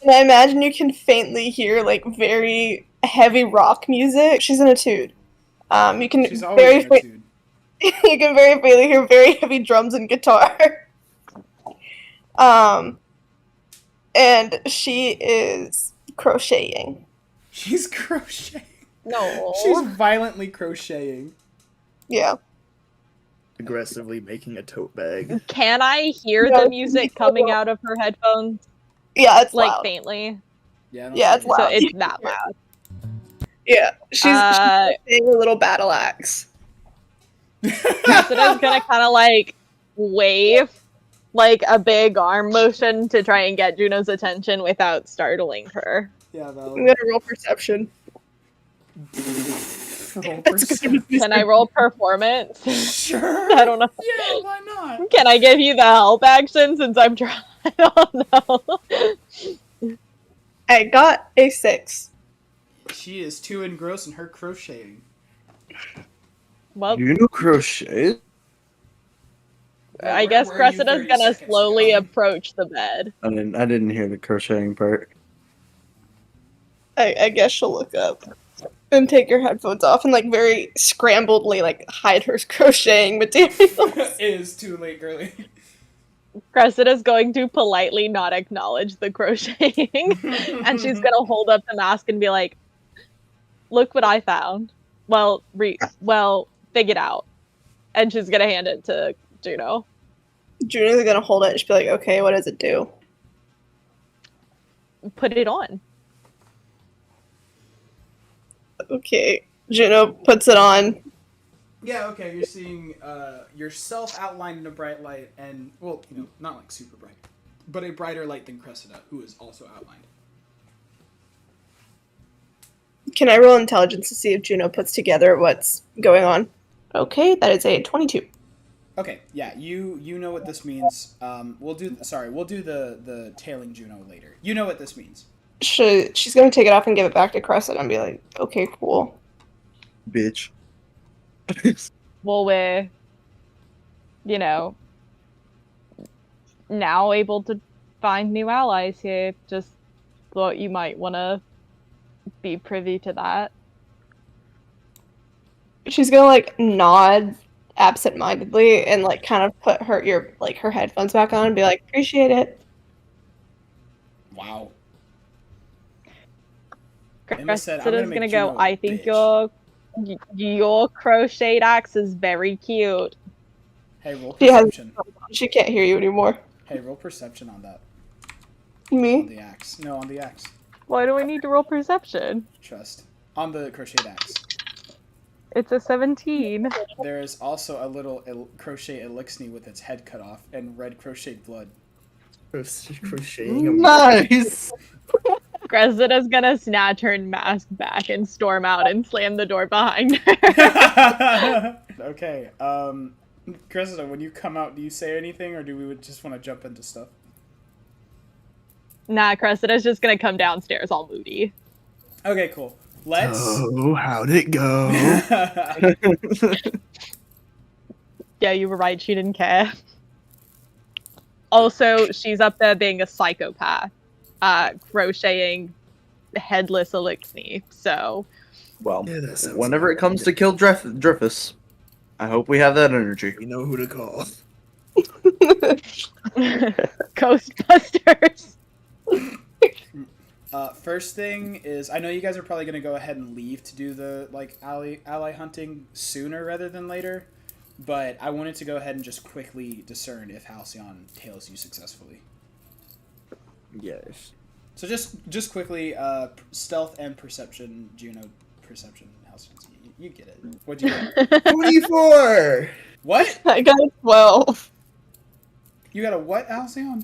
And I imagine you can faintly hear like very heavy rock music. She's in a tude. You can She's always in a tude. You can very faintly hear very heavy drums and guitar. And she is crocheting. She's crocheting. No. She's violently crocheting. Yeah. Aggressively making a tote bag. Can I hear the music coming out of her headphones? Yeah, it's like loud. faintly. Yeah, it's loud. So it's that loud. Yeah, she's playing a little battle axe. Cressida's gonna kind of like wave like a big arm motion to try and get Juno's attention without startling her. Yeah, I'm gonna roll perception. Can I roll performance? Sure. I don't know. Yeah, why not? Can I give you the help action since I'm trying? I don't know. I got a 6. She is too engrossed in her crocheting. Well, You know crochet? I guess Cressida's gonna slowly approach the bed. I didn't hear the crocheting part. I guess she'll look up and take your headphones off and like very scrambledly like hide her crocheting materials. It is too late, girly. Cressida's going to politely not acknowledge the crocheting, and she's gonna hold up the mask and be like, "Look what I found. Well, fig it out." And she's gonna hand it to Juno. Juno's gonna hold it and she'll be like, "Okay, what does it do?" Put it on. Okay. Juno puts it on. Yeah, okay, you're seeing yourself outlined in a bright light, and, well, you know, not like super bright, but a brighter light than Cressida, who is also outlined. Can I roll intelligence to see if Juno puts together what's going on? Okay, that is a 22. Okay, yeah, you know what this means. We'll do the tailing Juno later. You know what this means. She's gonna take it off and give it back to Cressida and be like, "Okay, cool." Bitch. Well, we're, you know, now able to find new allies here. Just thought you might want to be privy to that. She's gonna like nod absentmindedly and like kind of put her headphones back on and be like, appreciate it. Wow. Emma said, "I'm Cressida's gonna gonna make go, Juno a I think bitch." your crocheted axe is very cute. Hey, roll She has perception. she can't hear you anymore. Hey, roll perception on that. Me? On the axe. No, on the axe. Why do I need to roll perception? Trust. On the crocheted axe. It's a 17. There is also a little crochet elixir with its head cut off and red crocheted blood. Crocheting a Nice. Cressida's gonna snatch her mask back and storm out and slam the door behind her. Okay, Cressida, when you come out, do you say anything, or do we just want to jump into stuff? Nah, Cressida's just gonna come downstairs all moody. Okay, cool. Let's... Oh, how'd it go? Yeah, you were right, she didn't care. Also, she's up there being a psychopath, crocheting headless elixir, so... Well, Yeah, that sounds whenever like it comes to kill Dreyfus, I hope we have that energy. You know who to call. Ghostbusters! First thing is, I know you guys are probably going to go ahead and leave to do the, like, ally hunting sooner rather than later, but I wanted to go ahead and just quickly discern if Halcyon tails you successfully. Yes. So just quickly, stealth and perception, Juno, perception, Halcyon, you get it. What'd you get? 24! What? I got a 12. You got a what, Halcyon?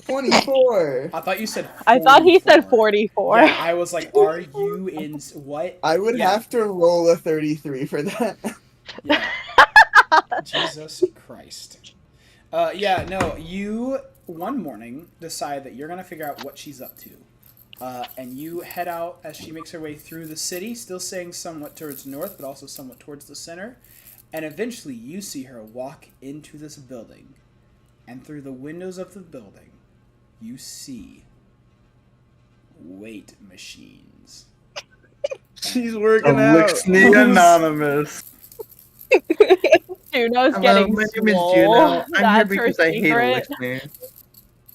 24! I thought you said 44. I thought he said 44. Yeah, I was like, are you in... What? I would have to roll a 33 for that. Yeah. Jesus Christ. Yeah, no, you one morning decide that you're going to figure out what she's up to. And you head out as she makes her way through the city, still staying somewhat towards north, but also somewhat towards the center. And eventually you see her walk into this building. And through the windows of the building, you see weight machines. She's working out. Elixir Anonymous. Juno's Hello, getting my name is swole. Juno. I'm here That's her because I hate secret. Elixir.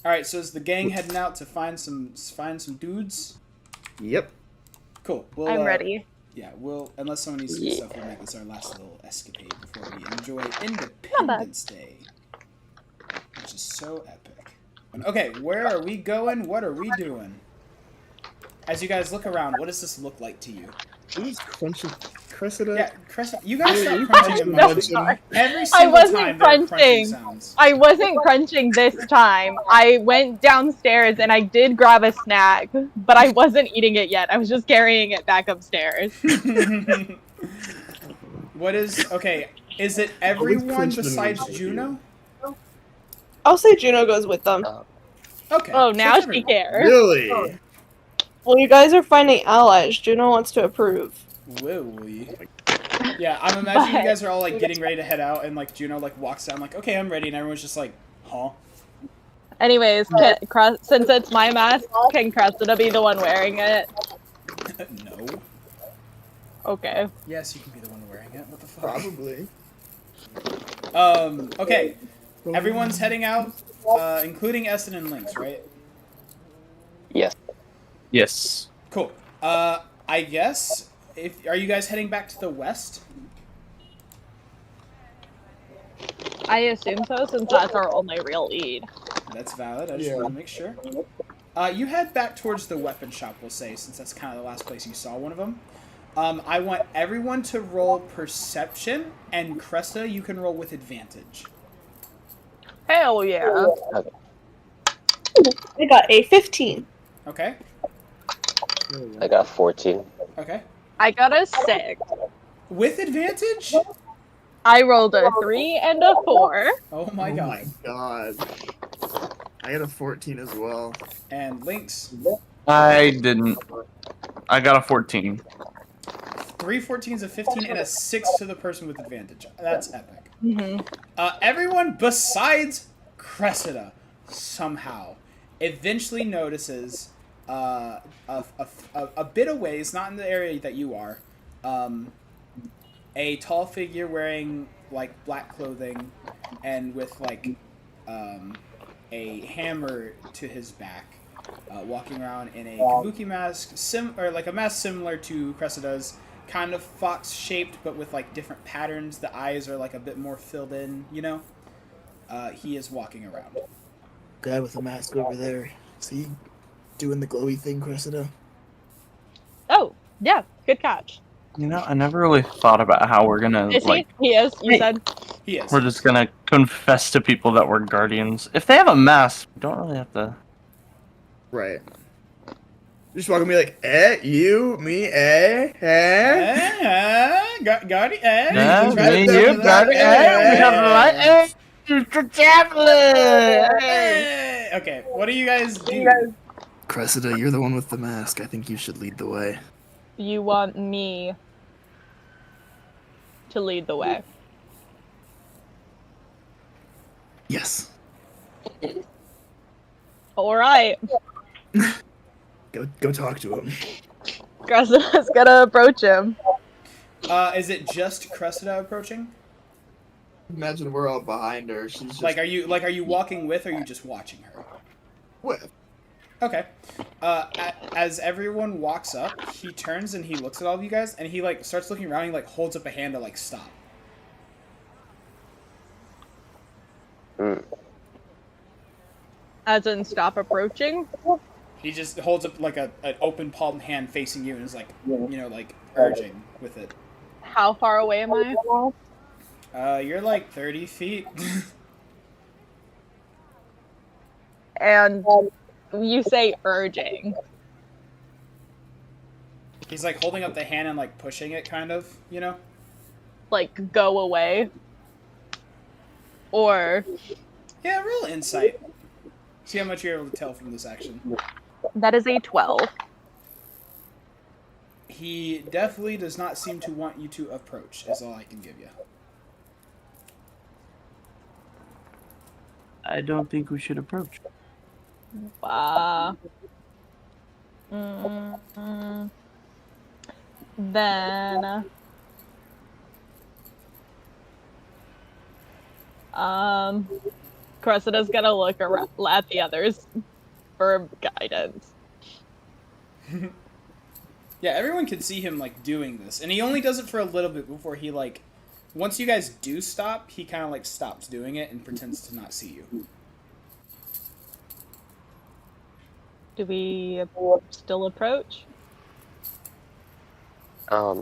Alright, so is the gang heading out to find some dudes? Yep. Cool. Well, I'm ready. Yeah, unless someone needs to do stuff, we'll make this our last little escapade before we enjoy Independence Day. Which is so epic. Okay, where are we going? What are we doing? As you guys look around, what does this look like to you? Who's crunching Cressida? Yeah, Cressida, you guys start crunching and No, munching. sorry. Every I single wasn't time there are crunching crunching. sounds. I wasn't crunching this time. I went downstairs and I did grab a snack, but I wasn't eating it yet. I was just carrying it back upstairs. What is... Okay, is it everyone besides Juno? I'll say Juno goes with them. Okay. Oh, so now it's she everyone. cares. Really? Well, you guys are finding allies. Juno wants to approve. Will we? Yeah, I'm imagining you guys are all like getting ready to head out, and like Juno like walks down like, okay, I'm ready, and everyone's just like, huh? Anyways, since it's my mask, can Cressida be the one wearing it? No. Okay. Yes, you can be the one wearing it. What the fuck? Probably. Okay. Everyone's heading out, including Essen and Lynx, right? Yes. Yes. Cool. I guess are you guys heading back to the west? I assume so, since that's our only real lead. That's valid. I just want to make sure. You head back towards the weapon shop, we'll say, since that's kind of the last place you saw one of them. I want everyone to roll perception, and Cressida, you can roll with advantage. Hell yeah. I got a 15. Okay. I got 14. Okay. I got a 6. With advantage? I rolled a 3 and a 4. Oh my god. God. I got a 14 as well. And Lynx? I didn't. I got a 14. 3 14s, a 15, and a 6 to the person with advantage. That's epic. Mm-hmm. Everyone besides Cressida somehow eventually notices a bit of ways, not in the area that you are, a tall figure wearing like black clothing and with like a hammer to his back, walking around in a kabuki mask, or like a mask similar to Cressida's, kind of fox shaped but with like different patterns. The eyes are like a bit more filled in, you know. He is walking around. Guy with a mask over there. Is he doing the glowy thing, Cressida? Oh, yeah, good catch. You know, I never really thought about how we're gonna Is like. he? He is. You said. He is. We're just gonna confess to people that we're guardians. If they have a mask, we don't really have to. Right. Just walking me like, you, me, Guardian, Yeah, you tried me, to you, tell me guardian, that. we have the right. Mr. Chaplain! Hey. Okay, what do you guys do? Cressida, you're the one with the mask. I think you should lead the way. You want me to lead the way? Yes. All right. Go talk to him. Cressida's gonna approach him. Is it just Cressida approaching? Imagine we're all behind her. She's just Are you walking with, or are you just watching her? with. Okay. As everyone walks up, he turns and he looks at all of you guys, and he like starts looking around. And he like holds up a hand to like stop. As in, stop approaching. He just holds up like an open palmed hand facing you, and is like, like urging with it. How far away am I? You're like 30 feet. And you say urging. He's like holding up the hand and like pushing it, kind of, Like, go away. Or... Yeah, roll insight. See how much you're able to tell from this action. That is a 12. He definitely does not seem to want you to approach, is all I can give you. I don't think we should approach. Then... Cressida's gonna look around at the others for guidance. Yeah, everyone can see him like doing this, and he only does it for a little bit before he like, once you guys do stop, he kind of like stops doing it and pretends to not see you. Do we still approach? I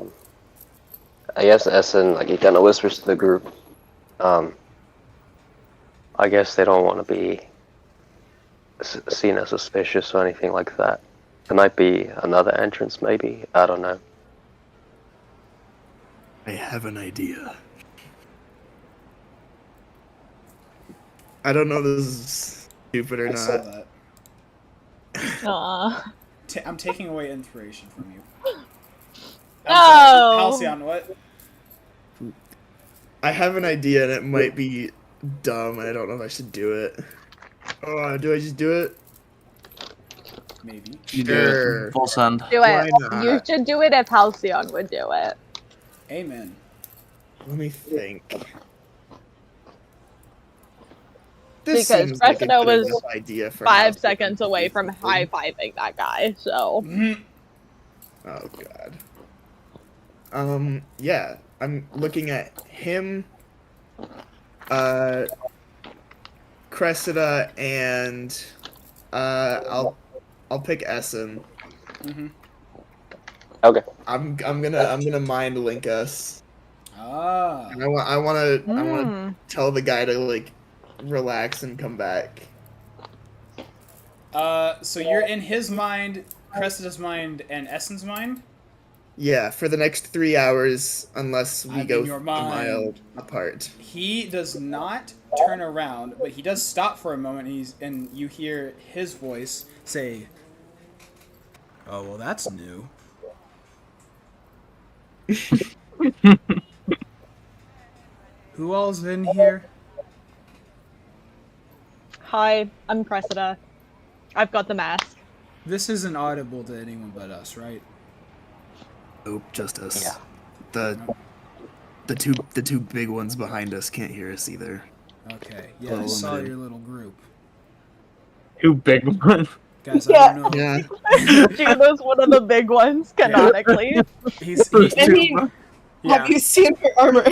guess Essen, like, he kind of whispers to the group. I guess they don't want to be seen as suspicious or anything like that. There might be another entrance, maybe. I don't know. I have an idea. I don't know if this is stupid or I saw not. that. Aw. I'm taking away inspiration from you. No! Halcyon, what? I have an idea and it might be dumb. I don't know if I should do it. Oh, do I just do it? Maybe. You do Sure. it. Full send. Do Why it. not? You should do it if Halcyon would do it. Amen. Let me think. Because seems like a Cressida good was enough idea for 5 Halcyon. seconds away from high-fiving that guy, so... Oh god. Yeah. I'm looking at him, Cressida, and I'll pick Essen. Okay. I'm gonna mind link us. Ah. And I wanna tell the guy to like relax and come back. So you're in his mind, Cressida's mind, and Essen's mind? Yeah, for the next 3 hours, unless we I'm go in your a mile mind. apart. He does not turn around, but he does stop for a moment, and you hear his voice say, "Oh, well, that's new." Who all's in here? Hi, I'm Cressida. I've got the mask. This isn't audible to anyone but us, right? Nope, just us. Yeah. The two big ones behind us can't hear us either. Okay. Yeah, I Little saw limited. your little group. Two big ones. Guys, Yeah. I don't know. Yeah. Juno's one of the big ones, canonically. He's I mean, yeah. have you seen her armor?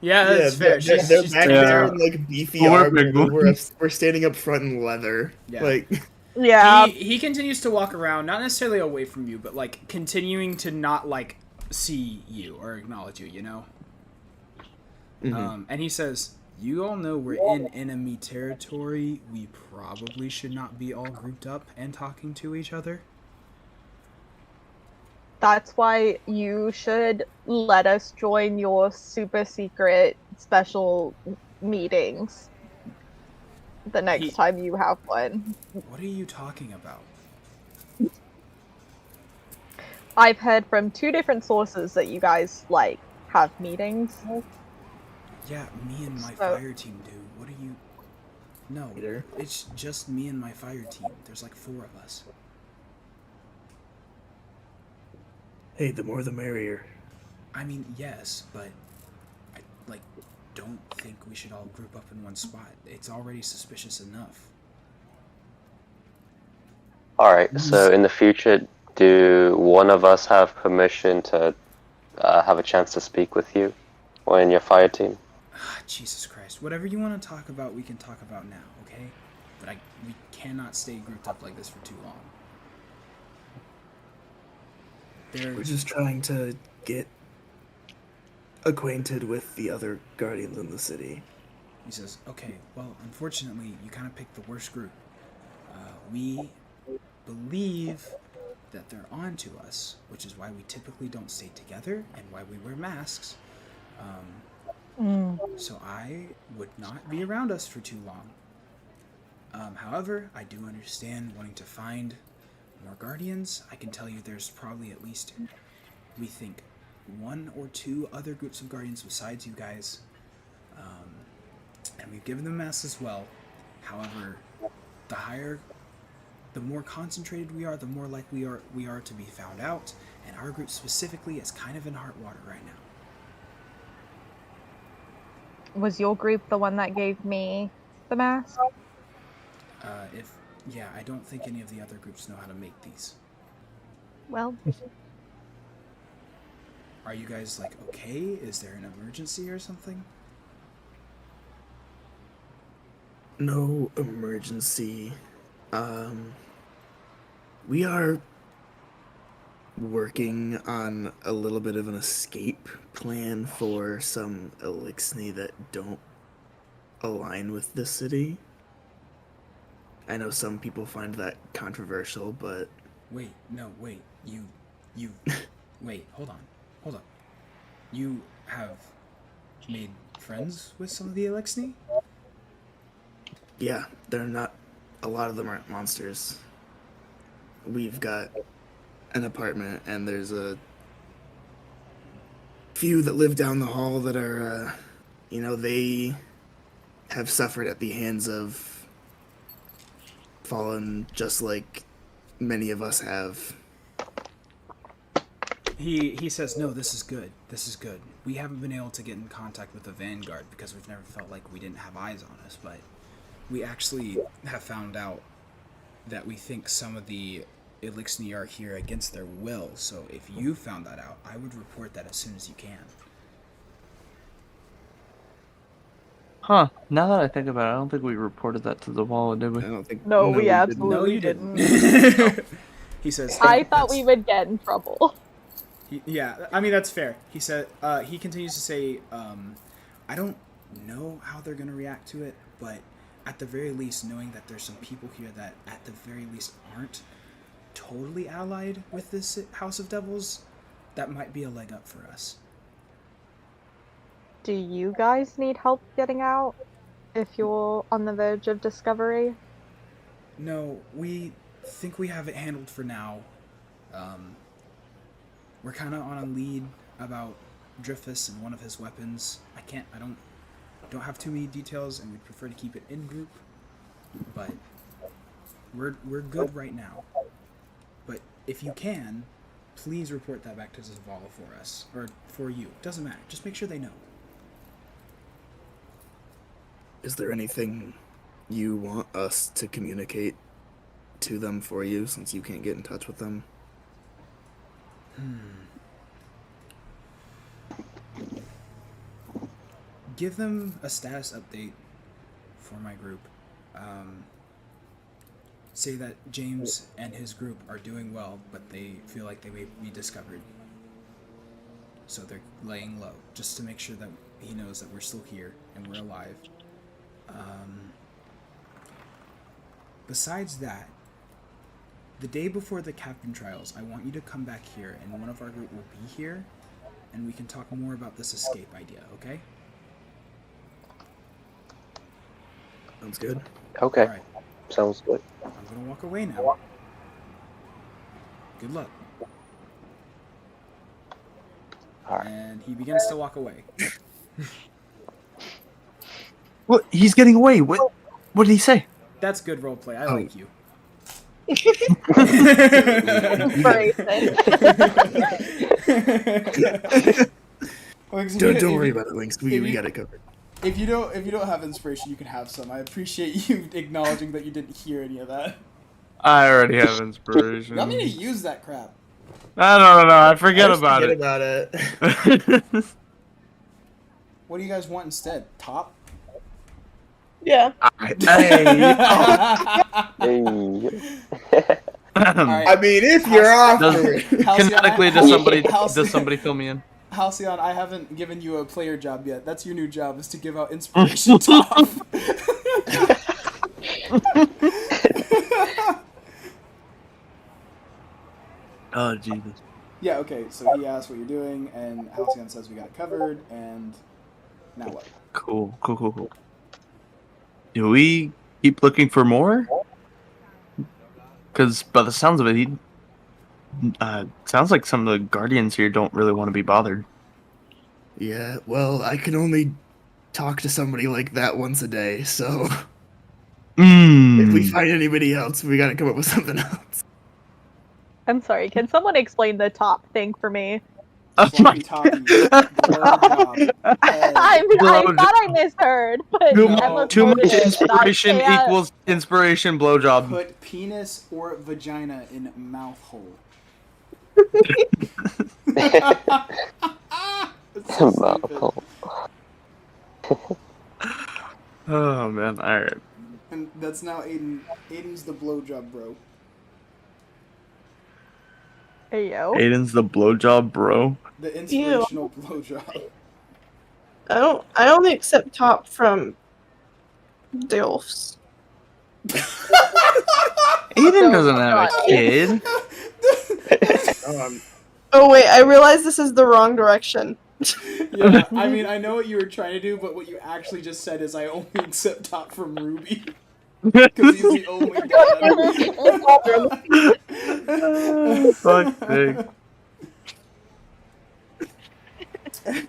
Yeah, that's fair. They're She's back taken there out. in like beefy Well, we're armor. big But ones. we're standing up front in leather. Yeah. Like Yeah. He continues to walk around, not necessarily away from you, but like continuing to not like see you or acknowledge you, you know? And he says, "You all know we're in enemy territory. We probably should not be all grouped up and talking to each other." That's why you should let us join your super secret special meetings the next time you have one. What are you talking about? I've heard from 2 different sources that you guys like have meetings. Yeah, me and my So- fire team do. What are you? No, Peter? it's just me and my fire team. There's like 4 of us. hey, the more the merrier. I mean, yes, but I don't think we should all group up in one spot. It's already suspicious enough. All right. So in the future, do one of us have permission to have a chance to speak with you, or in your fire team? Jesus Christ! Whatever you want to talk about, we can talk about now, okay? But we cannot stay grouped up like this for too long. We're just trying to get acquainted with the other guardians in the city. He says, "Okay, well, unfortunately, you kind of picked the worst group. We believe that they're on to us, which is why we typically don't stay together and why we wear masks. So I would not be around us for too long. However, I do understand wanting to find more guardians. I can tell you there's probably at least, we think, 1 or 2 other groups of guardians besides you guys. And we've given them masks as well. However, the more concentrated we are, the more likely we are to be found out. And our group specifically is kind of in hot water right now." Was your group the one that gave me the mask? I don't think any of the other groups know how to make these. Well, Are you guys like okay? Is there an emergency or something? No emergency. We are working on a little bit of an escape plan for some Elixni that don't align with the city. I know some people find that controversial, but Wait, you, wait, hold on. You have made friends with some of the Elixni? yeah, they're not. A lot of them aren't monsters. We've got an apartment, and there's a few that live down the hall that are, they have suffered at the hands of Fallen, just like many of us have. He says, "No, this is good. This is good. We haven't been able to get in contact with the Vanguard because we've never felt like we didn't have eyes on us, but we actually have found out that we think some of the Elixni are here against their will. So if you found that out, I would report that as soon as you can." Huh. Now that I think about it, I don't think we reported that to the wall, did we? I don't think. no, we didn't. absolutely No, you didn't. didn't. He says, I thought "That's- we would get in trouble. Yeah, I mean, that's fair." He said, he continues to say, "I don't know how they're going to react to it, but at the very least, knowing that there's some people here that at the very least aren't totally allied with this House of Devils, that might be a leg up for us." Do you guys need help getting out if you're on the verge of discovery? No, we think we have it handled for now. We're kind of on a lead about Drifus and one of his weapons. I don't have too many details, and we'd prefer to keep it in group, but we're good right now. But if you can, please report that back to Zavala for us. Or for you. Doesn't matter. Just make sure they know. Is there anything you want us to communicate to them for you, since you can't get in touch with them? Give them a status update for my group. Say that James and his group are doing well, but they feel like they may be discovered. So they're laying low, just to make sure that he knows that we're still here and we're alive. Besides that, the day before the captain trials, I want you to come back here, and one of our group will be here, and we can talk more about this escape idea, okay? Sounds good. Okay. Alright, Sounds good. I'm gonna walk away now. Good luck. Alright. And he begins to walk away. What? He's getting away. What did he say? That's good roleplay. I like you. Don't worry about it, Lynx. We got it covered. If you don't have inspiration, you can have some. I appreciate you acknowledging that you didn't hear any of that. I already have inspiration. You want me to use that crap? No. I forget about it. About it. What do you guys want instead? Top? Yeah. Hey. Alright. I mean, if you're offering. Kinetically, does somebody fill me in? Halcyon, I haven't given you a player job yet. That's your new job, is to give out inspiration top. Oh Jesus. Yeah, okay, so he asks what you're doing, and Halcyon says we got it covered, and now what? Cool. Do we keep looking for more? Because by the sounds of it, he sounds like some of the guardians here don't really want to be bothered. Yeah, well, I can only talk to somebody like that once a day, so if we find anybody else, we gotta come up with something else. I'm sorry, can someone explain the top thing for me? Sloppy toppy, blowjob, I thought I misheard, but Emma Too told much me that inspiration I can't. equals inspiration blowjob. Put penis or vagina in mouth hole. It's so stupid. Oh man, alright. And that's now Aiden. Aiden's the blowjob bro. Hey yo. Aiden's the blowjob bro. The inspirational blowjob. I only accept top from Dilfs. Aiden doesn't have a kid. Oh wait, I realize this is the wrong direction. Yeah, I mean, I know what you were trying to do, but what you actually just said is I only accept top from Ruby. Because he's the only god. Fuck's sake.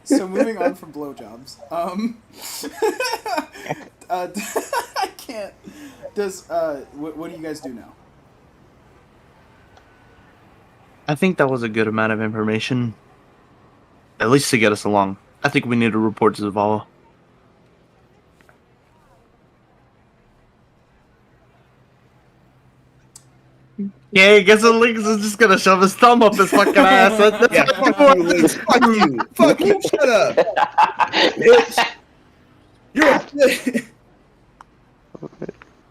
So moving on from blowjobs. I can't. What do you guys do now? I think that was a good amount of information. At least to get us along. I think we need to report to Zavala. Yeah, I guess the Lynx is just gonna shove his thumb up his fucking ass. Yeah, fuck you, Lynx. Fuck you. Fuck you. Shut up. Bitch. You're a bitch.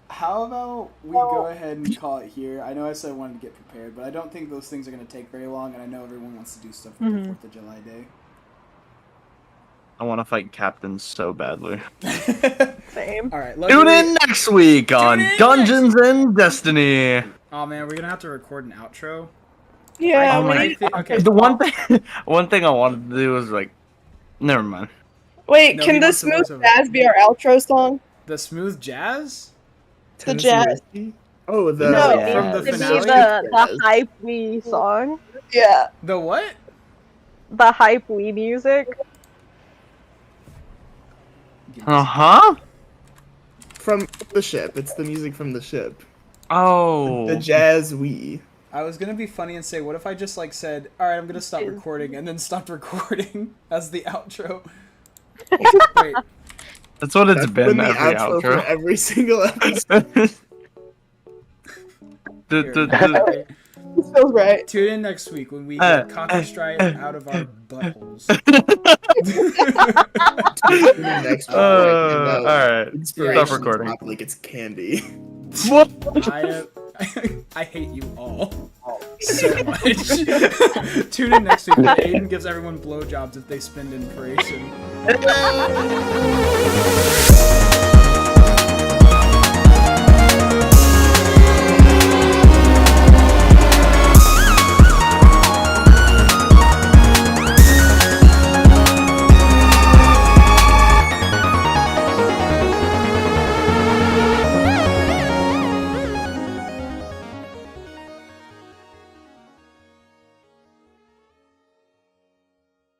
How about we go ahead and call it here? I know I said I wanted to get prepared, but I don't think those things are going to take very long, and I know everyone wants to do stuff for the 4th of July day. I want to fight captains so badly. Same. Alright, Tune in next week on Dungeons and Destiny. Oh man, we're going to have to record an outro. Yeah, Okay. The one thing I wanted to do was like, never mind. Wait, No, can he the wants the smooth voiceover. jazz be our outro song? The smooth jazz? The jazz. Oh, the No, From the To be finale? the hype wee song. Yeah. The what? The hype wee music. Uh-huh. from the ship. It's the music from the ship. Oh. The jazz we. I was gonna be funny and say, what if I just like said, all right, I'm gonna stop recording, and then stopped recording as the outro. Wait. That's what it's been the every outro outro. for every single episode. This feels right. Tune in next week when we get Cocker Stride out of our buttholes. Next week, all right. Inspiration Stop recording. pop like it's candy. What? I hate you all so much. Tune in next week when Aiden gives everyone blowjobs if they spend inspiration.